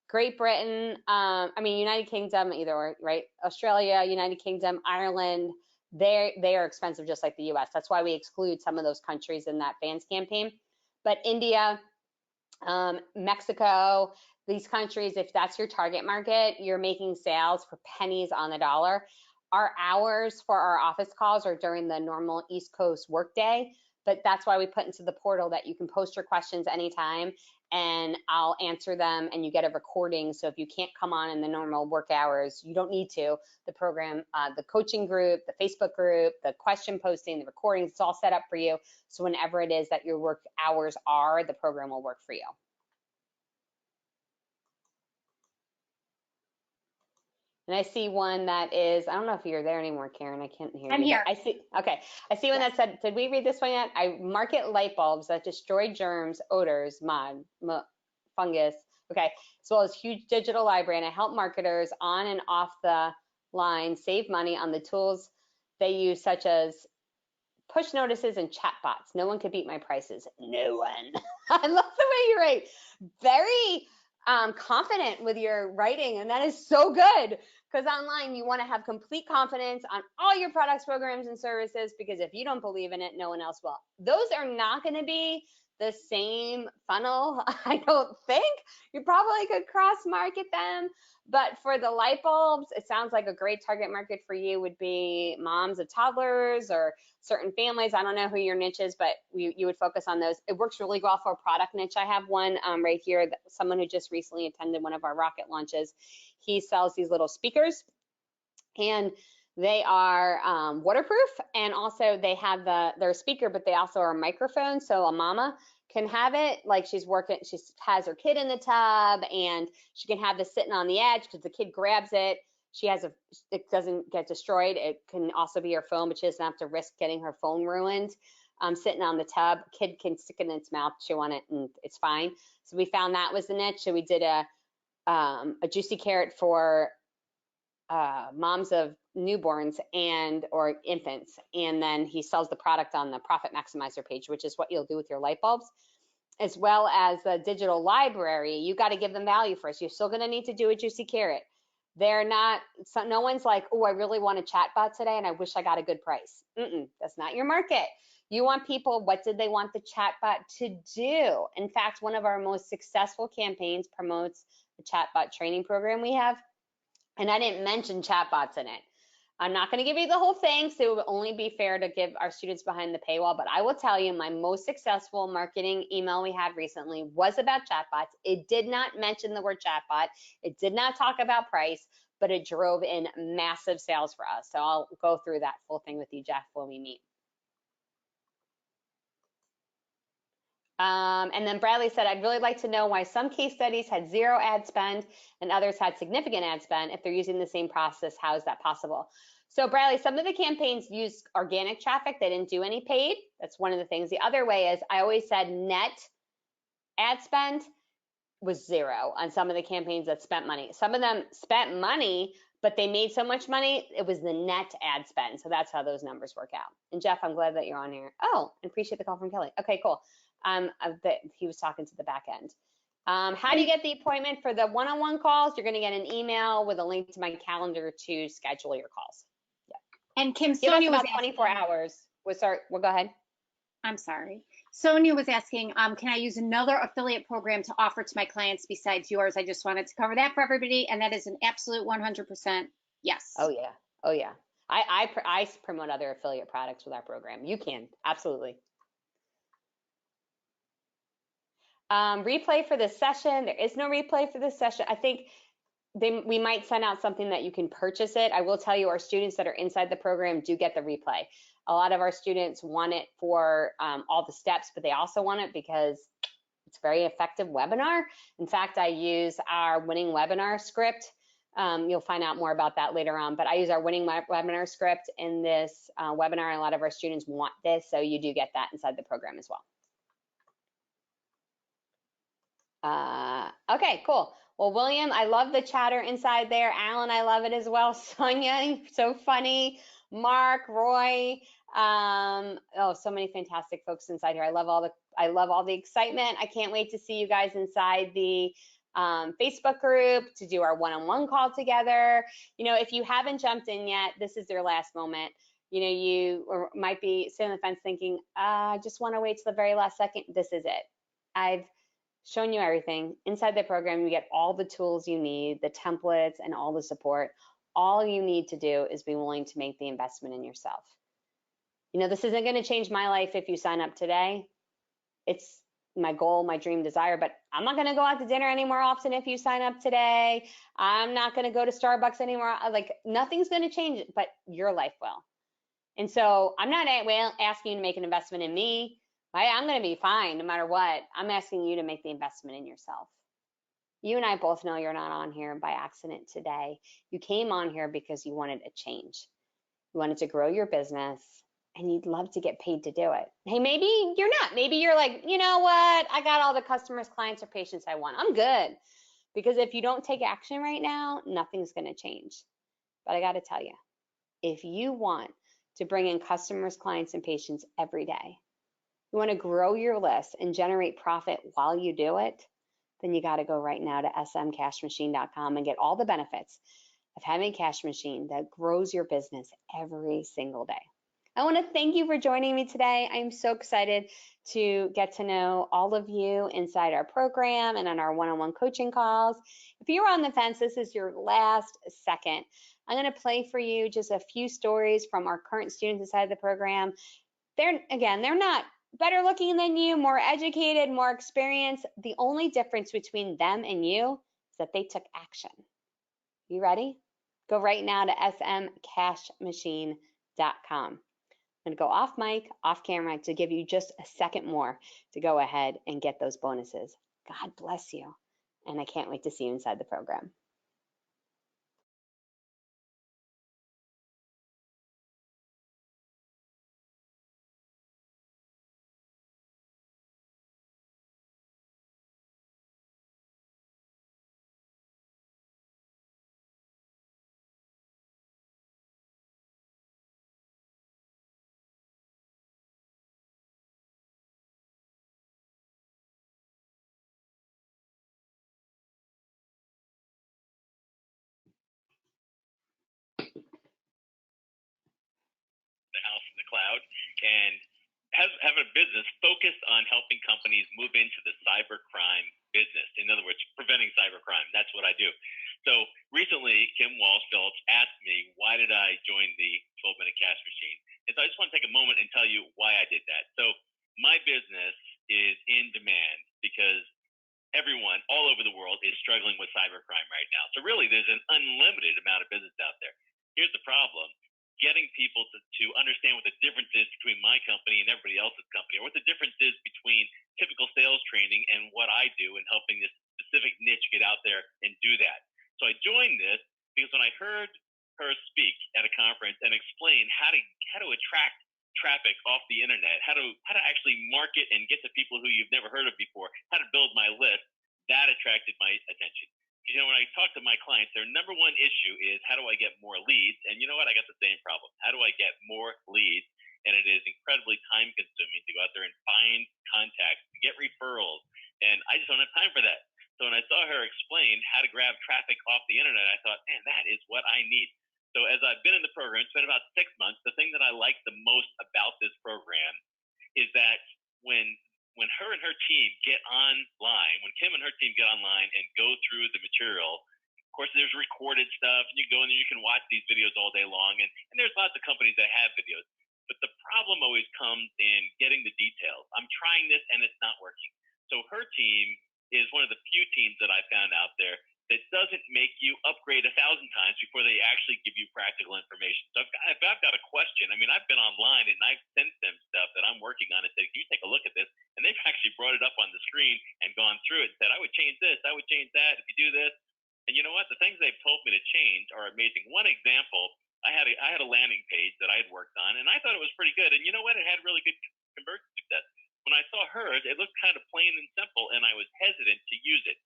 Great Britain, I mean, United Kingdom, either or, right? Australia, United Kingdom, Ireland, they are expensive just like the US. That's why we exclude some of those countries in that fans campaign. But India, Mexico, these countries, if that's your target market, you're making sales for pennies on the dollar. Our hours for our office calls are during the normal East Coast workday, but that's why we put into the portal that you can post your questions anytime and I'll answer them and you get a recording. So if you can't come on in the normal work hours, you don't need to. The program, the coaching group, the Facebook group, the question posting, the recordings, it's all set up for you. So whenever it is that your work hours are, the program will work for you. And I see one that is, I don't know if you're there anymore, Karen, I can't hear I'm you. here. I see, okay. I see one that said, did we read this one yet? I market light bulbs that destroy germs, odors, fungus, okay, as well as huge digital library. And I help marketers on and off the line save money on the tools they use, such as push notices and chat bots. No one could beat my prices. No one. I love the way you write. Very confident with your writing, and that is so good because online you want to have complete confidence on all your products, programs, and services, because if you don't believe in it, no one else will. Those are not going to be the same funnel, I don't think. You probably could cross market them, but for the light bulbs, it sounds like a great target market for you would be moms of toddlers or certain families. I don't know who your niche is, but you would focus on those. It works really well for a product niche. I have one right here, someone who just recently attended one of our rocket launches. He sells these little speakers and they are waterproof, and also they have their speaker, but they also are a microphone. So a mama can have it like she's working, she has her kid in the tub and she can have this sitting on the edge because the kid grabs it. It doesn't get destroyed. It can also be her phone, but she doesn't have to risk getting her phone ruined. Sitting on the tub, kid can stick it in its mouth, chew on it, and it's fine. So we found that was the niche. So we did a juicy carrot for moms of newborns and or infants, and then he sells the product on the profit maximizer page, which is what you'll do with your light bulbs, as well as the digital library. You got to give them value first. You're still going to need to do a juicy carrot. They're not, so no one's like, oh, I really want a chatbot today and I wish I got a good price. That's not your market. You want people, what did they want the chatbot to do? In fact, one of our most successful campaigns promotes the chatbot training program we have. And I didn't mention chatbots in it. I'm not going to give you the whole thing, so it would only be fair to give our students behind the paywall, but I will tell you my most successful marketing email we had recently was about chatbots. It did not mention the word chatbot. It did not talk about price, but it drove in massive sales for us. So I'll go through that full thing with you, Jeff, when we meet. And then Bradley said, I'd really like to know why some case studies had zero ad spend and others had significant ad spend. If they're using the same process, how is that possible? So Bradley, some of the campaigns used organic traffic. They didn't do any paid. That's one of the things. The other way is I always said net ad spend was zero on some of the campaigns that spent money. Some of them spent money, but they made so much money, it was the net ad spend. So that's how those numbers work out. And Jeff, I'm glad that you're on here. Oh, and appreciate the call from Kelly. Okay, cool. He was talking to the back end. How do you get the appointment for the one-on-one calls? You're going to get an email with a link to my calendar to schedule your calls. Yeah. And Kim, Give Sonia us was about 24 hours. Well, go ahead. I'm sorry. Sonia was asking, can I use another affiliate program to offer to my clients besides yours? I just wanted to cover that for everybody, and that is an absolute 100% yes. Oh yeah, oh yeah. I promote other affiliate products with our program. You can, absolutely. Replay for this session. There is no replay for this session. I think we might send out something that you can purchase it. I will tell you, our students that are inside the program do get the replay. A lot of our students want it for all the steps, but they also want it because it's a very effective webinar. In fact, I use our winning webinar script. You'll find out more about that later on, but I use our winning webinar script in this webinar. A lot of our students want this, so you do get that inside the program as well. Okay, cool. Well, William, I love the chatter inside there. Alan, I love it as well. Sonia, so funny. Mark, Roy, oh, so many fantastic folks inside here. I love all the excitement. I can't wait to see you guys inside the Facebook group to do our one-on-one call together. You know, if you haven't jumped in yet, this is your last moment. You know, you might be sitting on the fence thinking, I just want to wait till the very last second. This is it. I've shown you everything. Inside the program, you get all the tools you need, the templates, and all the support. All you need to do is be willing to make the investment in yourself. You know, this isn't going to change my life if you sign up today. It's my goal, my dream, desire, but I'm not going to go out to dinner any more often if you sign up today. I'm not going to go to Starbucks anymore. Like, nothing's going to change, but your life will. And so I'm not asking you to make an investment in me. Right? I'm going to be fine no matter what. I'm asking you to make the investment in yourself. You and I both know you're not on here by accident today. You came on here because you wanted a change. You wanted to grow your business and you'd love to get paid to do it. Hey, maybe you're not. Maybe you're like, you know what? I got all the customers, clients, or patients I want. I'm good. Because if you don't take action right now, nothing's going to change. But I got to tell you, if you want to bring in customers, clients, and patients every day, you want to grow your list and generate profit while you do it, then you got to go right now to smcashmachine.com and get all the benefits of having a cash machine that grows your business every single day. I want to thank you for joining me today. I'm so excited to get to know all of you inside our program and on our one-on-one coaching calls. If you're on the fence, this is your last second. I'm going to play for you just a few stories from our current students inside the program. They're not better looking than you, more educated, more experienced. The only difference between them and you is that they took action. You ready? Go right now to smcashmachine.com. I'm going to go off mic, off camera to give you just a second more to go ahead and get those bonuses. God bless you. And I can't wait to see you inside the program. The house in the cloud and have a business focused on helping companies move into the cybercrime business. In other words, preventing cybercrime. That's what I do. So recently, Kim Walsh Phillips asked me, why did I join the 12-minute cash machine? And so I just want to take a moment and tell you why I did that. So my business is in demand because everyone all over the world is struggling with cybercrime right now. So really, there's an unlimited amount of business out there. Here's the problem. Getting people to understand what the difference is between my company and everybody else's company, or what the difference is between typical sales training and what I do in helping this specific niche get out there and do that. So I joined this because when I heard her speak at a conference and explain how to attract traffic off the internet, how to actually market and get to people who you've never heard of before, how to build my list, that attracted my attention. You know, when I talk to my clients, their number one issue is, how do I get more leads? And you know what? I got the same problem. How do I get more leads? And it is incredibly time consuming to go out there and find contacts, get referrals. And I just don't have time for that. So when I saw her explain how to grab traffic off the internet, I thought, man, that is what I need. So as I've been in the program, it's been about 6 months. The thing that I like the most about this program is that when her and her team get online, when Kim and her team get online and go through the material, of course, there's recorded stuff, and you go in and you can watch these videos all day long, and there's lots of companies that have videos. But the problem always comes in getting the details. I'm trying this, and it's not working. So her team is one of the few teams that I found out there that doesn't make you upgrade 1,000 times before they actually give you practical information. So if I've got a question, I mean, I've been online and I've sent them stuff that I'm working on and said, can you take a look at this? And they've actually brought it up on the screen and gone through it and said, I would change this, I would change that if you do this. And you know what? The things they've told me to change are amazing. One example, I had a landing page that I had worked on, and I thought it was pretty good. And you know what? It had really good conversion success. When I saw hers, it looked kind of plain and simple, and I was hesitant to use it.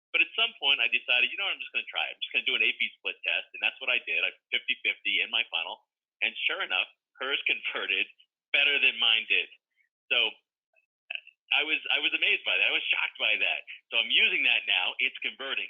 But at some point, I decided, I'm just going to try it. I'm just going to do an AP split test, and that's what I did. I 50-50 in my funnel, and sure enough, hers converted better than mine did. So I was amazed by that. I was shocked by that. So I'm using that now. It's converting.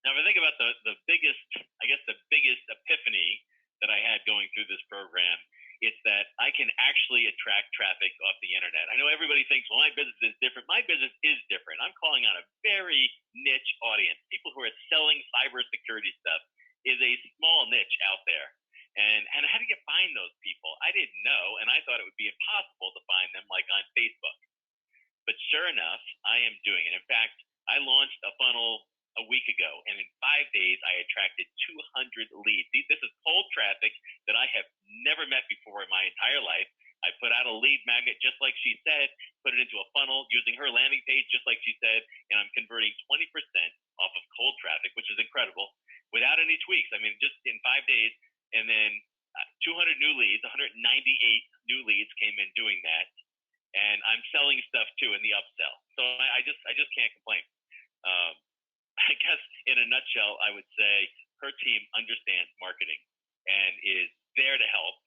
Now, if I think about the biggest, I guess the biggest epiphany that I had going through this program, it's that I can actually attract traffic off the internet. I know everybody thinks, well, my business is different. My business is different. I'm calling on a very niche audience. People who are selling cybersecurity stuff is a small niche out there. And how do you find those people? I didn't know, and I thought it would be impossible to find them like on Facebook. But sure enough, I am doing it. In fact, I launched a funnel a week ago, and in 5 days, I attracted 200 leads. This is cold traffic that I have never met before in my entire life. I put out a lead magnet, just like she said, put it into a funnel using her landing page, just like she said, and I'm converting 20% off of cold traffic, which is incredible, without any tweaks. I mean, just in 5 days, and then 200 new leads, 198 new leads came in doing that. And I'm selling stuff too in the upsell. So I just can't complain. I guess in a nutshell, I would say her team understands marketing and is there to help.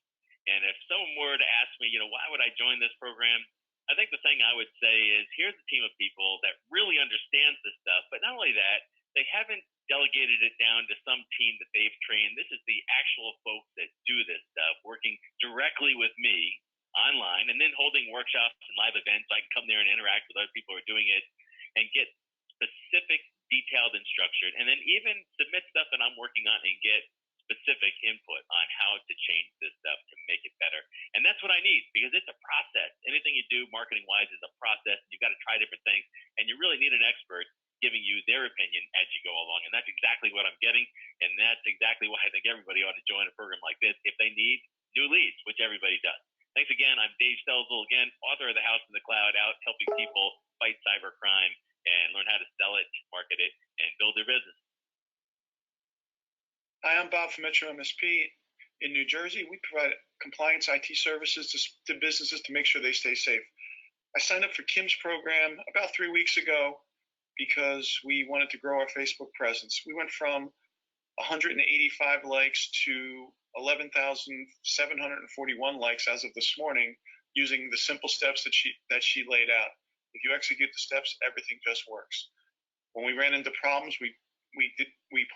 And if someone were to ask me, why would I join this program? I think the thing I would say is, here's a team of people that really understands this stuff. But not only that, they haven't delegated it down to some team that they've trained. This is the actual folks that do this stuff, working directly with me online, and then holding workshops and live events so I can come there and interact with other people who are doing it and get specific, detailed, and structured, and then even submit stuff that I'm working on and get specific input on how to change this stuff to make it better. And that's what I need, because it's a process. Anything you do marketing-wise is a process. You've got to try different things, and you really need an expert giving you their opinion as you go along. And that's exactly what I'm getting, and that's exactly why I think everybody ought to join a program like this if they need new leads, which everybody does. Thanks again. I'm Dave Stelzel, again, author of The House in the Cloud, out helping people fight cybercrime and learn how to sell it, market it, and build their business. Hi, I'm Bob from Metro MSP in New Jersey. We provide compliance IT services to businesses to make sure they stay safe. I signed up for Kim's program about 3 weeks ago because we wanted to grow our Facebook presence. We went from 185 likes to 11,741 likes as of this morning, using the simple steps that she laid out. If you execute the steps, everything just works. When we ran into problems, we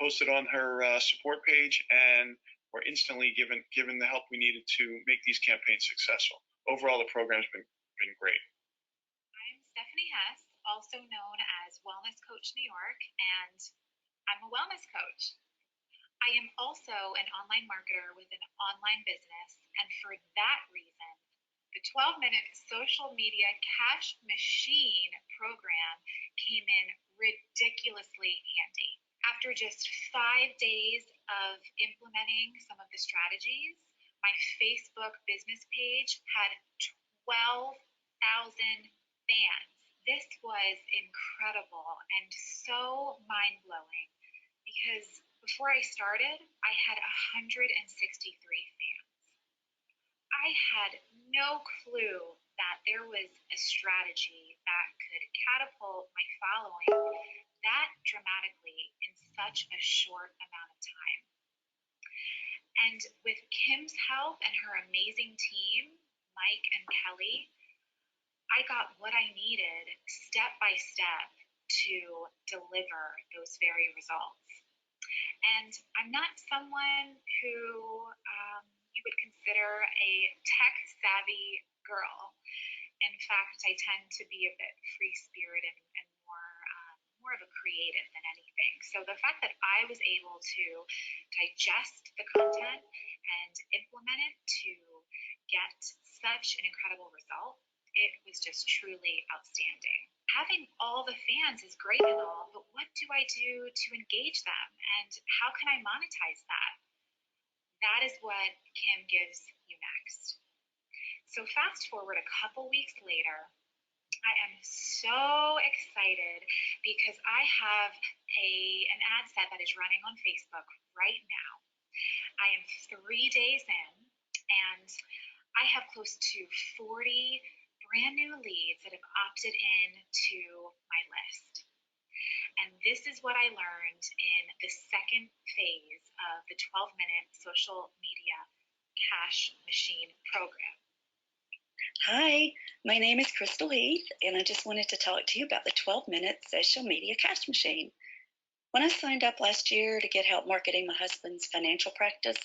posted on her support page and were instantly given the help we needed to make these campaigns successful. Overall, the program's been great. I'm Stephanie Hess, also known as Wellness Coach New York, and I'm a wellness coach. I am also an online marketer with an online business, and for that reason, the 12-minute social media cash machine program came in ridiculously handy. After just 5 days of implementing some of the strategies, my Facebook business page had 12,000 fans. This was incredible and so mind-blowing because before I started, I had 163 fans. I had no clue that there was a strategy that could catapult my following that dramatically in such a short amount of time. And with Kim's help and her amazing team, Mike and Kelly, I got what I needed step by step to deliver those very results. And I'm not someone who you would consider a tech-savvy girl. In fact, I tend to be a bit free-spirited and more of a creative than anything. So the fact that I was able to digest the content and implement it to get such an incredible result, it was just truly outstanding. Having all the fans is great and all, but what do I do to engage them, and how can I monetize that? That is what Kim gives you next. So fast forward a couple weeks later, I am so excited because I have an ad set that is running on Facebook right now. I am 3 days in, and I have close to 40 brand new leads that have opted in to my list. And this is what I learned in the second phase of the 12-minute social media cash machine program. Hi, my name is Crystal Heath, and I just wanted to talk to you about the 12-minute social media cash machine. When I signed up last year to get help marketing my husband's financial practice,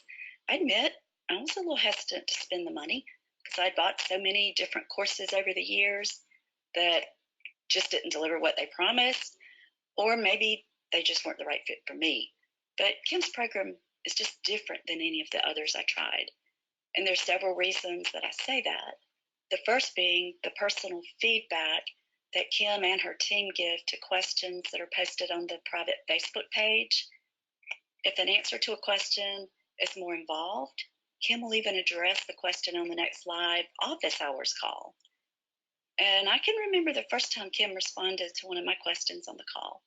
I admit I was a little hesitant to spend the money because I'd bought so many different courses over the years that just didn't deliver what they promised, or maybe they just weren't the right fit for me. But Kim's program is just different than any of the others I tried. And there's several reasons that I say that. The first being the personal feedback that Kim and her team give to questions that are posted on the private Facebook page. If an answer to a question is more involved, Kim will even address the question on the next live office hours call. And I can remember the first time Kim responded to one of my questions on the call.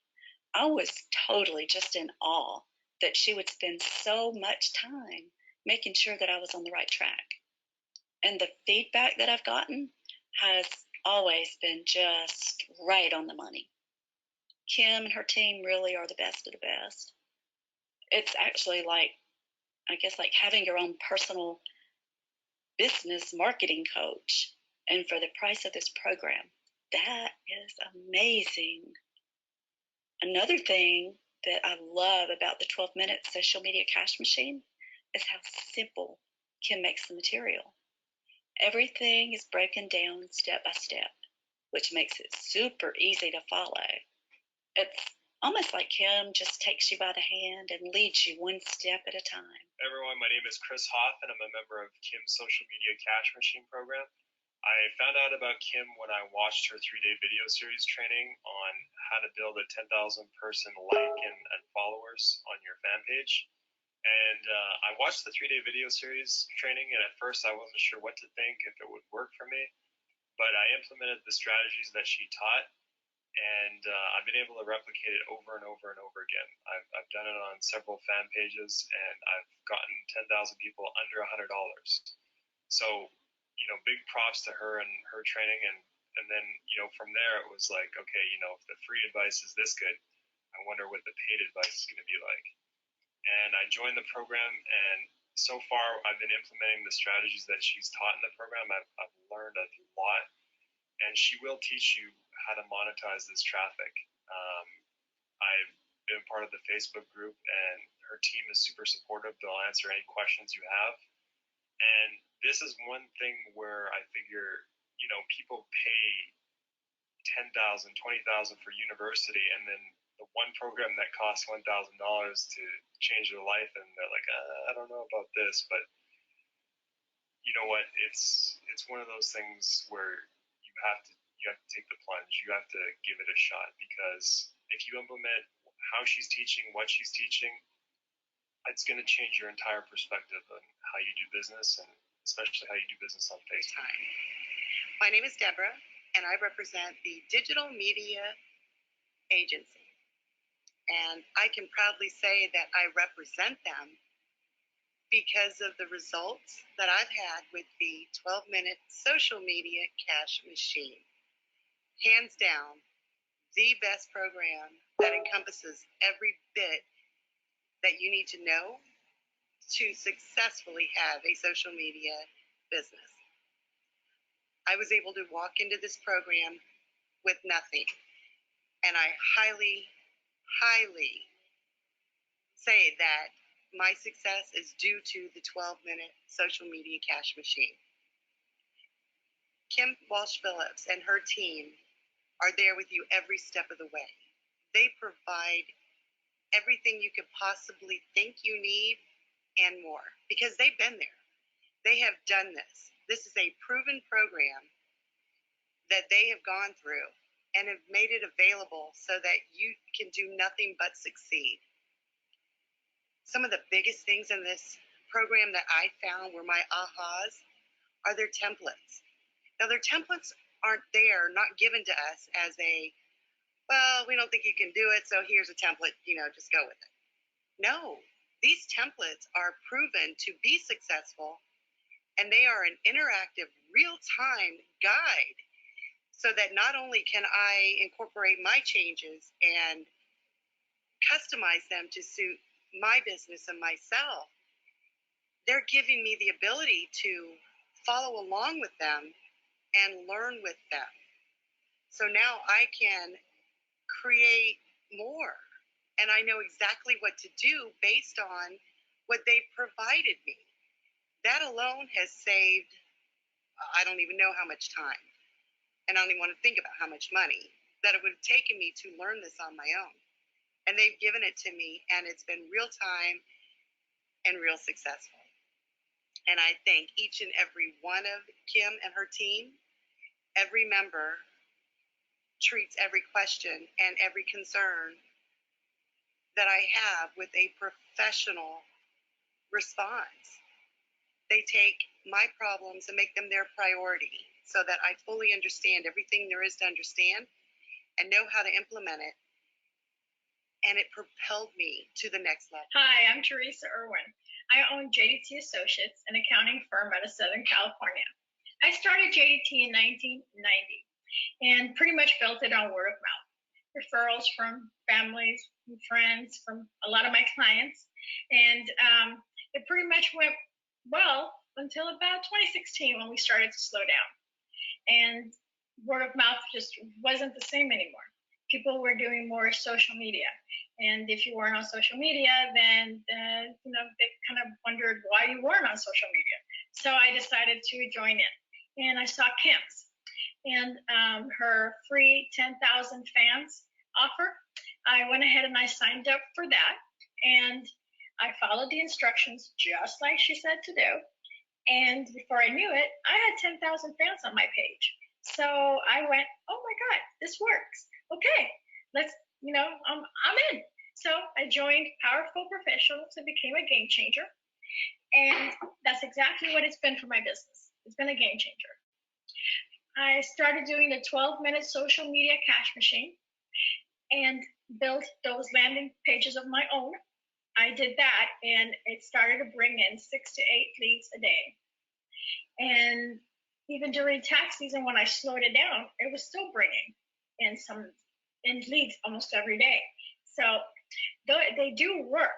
I was totally just in awe that she would spend so much time making sure that I was on the right track. And the feedback that I've gotten has always been just right on the money. Kim and her team really are the best of the best. It's actually like having your own personal business marketing coach. And for the price of this program, that is amazing. Another thing that I love about the 12-minute social media cash machine is how simple Kim makes the material. Everything is broken down step by step, which makes it super easy to follow. It's almost like Kim just takes you by the hand and leads you one step at a time. Everyone, my name is Chris Hoff, and I'm a member of Kim's Social Media Cash Machine program. I found out about Kim when I watched her 3-day video series training on how to build a 10,000 person like and followers on your fan page. And I watched the 3-day video series training, and at first I wasn't sure what to think, if it would work for me. But I implemented the strategies that she taught, and I've been able to replicate it over and over and over again. I've done it on several fan pages, and I've gotten 10,000 people under $100. So, big props to her and her training. And then, from there it was like, okay, if the free advice is this good, I wonder what the paid advice is going to be like. And I joined the program, and so far I've been implementing the strategies that she's taught in the program. I've learned a lot, and she will teach you how to monetize this traffic. I've been part of the Facebook group, and her team is super supportive. They'll answer any questions you have. And this is one thing where I figure, people pay $10,000, $20,000 for university, and then the one program that costs $1,000 to change their life, and they're like, I don't know about this, but you know what? It's one of those things where you have to take the plunge. You have to give it a shot, because if you implement how she's teaching, what she's teaching, it's going to change your entire perspective on how you do business, and especially how you do business on Facebook. Hi. My name is Deborah, and I represent the Digital Media Agency. And I can proudly say that I represent them because of the results that I've had with the 12-minute social media cash machine. Hands down, the best program that encompasses every bit that you need to know to successfully have a social media business. I was able to walk into this program with nothing, and I highly say that my success is due to the 12-minute social media cash machine. Kim Walsh-Phillips and her team are there with you every step of the way. They provide everything you could possibly think you need and more, because they've been there. They have done this. This is a proven program that they have gone through and have made it available so that you can do nothing but succeed. Some of the biggest things in this program that I found were my ahas are their templates. Now, their templates aren't there, not given to us as a, well, we don't think you can do it, so here's a template, just go with it. No, these templates are proven to be successful, and they are an interactive, real-time guide so that not only can I incorporate my changes and customize them to suit my business and myself, they're giving me the ability to follow along with them and learn with them. So now I can create more, and I know exactly what to do based on what they've provided me. That alone has saved, I don't even know how much time, and I don't even want to think about how much money that it would have taken me to learn this on my own. And they've given it to me, and it's been real time and real successful. And I thank each and every one of Kim and her team. Every member treats every question and every concern that I have with a professional response. They take my problems and make them their priority so that I fully understand everything there is to understand and know how to implement it. And it propelled me to the next level. Hi, I'm Teresa Irwin. I own JDT Associates, an accounting firm out of Southern California. I started JDT in 1990 and pretty much built it on word of mouth. Referrals from families, from friends, from a lot of my clients. And it pretty much went well until about 2016 when we started to slow down. And word of mouth just wasn't the same anymore. People were doing more social media. And if you weren't on social media, then they kind of wondered why you weren't on social media. So I decided to join in. And I saw Kim's and her free 10,000 fans offer. I went ahead and I signed up for that. And I followed the instructions just like she said to do. And before I knew it, I had 10,000 fans on my page. So I went, oh my God, this works. Okay, let's, I'm in. So I joined Powerful Professionals and became a game changer. And that's exactly what it's been for my business. It's been a game changer. I started doing the 12-minute social media cash machine and built those landing pages of my own. I did that, and it started to bring in 6 to 8 leads a day. And even during tax season, when I slowed it down, it was still bringing in leads almost every day. So they do work.